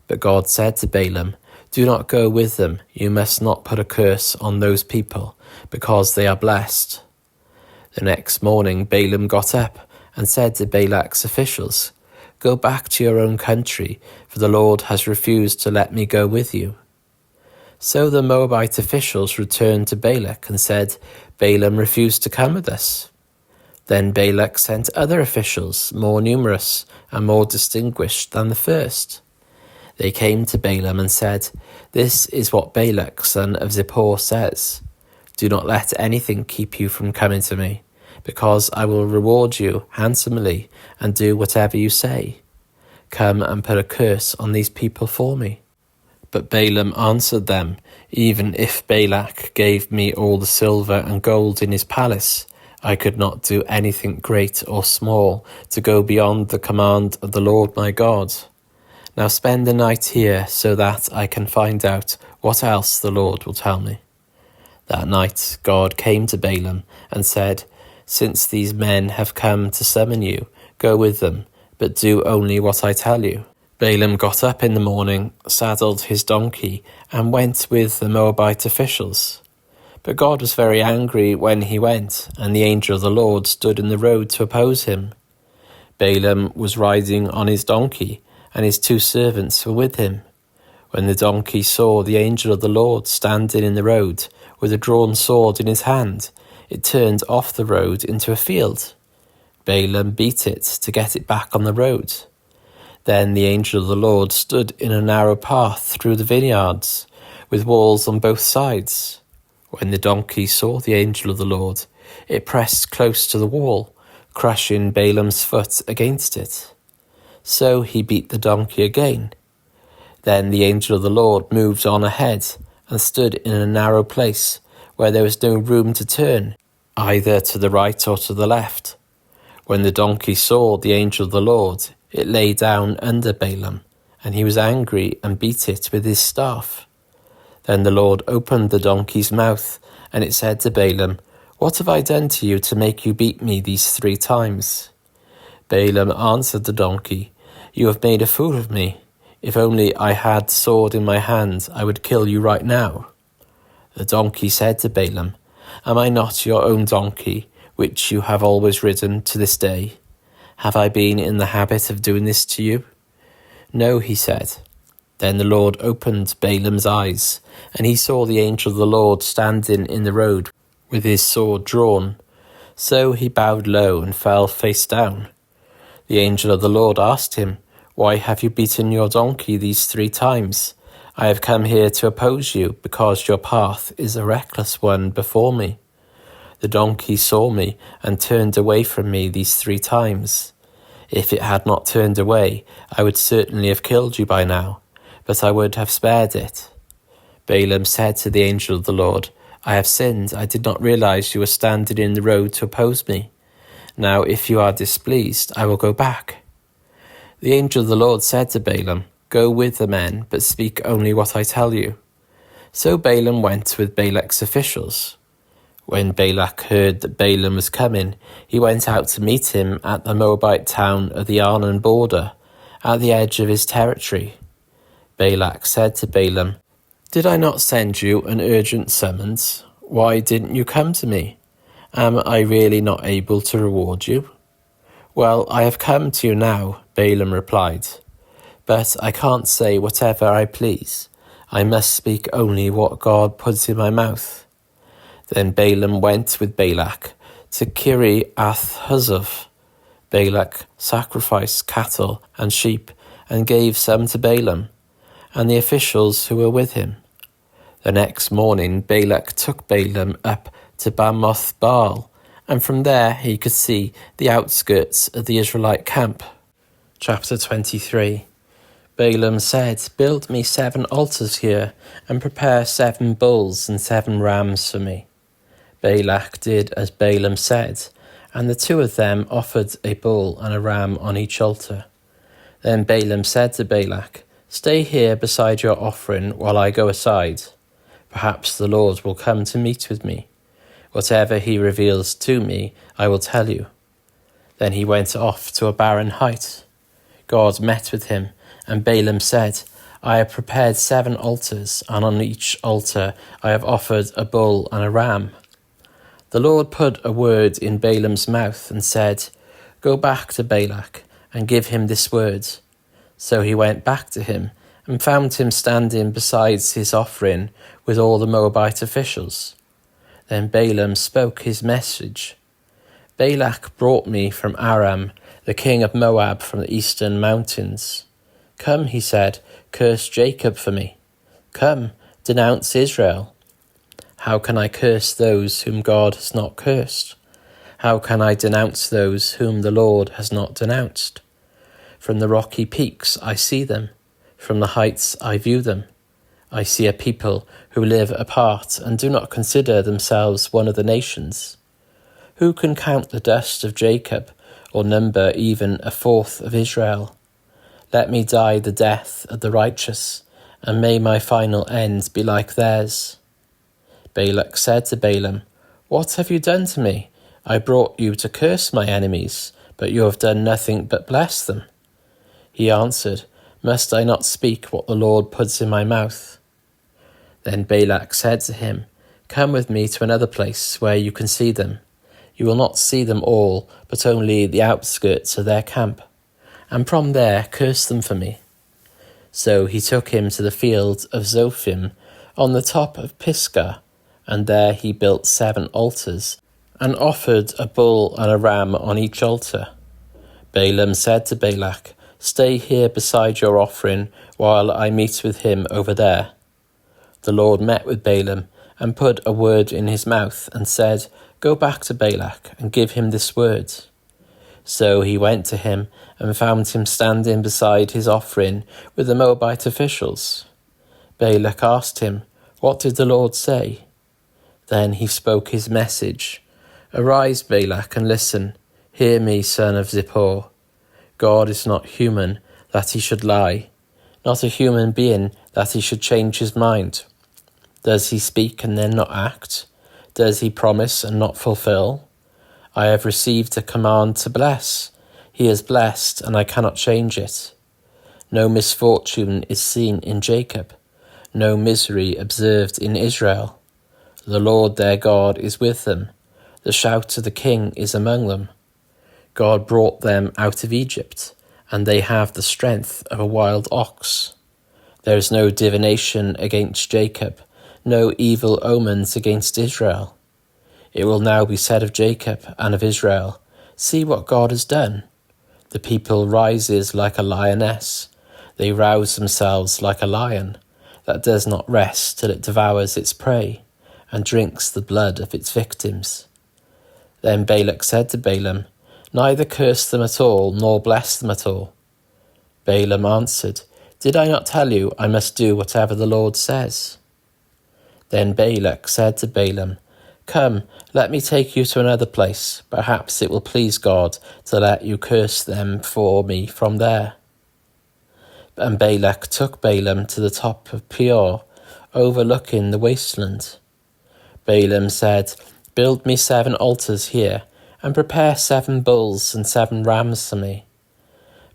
But God said to Balaam, "Do not go with them. You must not put a curse on those people, because they are blessed." The next morning Balaam got up and said to Balak's officials, "Go back to your own country, for the Lord has refused to let me go with you." So the Moabite officials returned to Balak and said, "Balaam refused to come with us." Then Balak sent other officials, more numerous and more distinguished than the first. They came to Balaam and said, "This is what Balak son of Zippor says. Do not let anything keep you from coming to me, because I will reward you handsomely and do whatever you say. Come and put a curse on these people for me." But Balaam answered them, "Even if Balak gave me all the silver and gold in his palace, I could not do anything great or small to go beyond the command of the Lord my God. Now spend the night here so that I can find out what else the Lord will tell me." That night God came to Balaam and said, "Since these men have come to summon you, go with them, but do only what I tell you." Balaam got up in the morning, saddled his donkey, and went with the Moabite officials. But God was very angry when he went, and the angel of the Lord stood in the road to oppose him. Balaam was riding on his donkey, and his 2 servants were with him. When the donkey saw the angel of the Lord standing in the road with a drawn sword in his hand, it turned off the road into a field. Balaam beat it to get it back on the road. Then the angel of the Lord stood in a narrow path through the vineyards, with walls on both sides. When the donkey saw the angel of the Lord, it pressed close to the wall, crushing Balaam's foot against it. So he beat the donkey again. Then the angel of the Lord moved on ahead and stood in a narrow place where there was no room to turn, either to the right or to the left. When the donkey saw the angel of the Lord, it lay down under Balaam, and he was angry and beat it with his staff. Then the Lord opened the donkey's mouth, and it said to Balaam, "What have I done to you to make you beat me these 3 times?" Balaam answered the donkey, "You have made a fool of me. If only I had the sword in my hand, I would kill you right now." The donkey said to Balaam, "Am I not your own donkey, which you have always ridden to this day? Have I been in the habit of doing this to you?" "No," he said. Then the Lord opened Balaam's eyes, and he saw the angel of the Lord standing in the road with his sword drawn. So he bowed low and fell face down. The angel of the Lord asked him, "Why have you beaten your donkey these 3 times? I have come here to oppose you, because your path is a reckless one before me. The donkey saw me and turned away from me these 3 times. If it had not turned away, I would certainly have killed you by now, but I would have spared it." Balaam said to the angel of the Lord, "I have sinned. I did not realize you were standing in the road to oppose me. Now, if you are displeased, I will go back." The angel of the Lord said to Balaam, "Go with the men, but speak only what I tell you." So Balaam went with Balak's officials. When Balak heard that Balaam was coming, he went out to meet him at the Moabite town of the Arnon border, at the edge of his territory. Balak said to Balaam, Did I not send you an urgent summons? Why didn't you come to me? Am I really not able to reward you? Well, I have come to you now, Balaam replied. But I can't say whatever I please. I must speak only what God puts in my mouth. Then Balaam went with Balak to Kiriath-Huzoth. Balak sacrificed cattle and sheep and gave some to Balaam and the officials who were with him. The next morning Balak took Balaam up to Bamoth Baal, and from there he could see the outskirts of the Israelite camp. Chapter 23. Balaam said, "Build me 7 altars here, and prepare 7 bulls and 7 rams for me." Balak did as Balaam said, and the 2 of them offered a bull and a ram on each altar. Then Balaam said to Balak, "Stay here beside your offering while I go aside. Perhaps the Lord will come to meet with me. Whatever he reveals to me, I will tell you." Then he went off to a barren height. God met with him, and Balaam said, "I have prepared 7 altars, and on each altar I have offered a bull and a ram." The Lord put a word in Balaam's mouth and said, "Go back to Balak and give him this word." So he went back to him and found him standing beside his offering with all the Moabite officials. Then Balaam spoke his message. "Balak brought me from Aram, the king of Moab from the eastern mountains. Come," he said, "curse Jacob for me. Come, denounce Israel. How can I curse those whom God has not cursed? How can I denounce those whom the Lord has not denounced? From the rocky peaks I see them, from the heights I view them. I see a people who live apart and do not consider themselves one of the nations. Who can count the dust of Jacob, or number even 1/4 of Israel? Let me die the death of the righteous, and may my final end be like theirs." Balak said to Balaam, "What have you done to me? I brought you to curse my enemies, but you have done nothing but bless them." He answered, "Must I not speak what the Lord puts in my mouth?" Then Balak said to him, "Come with me to another place where you can see them. You will not see them all, but only the outskirts of their camp. And from there curse them for me." So he took him to the field of Zophim on the top of Pisgah, and there he built 7 altars, and offered a bull and a ram on each altar. Balaam said to Balak, "Stay here beside your offering while I meet with him over there." The Lord met with Balaam and put a word in his mouth and said, "Go back to Balak and give him this word." So he went to him and found him standing beside his offering with the Moabite officials. Balak asked him, "What did the Lord say?" Then he spoke his message. "Arise, Balak, and listen. Hear me, son of Zippor. God is not human, that he should lie, not a human being, that he should change his mind. Does he speak and then not act? Does he promise and not fulfill? I have received a command to bless. He is blessed, and I cannot change it. No misfortune is seen in Jacob, no misery observed in Israel. The Lord their God is with them. The shout of the king is among them. God brought them out of Egypt, and they have the strength of a wild ox. There is no divination against Jacob, no evil omens against Israel. It will now be said of Jacob and of Israel, see what God has done. The people rises like a lioness. They rouse themselves like a lion that does not rest till it devours its prey and drinks the blood of its victims." Then Balak said to Balaam, "Neither curse them at all, nor bless them at all." Balaam answered, "Did I not tell you I must do whatever the Lord says?" Then Balak said to Balaam, "Come, let me take you to another place. Perhaps it will please God to let you curse them for me from there." And Balak took Balaam to the top of Peor, overlooking the wasteland. Balaam said, "Build me 7 altars here, and prepare 7 bulls and 7 rams for me."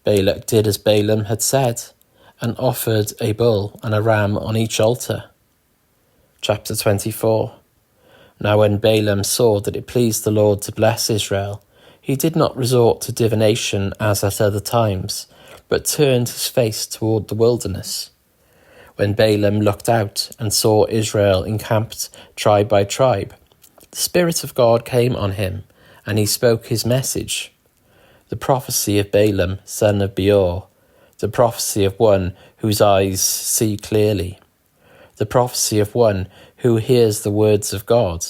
Balak did as Balaam had said, and offered a bull and a ram on each altar. Chapter 24. Now when Balaam saw that it pleased the Lord to bless Israel, he did not resort to divination as at other times, but turned his face toward the wilderness. When Balaam looked out and saw Israel encamped tribe by tribe, the Spirit of God came on him, and he spoke his message. The prophecy of Balaam, son of Beor, the prophecy of one whose eyes see clearly, the prophecy of one who hears the words of God,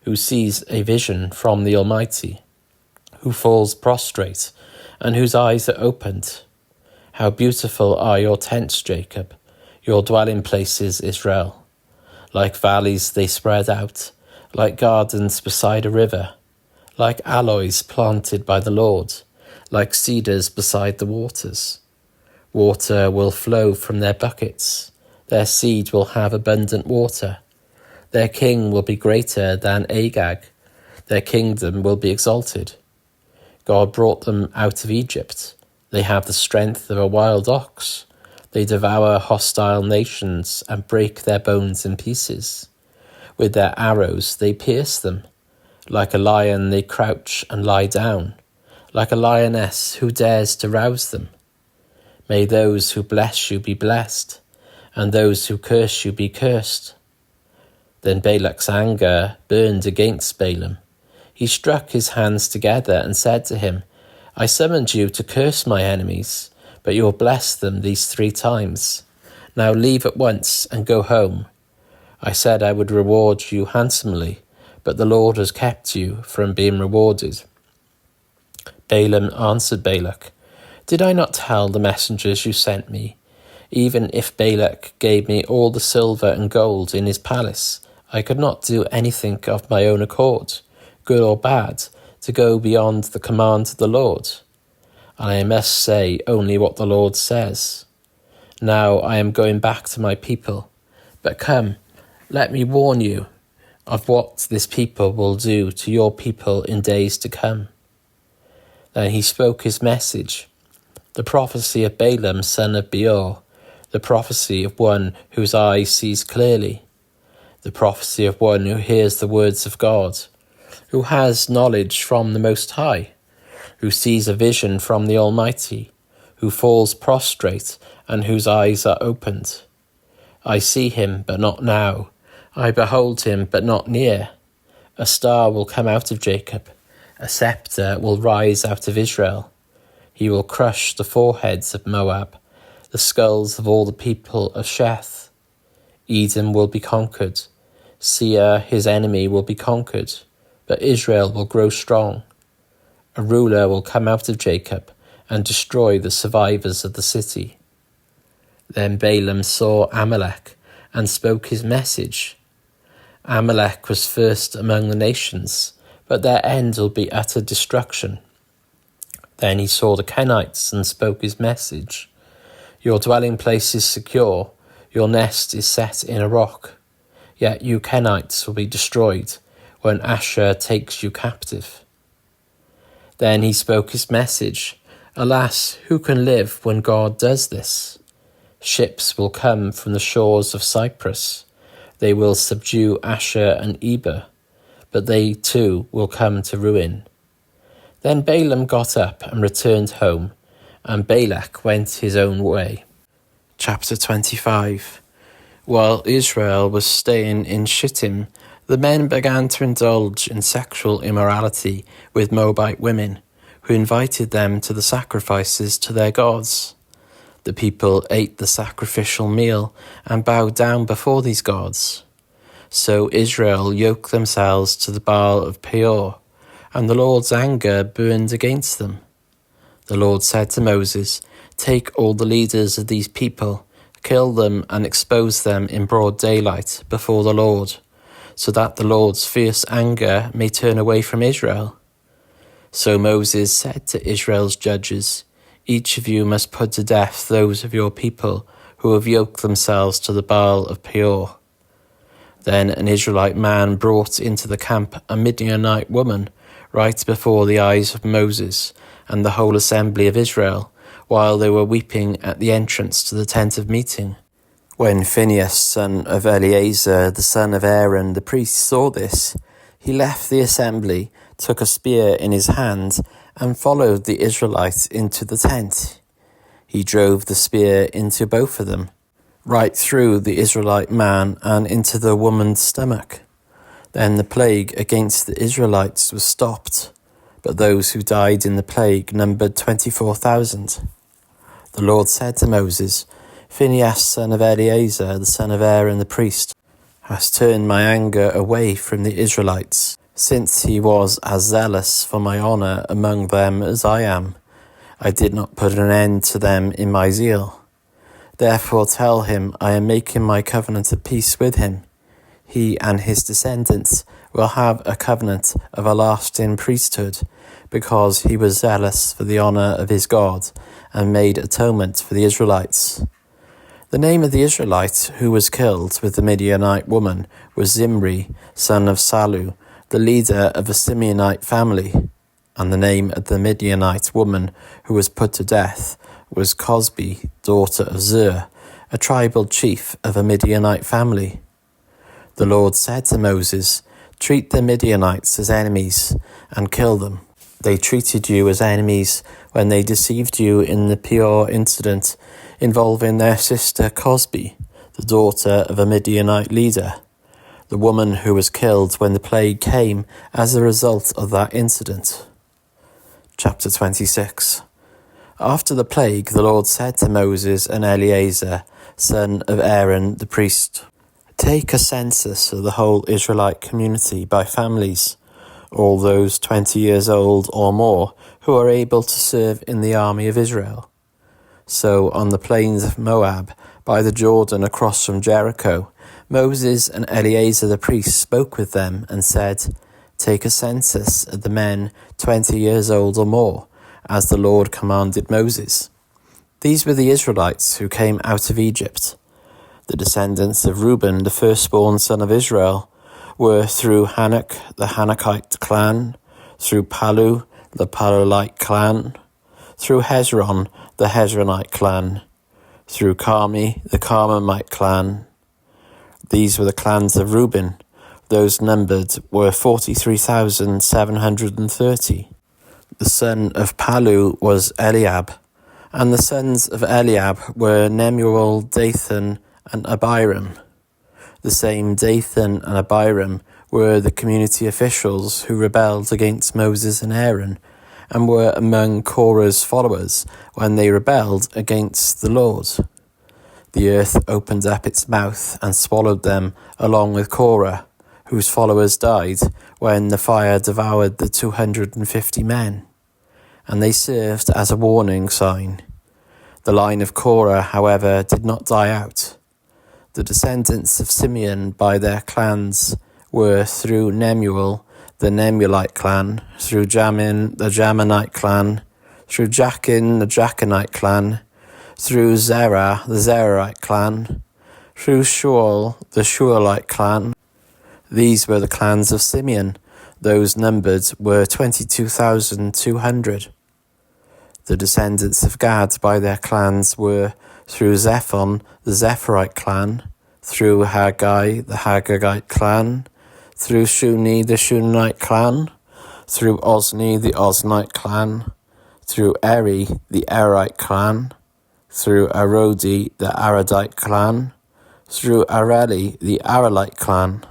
who sees a vision from the Almighty, who falls prostrate, and whose eyes are opened. How beautiful are your tents, Jacob, your dwelling places, Israel. Like valleys they spread out, like gardens beside a river, like aloes planted by the Lord, like cedars beside the waters. Water will flow from their buckets, their seed will have abundant water. Their king will be greater than Agag, their kingdom will be exalted. God brought them out of Egypt. They have the strength of a wild ox. They devour hostile nations and break their bones in pieces. With their arrows they pierce them. Like a lion they crouch and lie down, like a lioness who dares to rouse them. May those who bless you be blessed, and those who curse you be cursed. Then Balak's anger burned against Balaam. He struck his hands together and said to him, I summoned you to curse my enemies, but you have blessed them these 3 times. Now leave at once and go home. I said I would reward you handsomely, but the Lord has kept you from being rewarded. Balaam answered Balak, Did I not tell the messengers you sent me? Even if Balak gave me all the silver and gold in his palace, I could not do anything of my own accord, good or bad, to go beyond the command of the Lord. And I must say only what the Lord says. Now I am going back to my people, but come, let me warn you of what this people will do to your people in days to come. Then he spoke his message, the prophecy of Balaam son of Beor, the prophecy of one whose eye sees clearly, the prophecy of one who hears the words of God, who has knowledge from the Most High, who sees a vision from the Almighty, who falls prostrate and whose eyes are opened. I see him, but not now. I behold him, but not near. A star will come out of Jacob. A scepter will rise out of Israel. He will crush the foreheads of Moab, the skulls of all the people of Sheth. Edom will be conquered. Seir, his enemy, will be conquered, but Israel will grow strong. A ruler will come out of Jacob and destroy the survivors of the city. Then Balaam saw Amalek and spoke his message. Amalek was first among the nations, but their end will be utter destruction. Then he saw the Kenites and spoke his message. Your dwelling place is secure, your nest is set in a rock. Yet you Kenites will be destroyed when Asher takes you captive. Then he spoke his message. Alas, who can live when God does this? Ships will come from the shores of Cyprus. They will subdue Asher and Eber, but they too will come to ruin. Then Balaam got up and returned home, and Balak went his own way. Chapter 25. While Israel was staying in Shittim, the men began to indulge in sexual immorality with Moabite women, who invited them to the sacrifices to their gods. The people ate the sacrificial meal and bowed down before these gods. So Israel yoked themselves to the Baal of Peor, and the Lord's anger burned against them. The Lord said to Moses, Take all the leaders of these people, kill them and expose them in broad daylight before the Lord, so that the Lord's fierce anger may turn away from Israel. So Moses said to Israel's judges, Each of you must put to death those of your people who have yoked themselves to the Baal of Peor. Then an Israelite man brought into the camp a Midianite woman right before the eyes of Moses and the whole assembly of Israel, while they were weeping at the entrance to the tent of meeting. When Phinehas, son of Eleazar, the son of Aaron, the priest, saw this, he left the assembly, took a spear in his hand, and followed the Israelites into the tent. He drove the spear into both of them, right through the Israelite man and into the woman's stomach. Then the plague against the Israelites was stopped, but those who died in the plague numbered 24,000. The Lord said to Moses, Phinehas, son of Eleazar, the son of Aaron the priest, has turned my anger away from the Israelites, since he was as zealous for my honour among them as I am. I did not put an end to them in my zeal. Therefore tell him I am making my covenant of peace with him. He and his descendants will have a covenant of a lasting priesthood, because he was zealous for the honour of his God and made atonement for the Israelites. The name of the Israelite who was killed with the Midianite woman was Zimri, son of Salu, the leader of a Simeonite family. And the name of the Midianite woman who was put to death was Cosbi, daughter of Zur, a tribal chief of a Midianite family. The Lord said to Moses, Treat the Midianites as enemies and kill them. They treated you as enemies when they deceived you in the Peor incident involving their sister Cosbi, the daughter of a Midianite leader, the woman who was killed when the plague came as a result of that incident. Chapter 26. After the plague, the Lord said to Moses and Eleazar, son of Aaron the priest, Take a census of the whole Israelite community by families, all those 20 years old or more who are able to serve in the army of Israel. So on the plains of Moab, by the Jordan across from Jericho, Moses and Eleazar the priest spoke with them and said, Take a census of the men 20 years old or more, as the Lord commanded Moses. These were the Israelites who came out of Egypt. The descendants of Reuben, the firstborn son of Israel, were through Hanok, the Hanokite clan, through Palu, the Palulite clan, through Hezron, the Hezronite clan, through Carmi, the Carmite clan. These were the clans of Reuben. Those numbered were 43,730. The son of Palu was Eliab, and the sons of Eliab were Nemuel, Dathan, and Abiram. The same Dathan and Abiram were the community officials who rebelled against Moses and Aaron, and were among Korah's followers when they rebelled against the Lord. The earth opened up its mouth and swallowed them along with Korah, whose followers died when the fire devoured the 250 men, and they served as a warning sign. The line of Korah, however, did not die out. The descendants of Simeon by their clans were through Nemuel, the Nemuelite clan, through Jamin, the Jaminite clan, through Jachin, the Jachinite clan, through Zerah, the Zerahite clan, through Shual, the Shualite clan. These were the clans of Simeon. Those numbered were 22,200. The descendants of Gad by their clans were through Zephon, the Zephirite clan, through Haggai, the Haggagite clan, through Shuni, the Shunite clan, through Ozni, the Oznite clan, through Eri, the Erite clan, through Arodi, the Aradite clan, through Areli, the Arelite clan.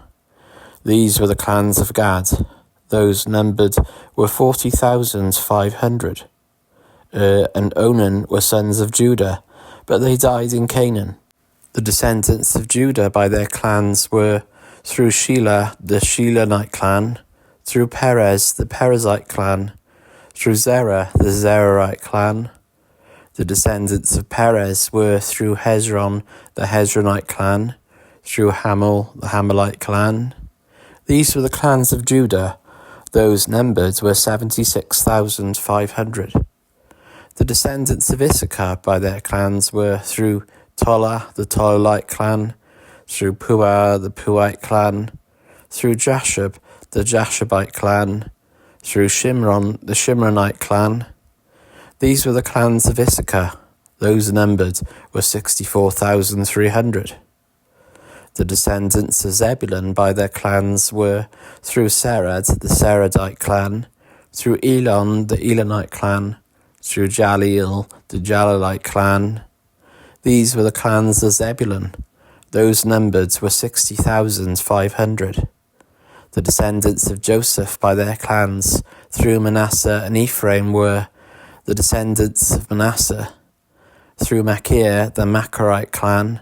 These were the clans of Gad. Those numbered were 40,500. And Onan were sons of Judah, but they died in Canaan. The descendants of Judah by their clans were through Shelah, the Shelanite clan, through Perez, the Perezite clan, through Zerah, the Zerahite clan. The descendants of Perez were through Hezron, the Hezronite clan, through Hamel, the Hamelite clan. These were the clans of Judah. Those numbered were 76,500. The descendants of Issachar by their clans were through Tola, the Tolite clan, through Puah, the Puite clan, through Jashub, the Jashubite clan, through Shimron, the Shimronite clan. These were the clans of Issachar. Those numbered were 64,300. The descendants of Zebulun by their clans were through Serad, the Seradite clan, through Elon, the Elonite clan, through Jaleel, the Jalalite clan. These were the clans of Zebulun. Those numbered were 60,500. The descendants of Joseph by their clans through Manasseh and Ephraim were the descendants of Manasseh. Through Machir, the Machirite clan.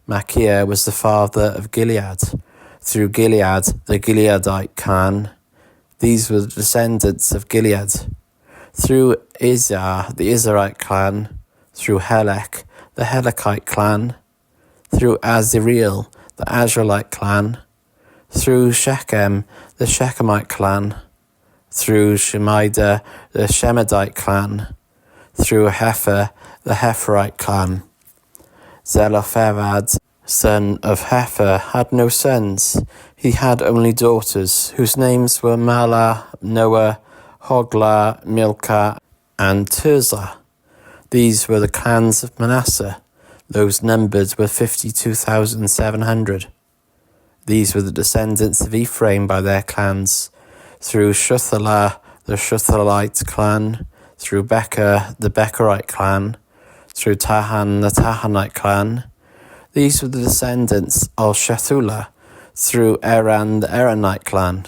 Machir was the father of Gilead. Through Gilead, the Gileadite clan. These were the descendants of Gilead. Through Izhar, the Izharite clan. Through Helek, the Helekite clan. Through Azriel, the Azraelite clan. Through Shechem, the Shechemite clan. Through Shemida, the Shemidite clan. Through Hepher, the Hepherite clan. Zelophehad, son of Hepher, had no sons. He had only daughters, whose names were Mahlah, Noah, Hoglah, Milcah, and Tirzah. These were the clans of Manasseh. Those numbered were 52,700. These were the descendants of Ephraim by their clans, through Shuthelah, the Shuthelite clan, through Becher, the Becherite clan, through Tahan, the Tahanite clan. These were the descendants of Shethulah, through Eran, the Eranite clan.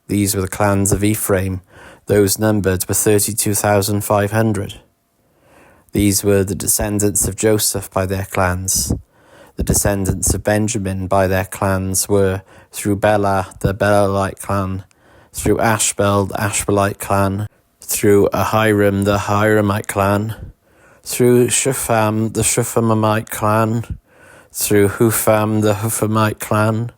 These were the clans of Ephraim. Those numbered were 32,500. These were the descendants of Joseph by their clans. The descendants of Benjamin by their clans were through Bela, the Belalite clan, through Ashbel, the Ashbelite clan, through Ahiram, the Hiramite clan, through Shupham, the Shuphamite clan, through Hupham, the Huphamite clan.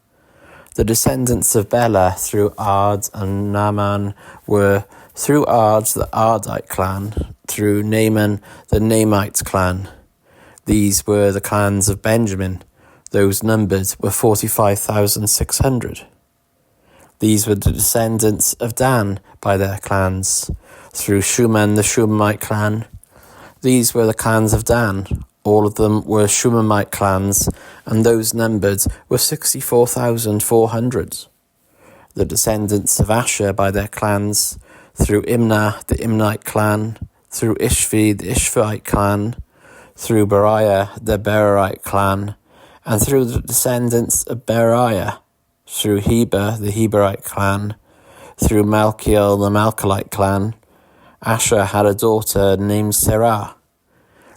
The descendants of Bela through Ard and Naaman were through Ard, the Ardite clan, through Naaman, the Naamite clan. These were the clans of Benjamin. Those numbered were 45,600. These were the descendants of Dan by their clans, through Shuman, the Shumamite clan. These were the clans of Dan. All of them were Shumamite clans, and those numbered were 64,400. The descendants of Asher by their clans, through Imnah, the Imnite clan, through Ishvi, the Ishvite clan, through Beriah, the Berite clan, and through the descendants of Beriah, through Heber, the Heberite clan, through Malchiel, the Malchite clan. Asher had a daughter named Serah.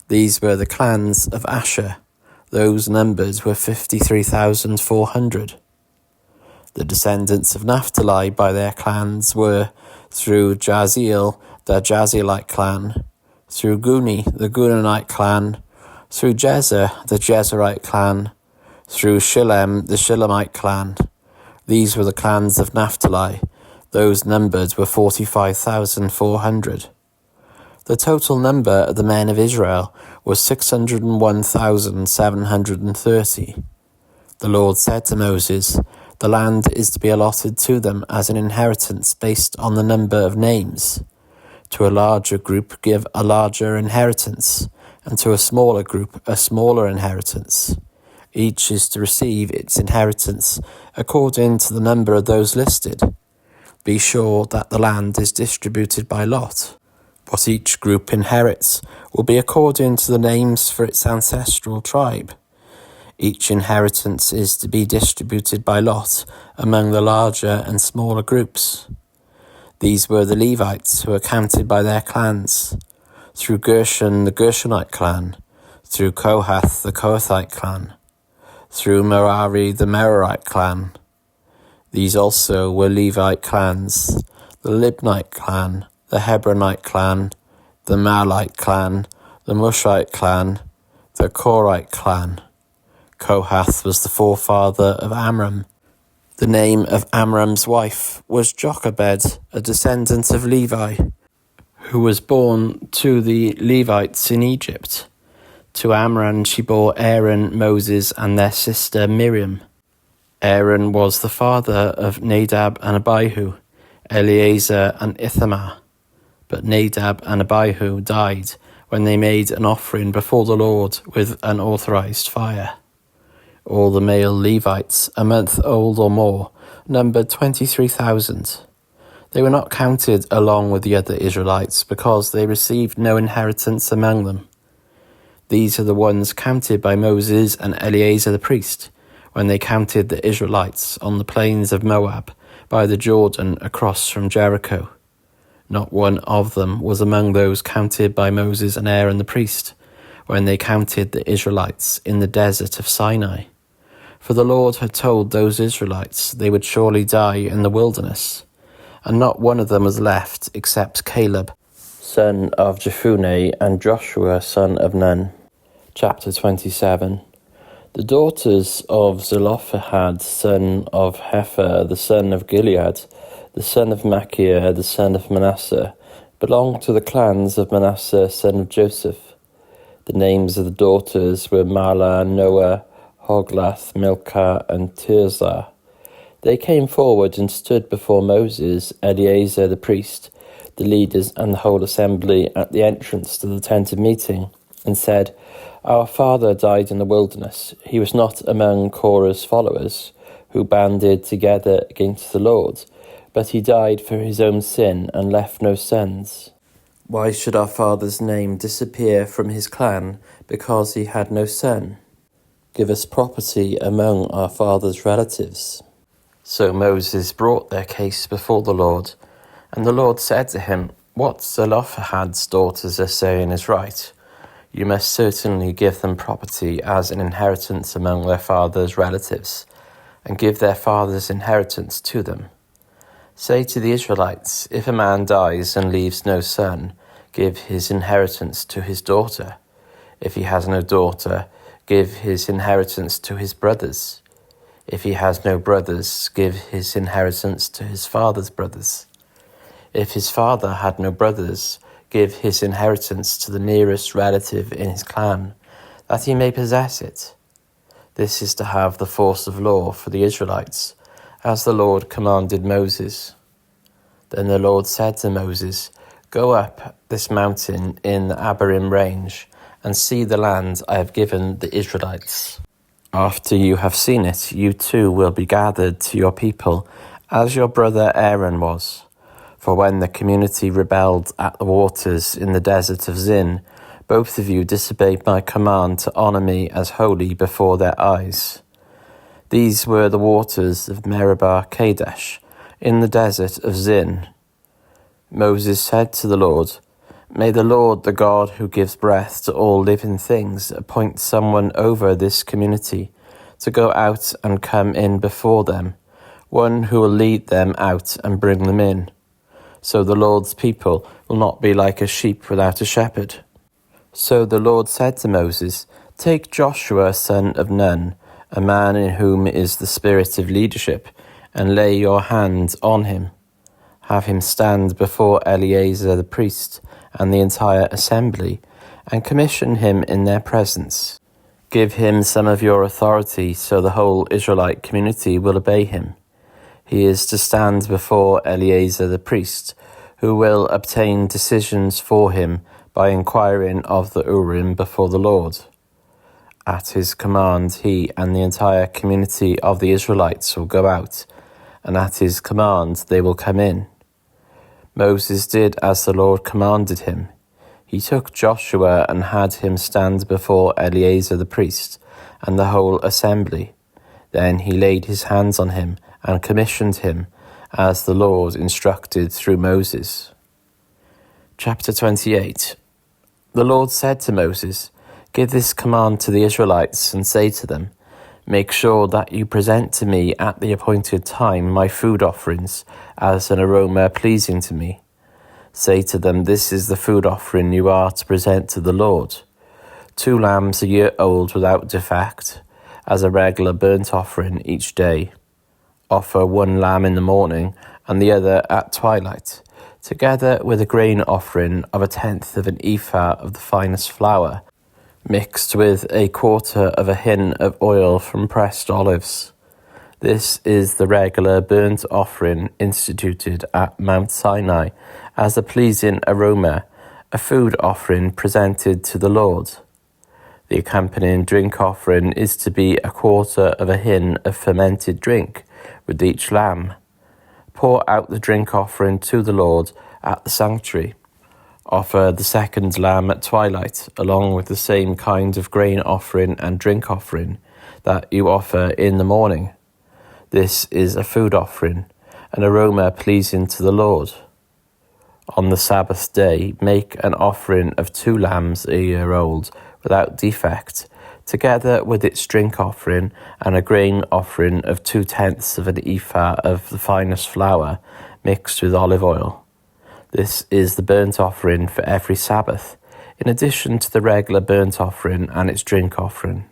These were the clans of Asher. Those numbered were 53,400. The descendants of Naphtali by their clans were through Jaziel, the Jazielite clan, through Guni, the Gunanite clan, through Jezer, the Jezerite clan, through Shillem, the Shillemite clan. These were the clans of Naphtali. Those numbered were 45,400. The total number of the men of Israel was 601,730. The Lord said to Moses, "The land is to be allotted to them as an inheritance based on the number of names. To a larger group give a larger inheritance, and to a smaller group a smaller inheritance. Each is to receive its inheritance according to the number of those listed. Be sure that the land is distributed by lot. What each group inherits will be according to the names for its ancestral tribe. Each inheritance is to be distributed by lot among the larger and smaller groups." These were the Levites who were counted by their clans, through Gershon, the Gershonite clan, through Kohath, the Kohathite clan, through Merari, the Merarite clan. These also were Levite clans, the Libnite clan, the Hebronite clan, the Malite clan, the Mushite clan, the Korite clan. Kohath was the forefather of Amram. The name of Amram's wife was Jochebed, a descendant of Levi, who was born to the Levites in Egypt. To Amram she bore Aaron, Moses, and their sister Miriam. Aaron was the father of Nadab and Abihu, Eleazar and Ithamar. But Nadab and Abihu died when they made an offering before the Lord with unauthorized fire. All the male Levites, a month old or more, numbered 23,000. They were not counted along with the other Israelites because they received no inheritance among them. These are the ones counted by Moses and Eleazar the priest when they counted the Israelites on the plains of Moab by the Jordan across from Jericho. Not one of them was among those counted by Moses and Aaron the priest when they counted the Israelites in the desert of Sinai. For the Lord had told those Israelites they would surely die in the wilderness, and not one of them was left except Caleb, son of Jephunneh, and Joshua, son of Nun. Chapter 27. The daughters of Zelophehad, son of Hepher, the son of Gilead, the son of Machir, the son of Manasseh, belonged to the clans of Manasseh, son of Joseph. The names of the daughters were Mahlah, Noah, Hoglath, Milcah, and Tirzah. They came forward and stood before Moses, Eleazar the priest, the leaders and the whole assembly at the entrance to the tent of meeting, and said, "Our father died in the wilderness. He was not among Korah's followers, who banded together against the Lord, but he died for his own sin and left no sons. Why should our father's name disappear from his clan because he had no son? Give us property among our father's relatives." So Moses brought their case before the Lord, and the Lord said to him, "What Zelophehad's daughters are saying is right. You must certainly give them property as an inheritance among their father's relatives, and give their father's inheritance to them. Say to the Israelites, if a man dies and leaves no son, give his inheritance to his daughter. If he has no daughter, give his inheritance to his brothers. If he has no brothers, give his inheritance to his father's brothers. If his father had no brothers, give his inheritance to the nearest relative in his clan, that he may possess it. This is to have the force of law for the Israelites, as the Lord commanded Moses." Then the Lord said to Moses, "Go up this mountain in the Abarim range, and see the land I have given the Israelites. After you have seen it, you too will be gathered to your people, as your brother Aaron was. For when the community rebelled at the waters in the desert of Zin, both of you disobeyed my command to honor me as holy before their eyes. These were the waters of Meribah Kadesh, in the desert of Zin." Moses said to the Lord, "May the Lord, the God who gives breath to all living things, appoint someone over this community to go out and come in before them, one who will lead them out and bring them in. So the Lord's people will not be like a sheep without a shepherd." So the Lord said to Moses, "Take Joshua, son of Nun, a man in whom is the spirit of leadership, and lay your hand on him. Have him stand before Eleazar the priest and the entire assembly, and commission him in their presence. Give him some of your authority so the whole Israelite community will obey him. He is to stand before Eleazar the priest, who will obtain decisions for him by inquiring of the Urim before the Lord. At his command, he and the entire community of the Israelites will go out, and at his command they will come in." Moses did as the Lord commanded him. He took Joshua and had him stand before Eleazar the priest and the whole assembly. Then he laid his hands on him and commissioned him, as the Lord instructed through Moses. Chapter 28. The Lord said to Moses, "Give this command to the Israelites and say to them, make sure that you present to me at the appointed time my food offerings as an aroma pleasing to me. Say to them, this is the food offering you are to present to the Lord. 2 lambs a year old without defect, as a regular burnt offering each day. Offer 1 lamb in the morning and the other at twilight, together with a grain offering of 1/10 of an ephah of the finest flour, mixed with 1/4 of a hin of oil from pressed olives. This is the regular burnt offering instituted at Mount Sinai as a pleasing aroma, a food offering presented to the Lord. The accompanying drink offering is to be 1/4 of a hin of fermented drink with each lamb. Pour out the drink offering to the Lord at the sanctuary. Offer the second lamb at twilight, along with the same kind of grain offering and drink offering that you offer in the morning. This is a food offering, an aroma pleasing to the Lord. On the Sabbath day, make an offering of 2 lambs a year old, without defect, together with its drink offering and a grain offering of 2/10 of an ephah of the finest flour mixed with olive oil. This is the burnt offering for every Sabbath, in addition to the regular burnt offering and its drink offering.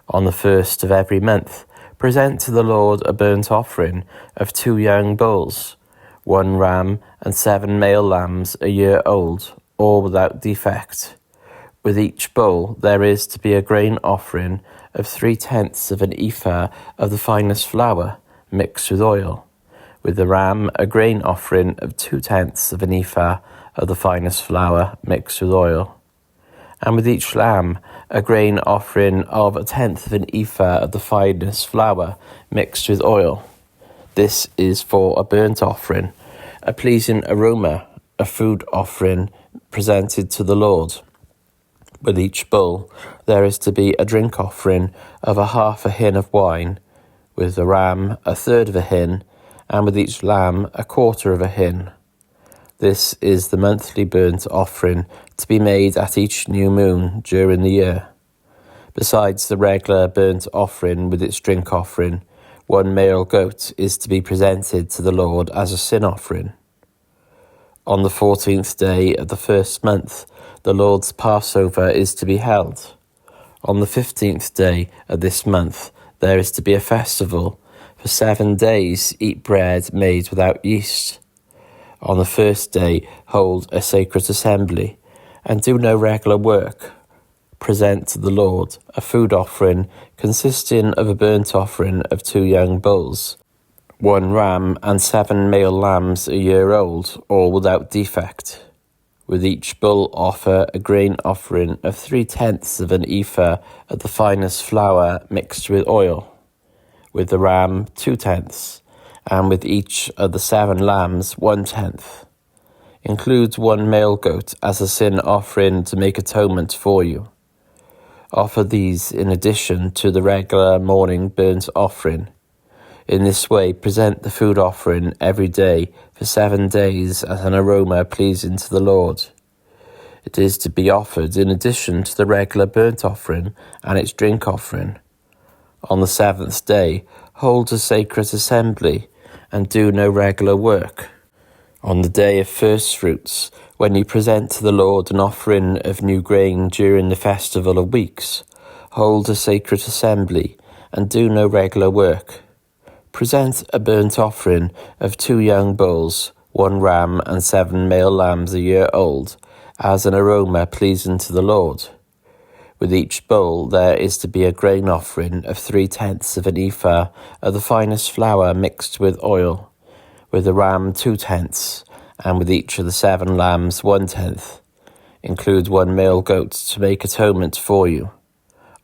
On the 1st of every month, present to the Lord a burnt offering of 2 young bulls, 1 ram and 7 male lambs a year old, all without defect. With each bull there is to be a grain offering of 3/10 of an ephah of the finest flour mixed with oil. With the ram a grain offering of 2/10 of an ephah of the finest flour mixed with oil. And with each lamb a grain offering of 1/10 of an ephah of the finest flour mixed with oil. This is for a burnt offering, a pleasing aroma, a food offering presented to the Lord. With each bull there is to be a drink offering of 1/2 a hin of wine, with the ram 1/3 of a hin, and with each lamb 1/4 of a hin. This is the monthly burnt offering to be made at each new moon during the year. Besides the regular burnt offering with its drink offering, 1 male goat is to be presented to the Lord as a sin offering. On the 14th day of the 1st month, the Lord's Passover is to be held. On the 15th day of this month, there is to be a festival. For 7 days eat bread made without yeast. On the 1st day hold a sacred assembly, and do no regular work. Present to the Lord a food offering consisting of a burnt offering of 2 young bulls, 1 ram and 7 male lambs a year old, all without defect. With each bull offer a grain offering of 3/10 of an ephah of the finest flour mixed with oil. With the ram 2/10, and with each of the 7 lambs 1/10. Includes 1 male goat as a sin offering to make atonement for you. Offer these in addition to the regular morning burnt offering. In this way present the food offering every day for 7 days as an aroma pleasing to the Lord. It is to be offered in addition to the regular burnt offering and its drink offering. On the 7th day, hold a sacred assembly, and do no regular work. On the day of first fruits, when you present to the Lord an offering of new grain during the festival of weeks, hold a sacred assembly, and do no regular work. Present a burnt offering of 2 young bulls, 1 ram and 7 male lambs a year old, as an aroma pleasing to the Lord. With each bull there is to be a grain offering of 3/10 of an ephah of the finest flour mixed with oil. With the ram 2/10, and with each of the 7 lambs 1/10. Include 1 male goat to make atonement for you.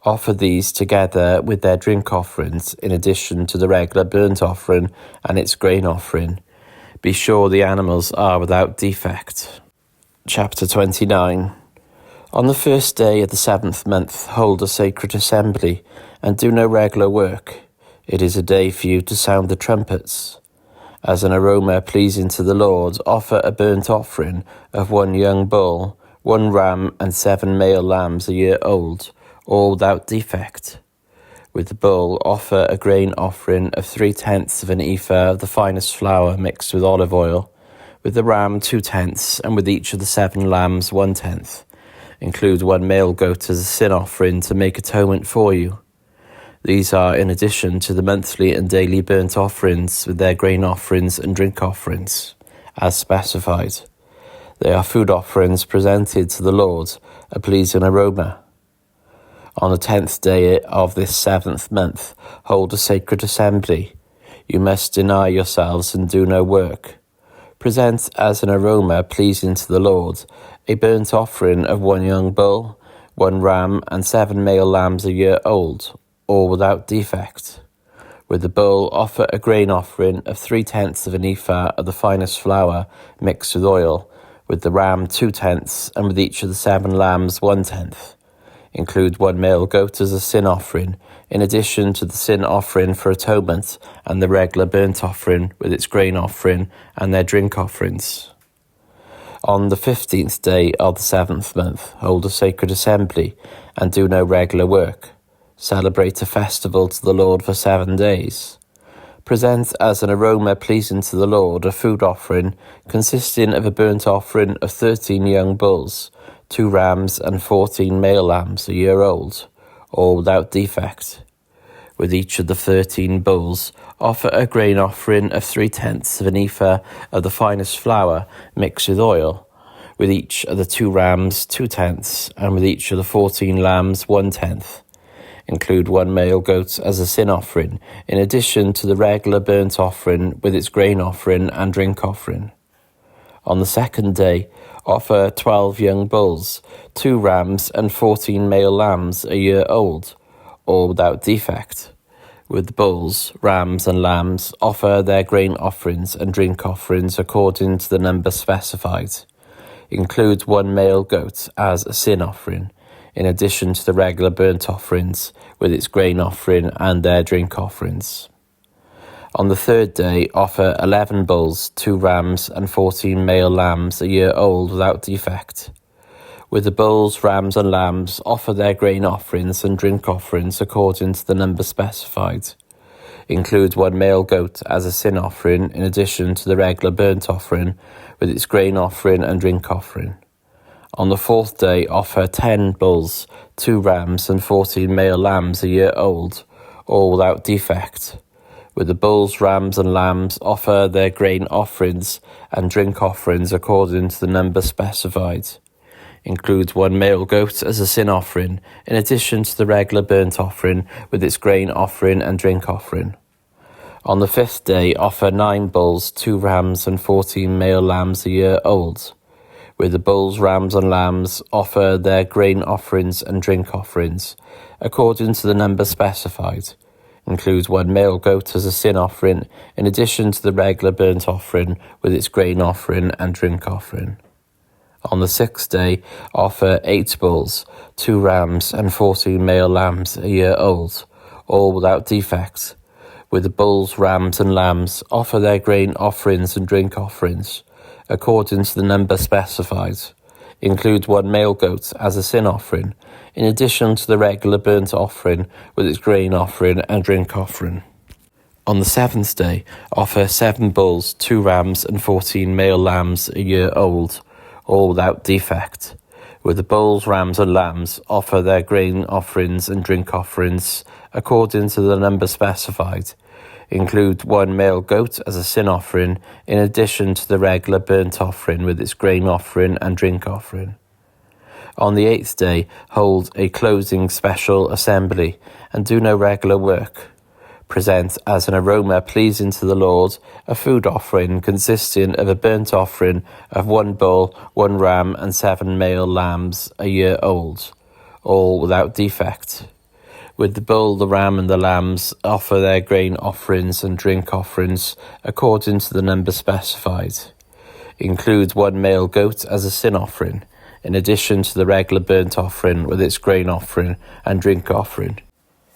Offer these together with their drink offerings in addition to the regular burnt offering and its grain offering. Be sure the animals are without defect. Chapter 29. On the 1st day of the 7th month, hold a sacred assembly, and do no regular work. It is a day for you to sound the trumpets. As an aroma pleasing to the Lord, offer a burnt offering of 1 young bull, 1 ram and 7 male lambs a year old, all without defect. With the bull, offer a grain offering of 3/10 of an ephah of the finest flour mixed with olive oil. With the ram 2/10, and with each of the 7 lambs 1/10. Include 1 male goat as a sin offering to make atonement for you. These are in addition to the monthly and daily burnt offerings with their grain offerings and drink offerings, as specified. They are food offerings presented to the Lord, a pleasing aroma. On the 10th day of this 7th month, hold a sacred assembly. You must deny yourselves and do no work. Present as an aroma pleasing to the Lord a burnt offering of 1 young bull, 1 ram, and 7 male lambs a year old, all without defect. With the bull, offer a grain offering of 3/10 of an ephah of the finest flour mixed with oil, with the ram 2/10, and with each of the 7 lambs 1/10. Include 1 male goat as a sin offering, in addition to the sin offering for atonement and the regular burnt offering with its grain offering and their drink offerings. On the 15th day of the 7th month, hold a sacred assembly and do no regular work. Celebrate a festival to the Lord for 7 days. Present as an aroma pleasing to the Lord a food offering consisting of a burnt offering of 13 young bulls, 2 rams, and 14 male lambs a year old, all without defect. With each of the 13 bulls, offer a grain offering of 3/10 of an ephah of the finest flour mixed with oil. With each of the 2 rams 2/10, and with each of the 14 lambs 1/10. Include 1 male goat as a sin offering, in addition to the regular burnt offering with its grain offering and drink offering. On the 2nd day, offer 12 young bulls, 2 rams, and 14 male lambs a year old, all without defect. With the bulls, rams, and lambs, offer their grain offerings and drink offerings according to the number specified. Include 1 male goat as a sin offering, in addition to the regular burnt offerings with its grain offering and their drink offerings. On the 3rd day, offer 11 bulls, 2 rams, and 14 male lambs a year old without defect. With the bulls, rams, and lambs, offer their grain offerings and drink offerings according to the number specified. Include 1 male goat as a sin offering, in addition to the regular burnt offering with its grain offering and drink offering. On the 4th day, offer 10 bulls, 2 rams, and 14 male lambs a year old, all without defect. With the bulls, rams, and lambs, offer their grain offerings and drink offerings according to the number specified. Include 1 male goat as a sin offering, in addition to the regular burnt offering with its grain offering and drink offering. On the 5th day, offer 9 bulls, 2 rams, and 14 male lambs a year old. With the bulls, rams, and lambs, offer their grain offerings and drink offerings, according to the number specified. Include 1 male goat as a sin offering, in addition to the regular burnt offering with its grain offering and drink offering. On the 6th day, offer 8 bulls, 2 rams, and 14 male lambs a year old, all without defect. With the bulls, rams, and lambs, offer their grain offerings and drink offerings, according to the number specified. Include 1 male goat as a sin offering, in addition to the regular burnt offering with its grain offering and drink offering. On the 7th day, offer 7 bulls, 2 rams, and 14 male lambs a year old, all without defect. With the bulls, rams, and lambs, offer their grain offerings and drink offerings according to the number specified. Include 1 male goat as a sin offering, in addition to the regular burnt offering with its grain offering and drink offering. On the 8th day, hold a closing special assembly and do no regular work. Present as an aroma pleasing to the Lord a food offering consisting of a burnt offering of 1 bull, 1 ram, and 7 male lambs a year old, all without defect. With the bull, the ram, and the lambs, offer their grain offerings and drink offerings according to the number specified. Include 1 male goat as a sin offering, in addition to the regular burnt offering with its grain offering and drink offering.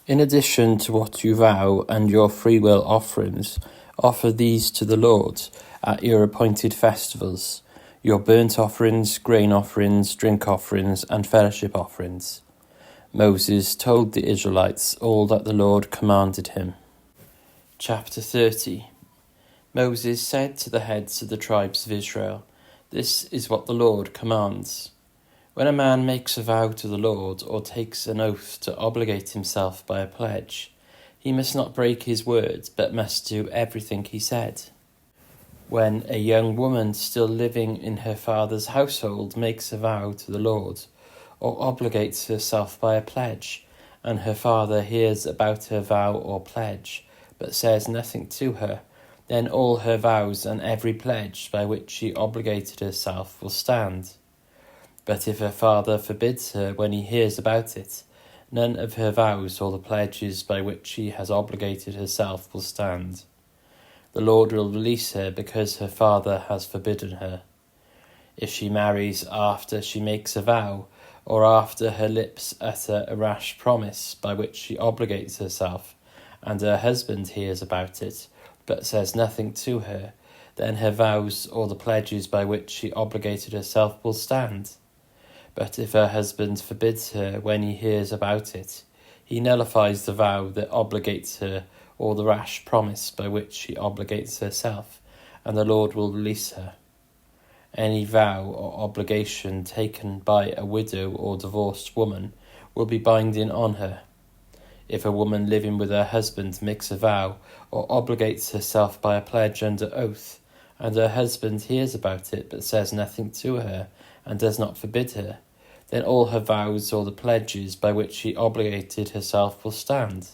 In addition to what you vow and your freewill offerings, offer these to the Lord at your appointed festivals, your burnt offerings, grain offerings, drink offerings, and fellowship offerings. Moses told the Israelites all that the Lord commanded him. Chapter 30. Moses said to the heads of the tribes of Israel, "This is what the Lord commands. When a man makes a vow to the Lord or takes an oath to obligate himself by a pledge, he must not break his word, but must do everything he said. When a young woman still living in her father's household makes a vow to the Lord, or obligates herself by a pledge, and her father hears about her vow or pledge, but says nothing to her, then all her vows and every pledge by which she obligated herself will stand. But if her father forbids her when he hears about it, none of her vows or the pledges by which she has obligated herself will stand. The Lord will release her because her father has forbidden her. If she marries after she makes a vow, or after her lips utter a rash promise by which she obligates herself, and her husband hears about it, but says nothing to her, then her vows or the pledges by which she obligated herself will stand. But if her husband forbids her when he hears about it, he nullifies the vow that obligates her or the rash promise by which she obligates herself, and the Lord will release her. Any vow or obligation taken by a widow or divorced woman will be binding on her. If a woman living with her husband makes a vow or obligates herself by a pledge under oath, and her husband hears about it but says nothing to her and does not forbid her, then all her vows or the pledges by which she obligated herself will stand.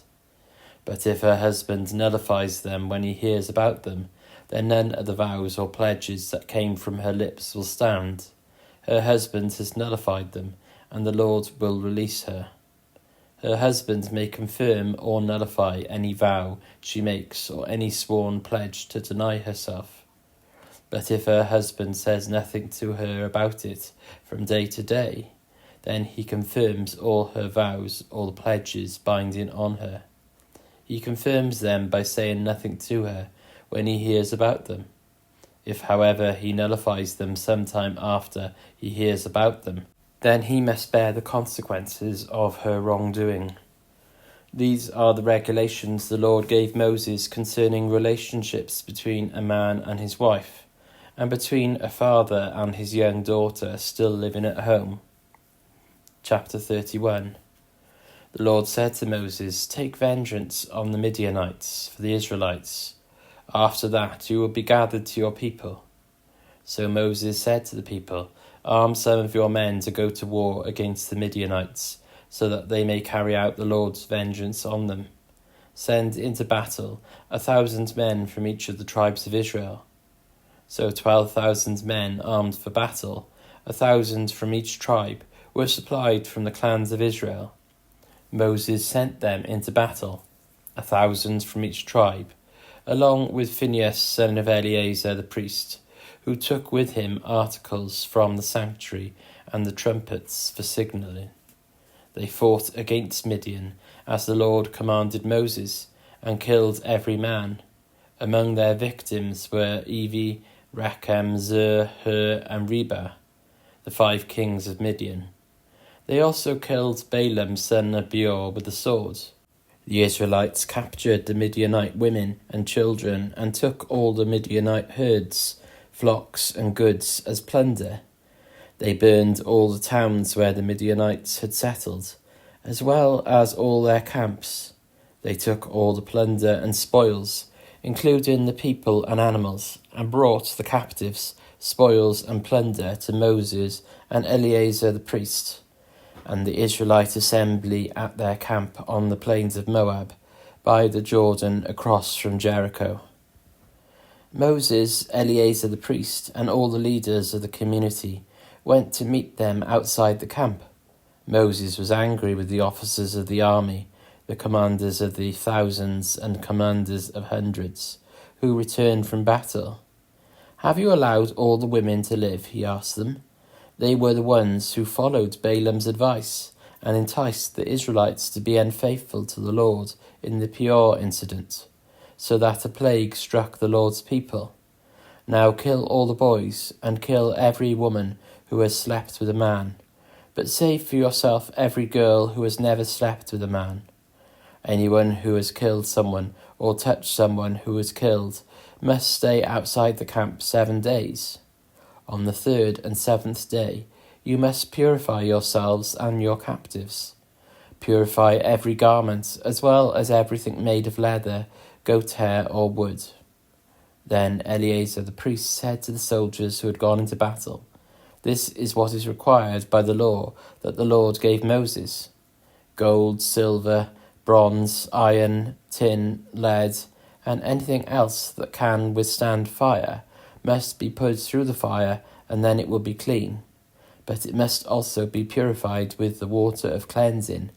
But if her husband nullifies them when he hears about them, then none of the vows or pledges that came from her lips will stand. Her husband has nullified them, and the Lord will release her. Her husband may confirm or nullify any vow she makes or any sworn pledge to deny herself. But if her husband says nothing to her about it from day to day, then he confirms all her vows or the pledges binding on her. He confirms them by saying nothing to her when he hears about them. If, however, he nullifies them sometime after he hears about them, then he must bear the consequences of her wrongdoing. These are the regulations the Lord gave Moses concerning relationships between a man and his wife, and between a father and his young daughter still living at home. Chapter 31. The Lord said to Moses, "Take vengeance on the Midianites for the Israelites. After that you will be gathered to your people." So Moses said to the people, "Arm some of your men to go to war against the Midianites, so that they may carry out the Lord's vengeance on them. Send into battle 1,000 men from each of the tribes of Israel." So 12,000 men armed for battle, 1,000 from each tribe, were supplied from the clans of Israel. Moses sent them into battle, 1,000 from each tribe, along with Phinehas son of Eleazar the priest, who took with him articles from the sanctuary and the trumpets for signalling. They fought against Midian, as the Lord commanded Moses, and killed every man. Among their victims were Evi, Rechem, Zur, Hur, and Reba, the 5 kings of Midian. They also killed Balaam son of Beor with the sword. The Israelites captured the Midianite women and children and took all the Midianite herds, flocks, and goods as plunder. They burned all the towns where the Midianites had settled, as well as all their camps. They took all the plunder and spoils, including the people and animals, and brought the captives, spoils, and plunder to Moses and Eleazar the priest, and the Israelite assembly at their camp on the plains of Moab, by the Jordan across from Jericho. Moses, Eleazar the priest, and all the leaders of the community went to meet them outside the camp. Moses was angry with the officers of the army, the commanders of the thousands and commanders of hundreds, who returned from battle. "Have you allowed all the women to live?" he asked them. They were the ones who followed Balaam's advice and enticed the Israelites to be unfaithful to the Lord in the Peor incident, so that a plague struck the Lord's people. Now kill all the boys and kill every woman who has slept with a man, but save for yourself every girl who has never slept with a man. Anyone who has killed someone or touched someone who was killed must stay outside the camp 7 days. On the 3rd and 7th day, you must purify yourselves and your captives. Purify every garment, as well as everything made of leather, goat hair, or wood. Then Eleazar the priest said to the soldiers who had gone into battle, "This is what is required by the law that the Lord gave Moses: gold, silver, bronze, iron, tin, lead, and anything else that can withstand fire must be put through the fire, and then it will be clean. But it must also be purified with the water of cleansing,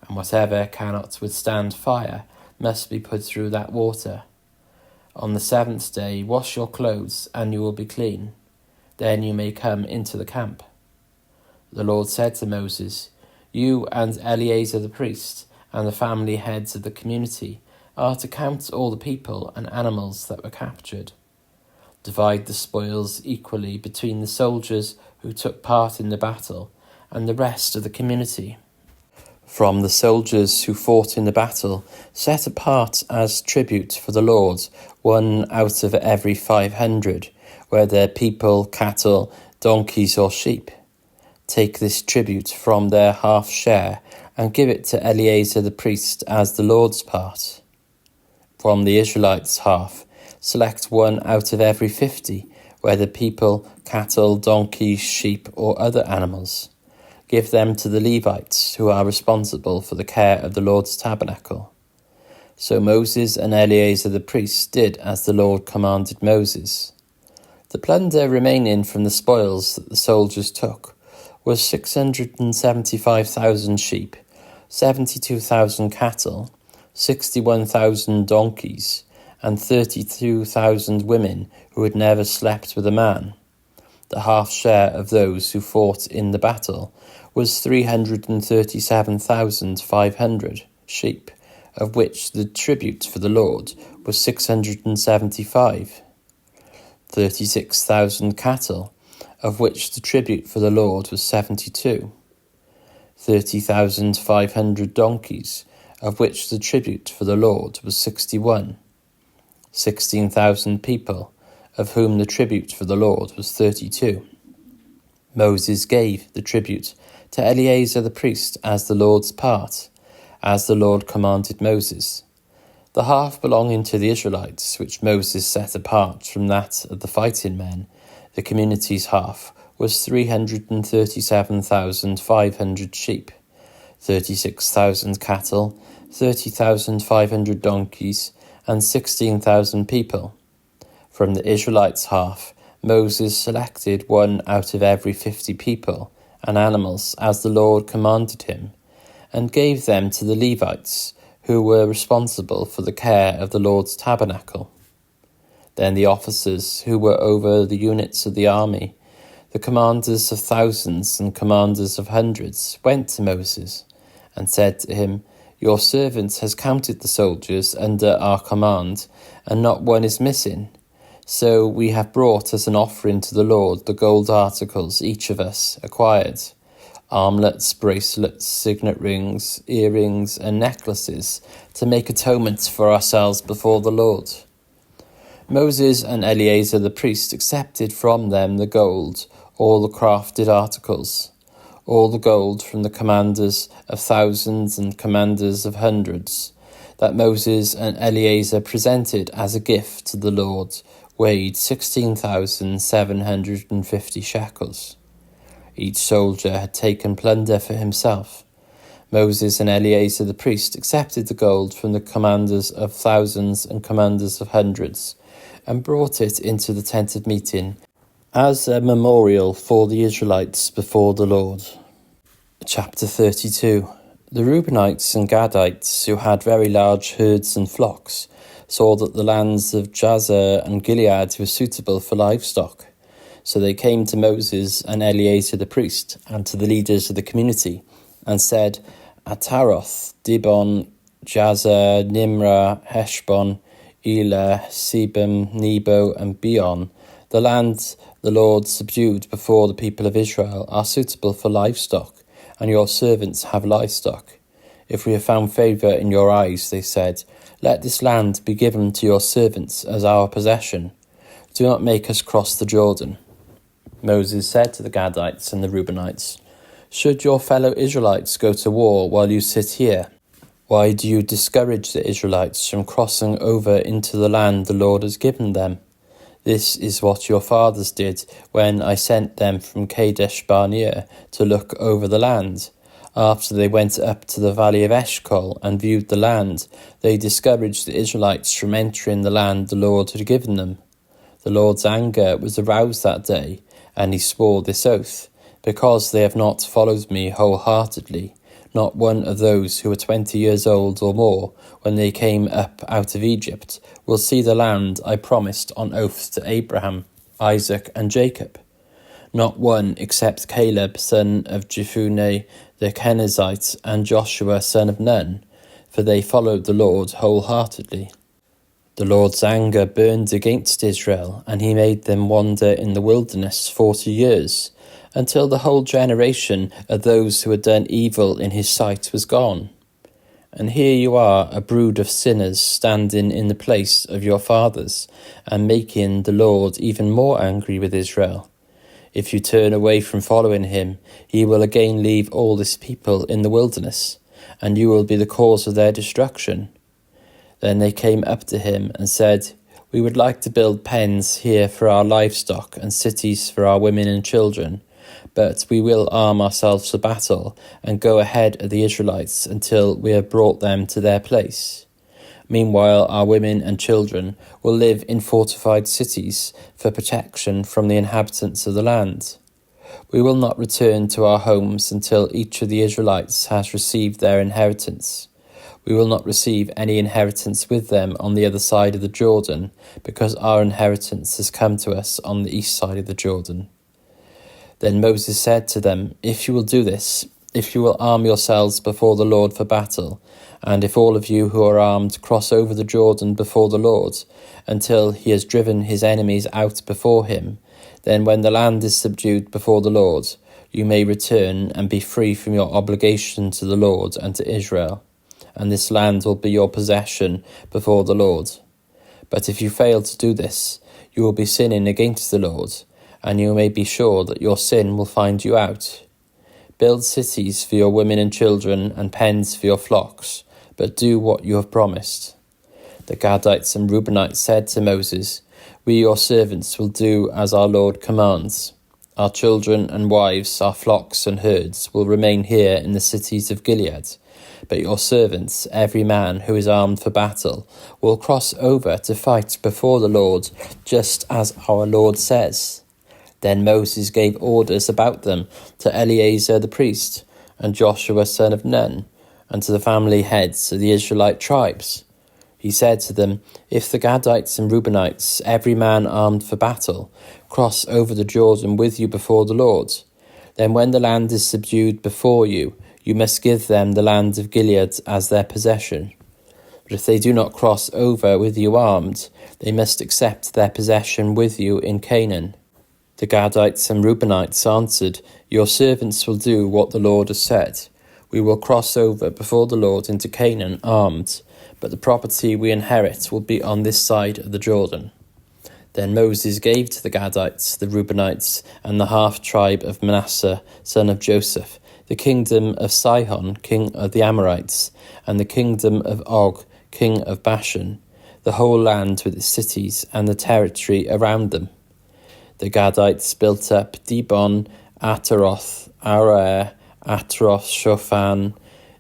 and whatever cannot withstand fire must be put through that water. On the 7th day wash your clothes, and you will be clean. Then you may come into the camp. The Lord said to Moses, You and Eleazar the priest, and the family heads of the community, are to count all the people and animals that were captured. Divide the spoils equally between the soldiers who took part in the battle and the rest of the community. From the soldiers who fought in the battle, set apart as tribute for the Lord 1 out of every 500, whether people, cattle, donkeys or sheep. Take this tribute from their half share and give it to Eleazar the priest as the Lord's part. From the Israelites' half, select 1 out of every 50, whether people, cattle, donkeys, sheep or other animals. Give them to the Levites, who are responsible for the care of the Lord's tabernacle. So Moses and Eleazar the priest did as the Lord commanded Moses. The plunder remaining from the spoils that the soldiers took was 675,000 sheep, 72,000 cattle, 61,000 donkeys, and 32,000 women who had never slept with a man. The half share of those who fought in the battle was 337,500 sheep, of which the tribute for the Lord was 675. 36,000 cattle, of which the tribute for the Lord was 72. 30,500 donkeys, of which the tribute for the Lord was 61. 16,000 people, of whom the tribute for the Lord was 32. Moses gave the tribute to Eleazar the priest as the Lord's part, as the Lord commanded Moses. The half belonging to the Israelites, which Moses set apart from that of the fighting men, the community's half, was 337,500 sheep, 36,000 cattle, 30,500 donkeys, and 16,000 people. From the Israelites' half, Moses selected 1 out of every 50 people and animals as the Lord commanded him, and gave them to the Levites, who were responsible for the care of the Lord's tabernacle. Then the officers who were over the units of the army, the commanders of thousands and commanders of hundreds, went to Moses and said to him, Your servant has counted the soldiers under our command, and not one is missing. So we have brought as an offering to the Lord the gold articles each of us acquired, armlets, bracelets, signet rings, earrings, and necklaces, to make atonement for ourselves before the Lord. Moses and Eleazar the priest accepted from them the gold, all the crafted articles, all the gold from the commanders of thousands and commanders of hundreds, that Moses and Eleazar presented as a gift to the Lord, weighed 16,750 shekels. Each soldier had taken plunder for himself. Moses and Eleazar the priest accepted the gold from the commanders of thousands and commanders of hundreds, and brought it into the tent of meeting as a memorial for the Israelites before the Lord. Chapter 32. The Reubenites and Gadites, who had very large herds and flocks, saw that the lands of Jazer and Gilead were suitable for livestock. So they came to Moses and Eleazar the priest, and to the leaders of the community, and said, Ataroth, Dibon, Jazer, Nimrah, Heshbon, Elah, Sebam, Nebo, and Beon, the land the Lord subdued before the people of Israel, are suitable for livestock, and your servants have livestock. If we have found favour in your eyes, they said, let this land be given to your servants as our possession. Do not make us cross the Jordan. Moses said to the Gadites and the Reubenites, should your fellow Israelites go to war while you sit here? Why do you discourage the Israelites from crossing over into the land the Lord has given them? This is what your fathers did when I sent them from Kadesh Barnea to look over the land. After they went up to the valley of Eshcol and viewed the land, they discouraged the Israelites from entering the land the Lord had given them. The Lord's anger was aroused that day, and he swore this oath, because they have not followed me wholeheartedly, not one of those who were 20 years old or more when they came up out of Egypt will see the land I promised on oath to Abraham, Isaac, and Jacob. Not one except Caleb, son of Jephunneh the Kenizzite, and Joshua, son of Nun, for they followed the Lord wholeheartedly. The Lord's anger burned against Israel, and he made them wander in the wilderness 40 years, until the whole generation of those who had done evil in his sight was gone. And here you are, a brood of sinners, standing in the place of your fathers, and making the Lord even more angry with Israel. If you turn away from following him, he will again leave all this people in the wilderness, and you will be the cause of their destruction. Then they came up to him and said, We would like to build pens here for our livestock and cities for our women and children, but we will arm ourselves for battle and go ahead of the Israelites until we have brought them to their place. Meanwhile, our women and children will live in fortified cities for protection from the inhabitants of the land. We will not return to our homes until each of the Israelites has received their inheritance. We will not receive any inheritance with them on the other side of the Jordan, because our inheritance has come to us on the east side of the Jordan. Then Moses said to them, If you will do this, if you will arm yourselves before the Lord for battle, and if all of you who are armed cross over the Jordan before the Lord, until he has driven his enemies out before him, then when the land is subdued before the Lord, you may return and be free from your obligation to the Lord and to Israel, and this land will be your possession before the Lord. But if you fail to do this, you will be sinning against the Lord, and you may be sure that your sin will find you out. Build cities for your women and children and pens for your flocks, but do what you have promised. The Gadites and Reubenites said to Moses, We your servants will do as our Lord commands. Our children and wives, our flocks and herds will remain here in the cities of Gilead, but your servants, every man who is armed for battle, will cross over to fight before the Lord, just as our Lord says. Then Moses gave orders about them to Eleazar the priest, and Joshua son of Nun, and to the family heads of the Israelite tribes. He said to them, If the Gadites and Reubenites, every man armed for battle, cross over the Jordan with you before the Lord, then when the land is subdued before you, you must give them the land of Gilead as their possession. But if they do not cross over with you armed, they must accept their possession with you in Canaan. The Gadites and Reubenites answered, Your servants will do what the Lord has said. We will cross over before the Lord into Canaan armed, but the property we inherit will be on this side of the Jordan. Then Moses gave to the Gadites, the Reubenites, and the half-tribe of Manasseh, son of Joseph, the kingdom of Sihon, king of the Amorites, and the kingdom of Og, king of Bashan, the whole land with its cities and the territory around them. The Gadites built up Dibon, Ataroth, Aroer, Atroth Shophan,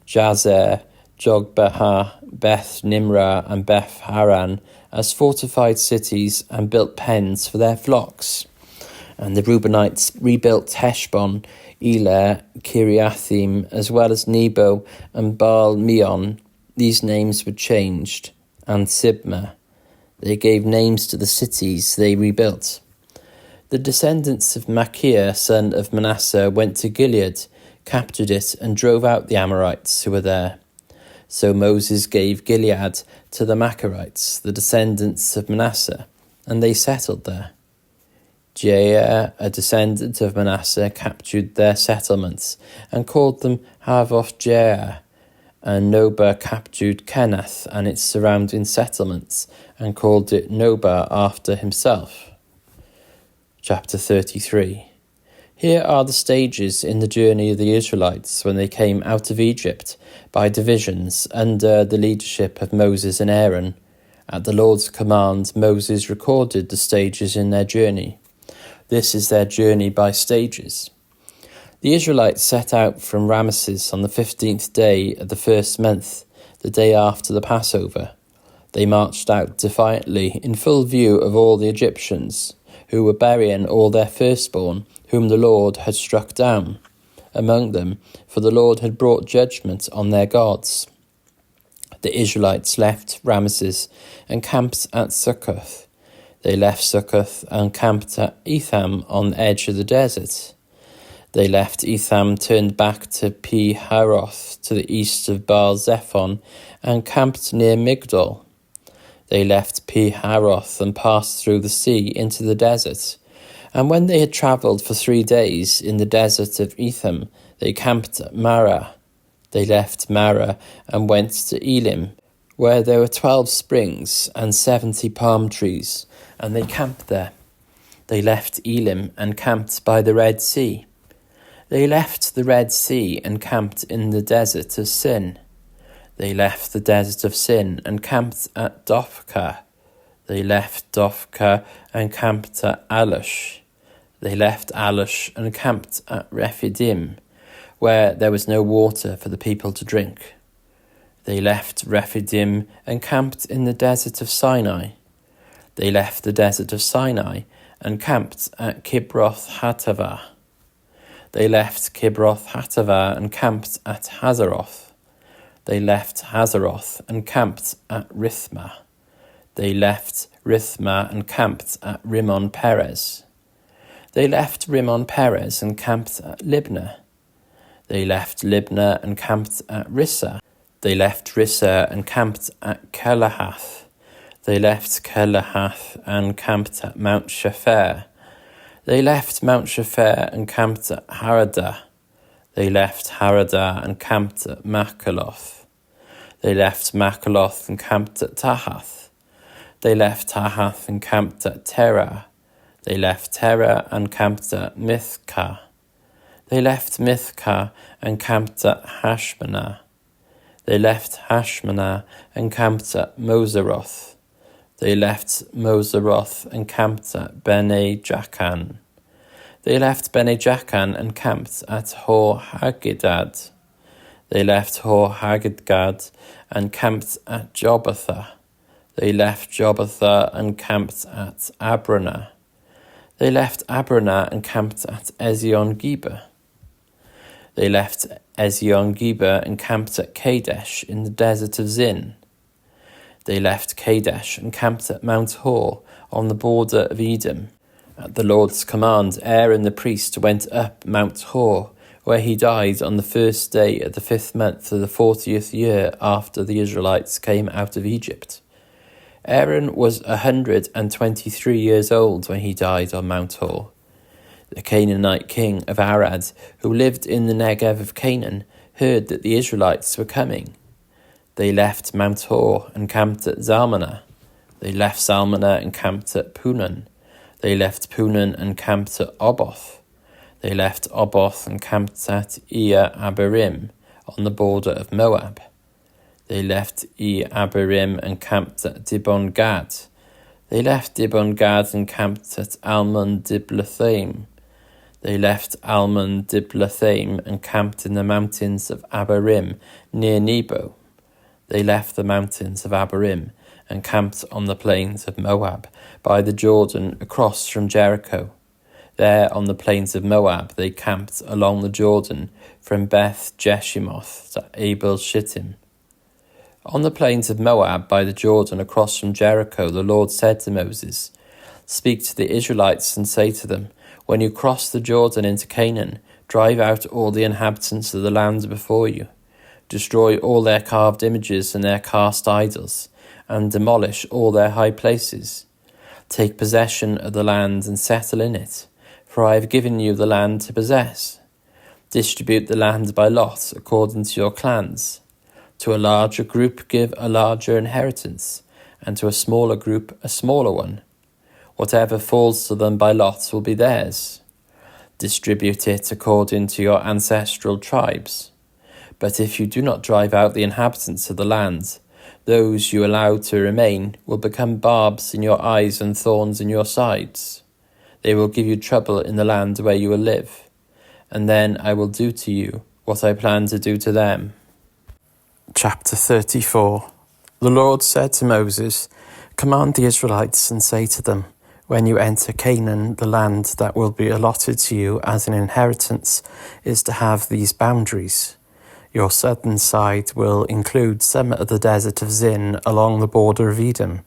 Jazer, Jogbehah, Beth Nimrah, and Beth Haran as fortified cities, and built pens for their flocks. And the Reubenites rebuilt Heshbon, Elah, Kiriathim, as well as Nebo and Baal Meon. These names were changed, and Sibmah. They gave names to the cities they rebuilt. The descendants of Machir, son of Manasseh, went to Gilead, captured it, and drove out the Amorites who were there. So Moses gave Gilead to the Machirites, the descendants of Manasseh, and they settled there. Jair, a descendant of Manasseh, captured their settlements and called them Havoth Jair, and Nobah captured Kenath and its surrounding settlements and called it Nobah after himself. Chapter 33. Here are the stages in the journey of the Israelites when they came out of Egypt by divisions under the leadership of Moses and Aaron. At the Lord's command, Moses recorded the stages in their journey. This is their journey by stages. The Israelites set out from Ramesses on the 15th day of the first month, the day after the Passover. They marched out defiantly in full view of all the Egyptians, who were burying all their firstborn, whom the Lord had struck down among them, for the Lord had brought judgment on their gods. The Israelites left Ramesses and camped at Succoth. They left Succoth and camped at Etham on the edge of the desert. They left Etham, turned back to Pi-Haroth to the east of Baal-Zephon, and camped near Migdol. They left Pi-Haroth and passed through the sea into the desert. And when they had travelled for 3 days in the desert of Etham, they camped at Marah. They left Marah and went to Elim, where there were 12 springs and 70 palm trees, and they camped there. They left Elim and camped by the Red Sea. They left the Red Sea and camped in the desert of Sin. They left the desert of Sin and camped at Dophkah. They left Dophkah and camped at Alush. They left Alush and camped at Rephidim, where there was no water for the people to drink. They left Rephidim and camped in the desert of Sinai. They left the desert of Sinai and camped at Kibroth Hattaavah. They left Kibroth Hattaavah and camped at Hazeroth. They left Hazeroth and camped at Rithmah. They left Rithmah and camped at Rimmon Perez. They left Rimmon Perez and camped at Libnah. They left Libnah and camped at Rissah. They left Rissah and camped at Kelahath. They left Kelahath and camped at Mount Shapher. They left Mount Shapher and camped at Haradah. They left Haradah and camped at Makaloth. They left Makaloth and camped at Tahath. They left Tahath and camped at Terah. They left Terah and camped at Mithkah. They left Mithkah and camped at Hashmanah. They left Hashmanah and camped at Moseroth. They left Moseroth and camped at Bene Jaakan. They left Bene Jaakan and camped at Hor Haggidgad. They left Hor Haggidgad and camped at Jobbathah. They left Jobbathah and camped at Abranah. They left Abranah and camped at Ezion-Geber. They left Ezion-Geber and camped at Kadesh in the desert of Zin. They left Kadesh and camped at Mount Hor on the border of Edom. At the Lord's command, Aaron the priest went up Mount Hor, where he died on the first day of the 5th month of the 40th year after the Israelites came out of Egypt. Aaron was 123 years old when he died on Mount Hor. The Canaanite king of Arad, who lived in the Negev of Canaan, heard that the Israelites were coming. They left Mount Hor and camped at Zalmanah. They left Zalmanah and camped at Punon. They left Punon and camped at Oboth. They left Oboth and camped at Abarim on the border of Moab. They left Abarim and camped at Dibon Gad. They left Dibon Gad and camped at Almon Diblathaim. They left Almon Diblathaim and camped in the mountains of Abarim near Nebo. They left the mountains of Abarim and camped on the plains of Moab by the Jordan across from Jericho. There on the plains of Moab they camped along the Jordan from Beth Jeshimoth to Abel Shittim. On the plains of Moab by the Jordan across from Jericho the Lord said to Moses, "Speak to the Israelites and say to them, when you cross the Jordan into Canaan, drive out all the inhabitants of the land before you. Destroy all their carved images and their cast idols, and demolish all their high places. Take possession of the land and settle in it, for I have given you the land to possess. Distribute the land by lot according to your clans. To a larger group give a larger inheritance, and to a smaller group a smaller one. Whatever falls to them by lot will be theirs. Distribute it according to your ancestral tribes. But if you do not drive out the inhabitants of the land, those you allow to remain will become barbs in your eyes and thorns in your sides. They will give you trouble in the land where you will live, and then I will do to you what I plan to do to them. Chapter 34. The Lord said to Moses, Command the Israelites and say to them, when you enter Canaan, the land that will be allotted to you as an inheritance is to have these boundaries. Your southern side will include some of the desert of Zin along the border of Edom.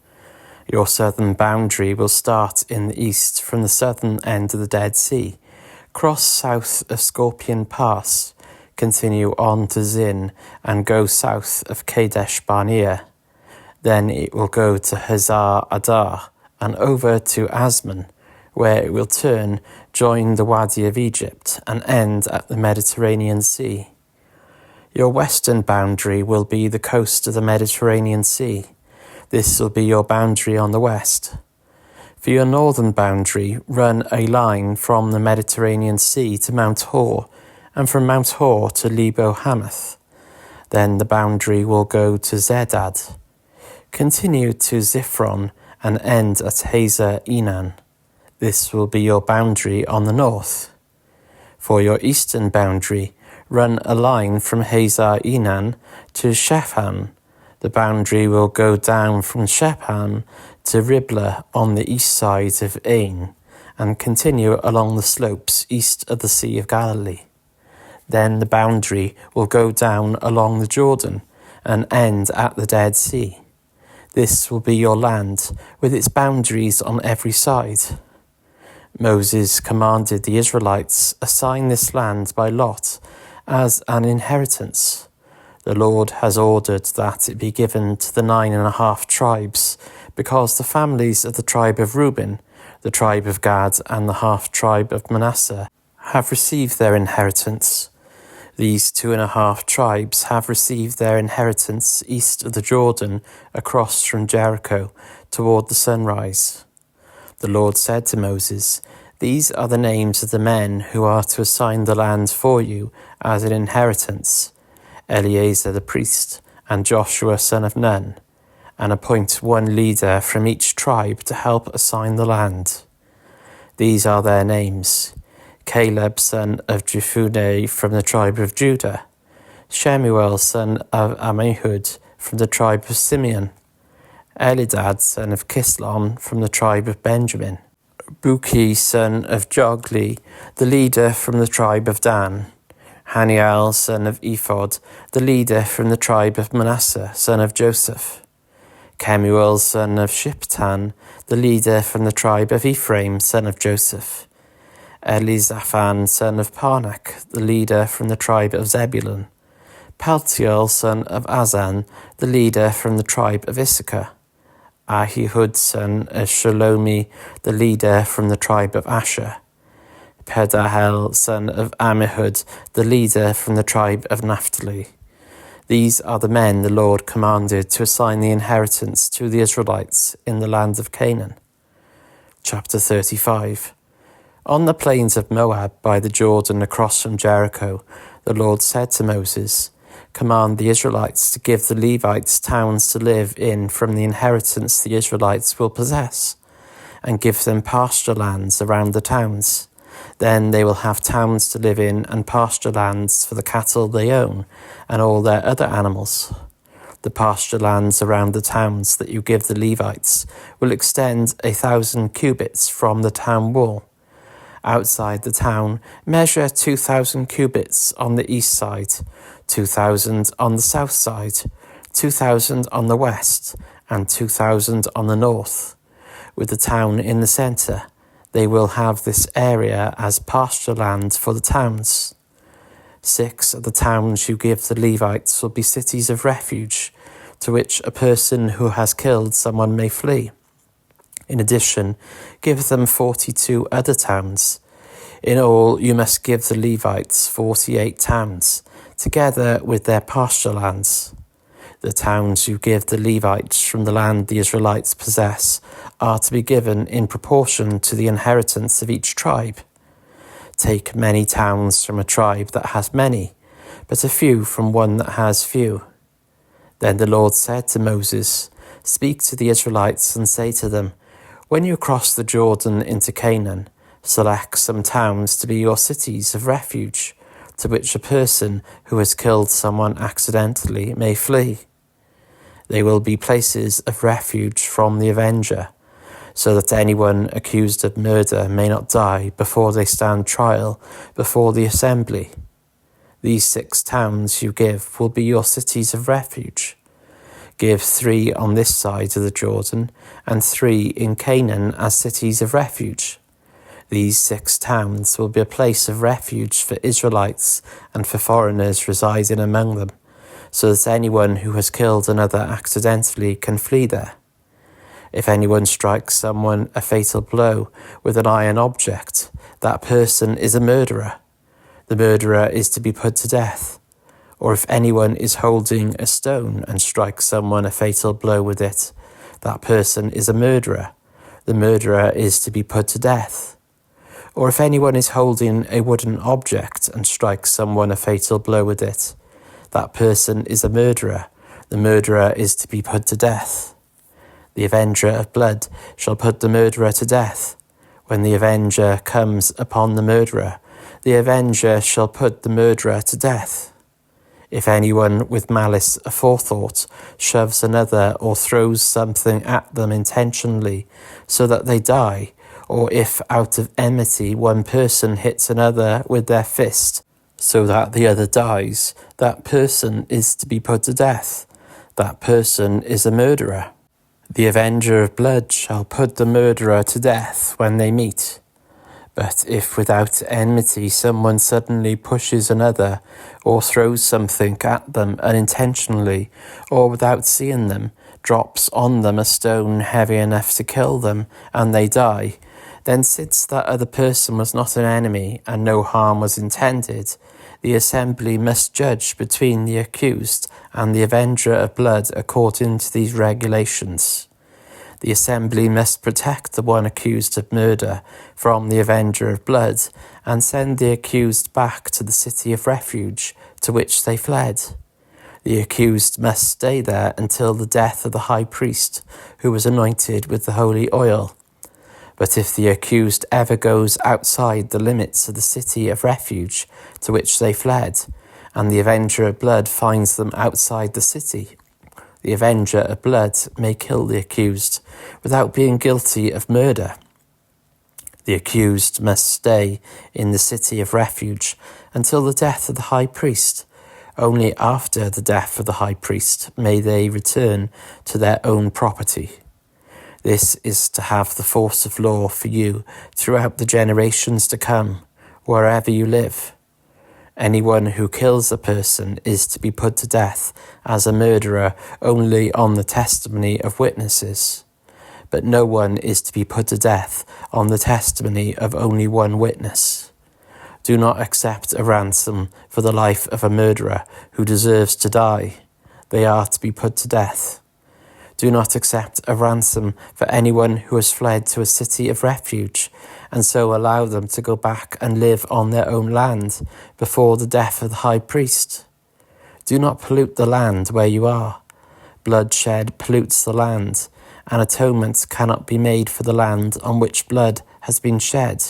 Your southern boundary will start in the east from the southern end of the Dead Sea, cross south of Scorpion Pass, continue on to Zin, and go south of Kadesh Barnea. Then it will go to Hazar Adar, and over to Asman, where it will turn, join the Wadi of Egypt, and end at the Mediterranean Sea. Your western boundary will be the coast of the Mediterranean Sea. This will be your boundary on the west. For your northern boundary, run a line from the Mediterranean Sea to Mount Hor, and from Mount Hor to Lebo Hamath. Then the boundary will go to Zedad. Continue to Ziphron, and end at Hazar Enan. This will be your boundary on the north. For your eastern boundary, run a line from Hazar Enan to Shephan. The boundary will go down from Shephan to Riblah on the east side of Ain, and continue along the slopes east of the Sea of Galilee. Then the boundary will go down along the Jordan, and end at the Dead Sea. This will be your land, with its boundaries on every side. Moses commanded the Israelites, assign this land by lot as an inheritance. The Lord has ordered that it be given to the 9.5 tribes, because the families of the tribe of Reuben, the tribe of Gad, and the half-tribe of Manasseh have received their inheritance. These 2.5 tribes have received their inheritance east of the Jordan, across from Jericho, toward the sunrise. The Lord said to Moses, These are the names of the men who are to assign the land for you as an inheritance: Eleazar the priest, and Joshua son of Nun, and appoint one leader from each tribe to help assign the land. These are their names: Caleb son of Jephunneh from the tribe of Judah, Shemuel son of Ammihud from the tribe of Simeon, Elidad son of Kislon from the tribe of Benjamin, Buki son of Jogli, the leader from the tribe of Dan, Haniel son of Ephod, the leader from the tribe of Manasseh, son of Joseph, Kemuel son of Shiptan, the leader from the tribe of Ephraim, son of Joseph, Elizaphan son of Parnak, the leader from the tribe of Zebulun, Paltiel son of Azan, the leader from the tribe of Issachar, Ahihud son of Shalomi, the leader from the tribe of Asher, Pedahel son of Ammihud, the leader from the tribe of Naphtali. These are the men the Lord commanded to assign the inheritance to the Israelites in the land of Canaan. Chapter 35. On the plains of Moab by the Jordan across from Jericho, the Lord said to Moses, Command the Israelites to give the Levites towns to live in from the inheritance the Israelites will possess, and give them pasture lands around the towns. Then they will have towns to live in and pasture lands for the cattle they own and all their other animals. The pasture lands around the towns that you give the Levites will extend 1,000 cubits from the town wall. Outside the town, measure 2,000 cubits on the east side, 2,000 on the south side, 2,000 on the west, and 2,000 on the north. With the town in the centre, they will have this area as pasture land for the towns. 6 of the towns you give the Levites will be cities of refuge, to which a person who has killed someone may flee. In addition, give them 42 other towns. In all, you must give the Levites 48 towns, together with their pasture lands. The towns you give the Levites from the land the Israelites possess are to be given in proportion to the inheritance of each tribe. Take many towns from a tribe that has many, but a few from one that has few. Then the Lord said to Moses, Speak to the Israelites and say to them, When you cross the Jordan into Canaan, Select some towns to be your cities of refuge, to which a person who has killed someone accidentally may flee. They will be places of refuge from the avenger, so that anyone accused of murder may not die before they stand trial before the assembly. These 6 towns you give will be your cities of refuge. Give 3 on this side of the Jordan, and 3 in Canaan as cities of refuge. These 6 towns will be a place of refuge for Israelites and for foreigners residing among them, so that anyone who has killed another accidentally can flee there. If anyone strikes someone a fatal blow with an iron object, that person is a murderer. The murderer is to be put to death. Or if anyone is holding a stone and strikes someone a fatal blow with it, that person is a murderer. The murderer is to be put to death. Or if anyone is holding a wooden object and strikes someone a fatal blow with it, that person is a murderer. The murderer is to be put to death. The avenger of blood shall put the murderer to death. When the avenger comes upon the murderer, the avenger shall put the murderer to death. If anyone with malice aforethought shoves another or throws something at them intentionally so that they die, or if out of enmity one person hits another with their fist so that the other dies, that person is to be put to death. That person is a murderer. The avenger of blood shall put the murderer to death when they meet. But if without enmity someone suddenly pushes another, or throws something at them unintentionally, or without seeing them, drops on them a stone heavy enough to kill them, and they die, then since that other person was not an enemy, and no harm was intended, the assembly must judge between the accused and the avenger of blood according to these regulations. The assembly must protect the one accused of murder from the avenger of blood, and send the accused back to the city of refuge to which they fled. The accused must stay there until the death of the high priest, who was anointed with the holy oil. But if the accused ever goes outside the limits of the city of refuge to which they fled, and the avenger of blood finds them outside the city, the avenger of blood may kill the accused without being guilty of murder. The accused must stay in the city of refuge until the death of the high priest. Only after the death of the high priest may they return to their own property. This is to have the force of law for you throughout the generations to come, wherever you live. Anyone who kills a person is to be put to death as a murderer only on the testimony of witnesses. But no one is to be put to death on the testimony of only one witness. Do not accept a ransom for the life of a murderer who deserves to die. They are to be put to death. Do not accept a ransom for anyone who has fled to a city of refuge, and so allow them to go back and live on their own land before the death of the high priest. Do not pollute the land where you are. Bloodshed pollutes the land, and atonement cannot be made for the land on which blood has been shed,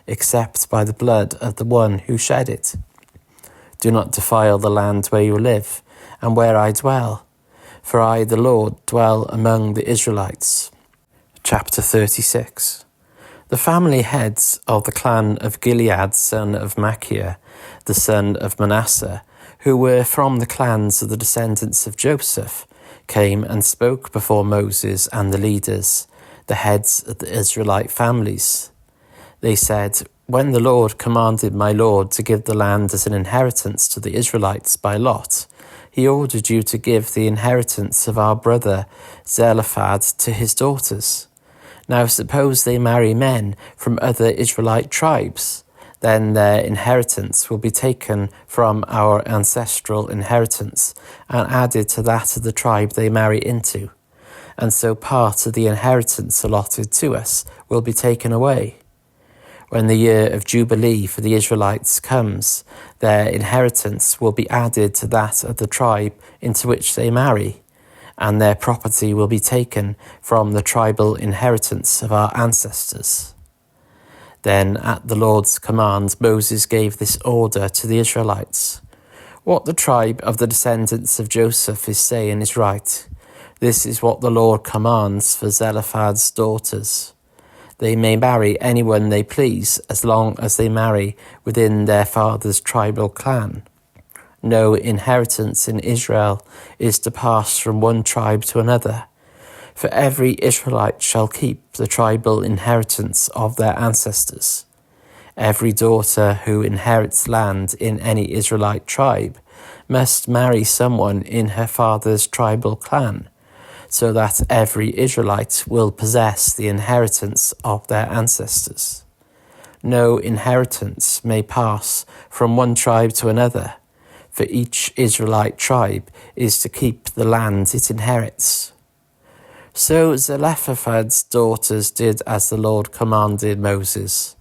except by the blood of the one who shed it. Do not defile the land where you live, and where I dwell. For I, the Lord, dwell among the Israelites. Chapter 36. The family heads of the clan of Gilead, son of Machir, the son of Manasseh, who were from the clans of the descendants of Joseph, came and spoke before Moses and the leaders, the heads of the Israelite families. They said, "When the Lord commanded my Lord to give the land as an inheritance to the Israelites by lot, he ordered you to give the inheritance of our brother Zelophehad to his daughters. Now suppose they marry men from other Israelite tribes, then their inheritance will be taken from our ancestral inheritance and added to that of the tribe they marry into, and so part of the inheritance allotted to us will be taken away. When the year of Jubilee for the Israelites comes, their inheritance will be added to that of the tribe into which they marry, and their property will be taken from the tribal inheritance of our ancestors." Then at the Lord's command, Moses gave this order to the Israelites. What the tribe of the descendants of Joseph is saying is right. This is what the Lord commands for Zelophehad's daughters. They may marry anyone they please as long as they marry within their father's tribal clan. No inheritance in Israel is to pass from one tribe to another, for every Israelite shall keep the tribal inheritance of their ancestors. Every daughter who inherits land in any Israelite tribe must marry someone in her father's tribal clan, so that every Israelite will possess the inheritance of their ancestors. No inheritance may pass from one tribe to another, for each Israelite tribe is to keep the land it inherits. So Zelophehad's daughters did as the Lord commanded Moses.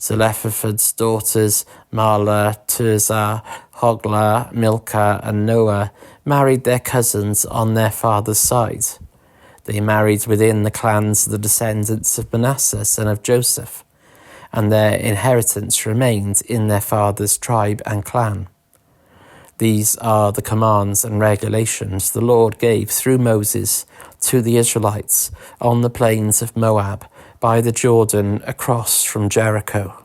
Zelophehad's daughters, Mahlah, Tirzah, Hoglah, Milcah, and Noah, married their cousins on their father's side. They married within the clans of the descendants of Manasseh, son of Joseph, and their inheritance remained in their father's tribe and clan. These are the commands and regulations the Lord gave through Moses to the Israelites on the plains of Moab by the Jordan across from Jericho.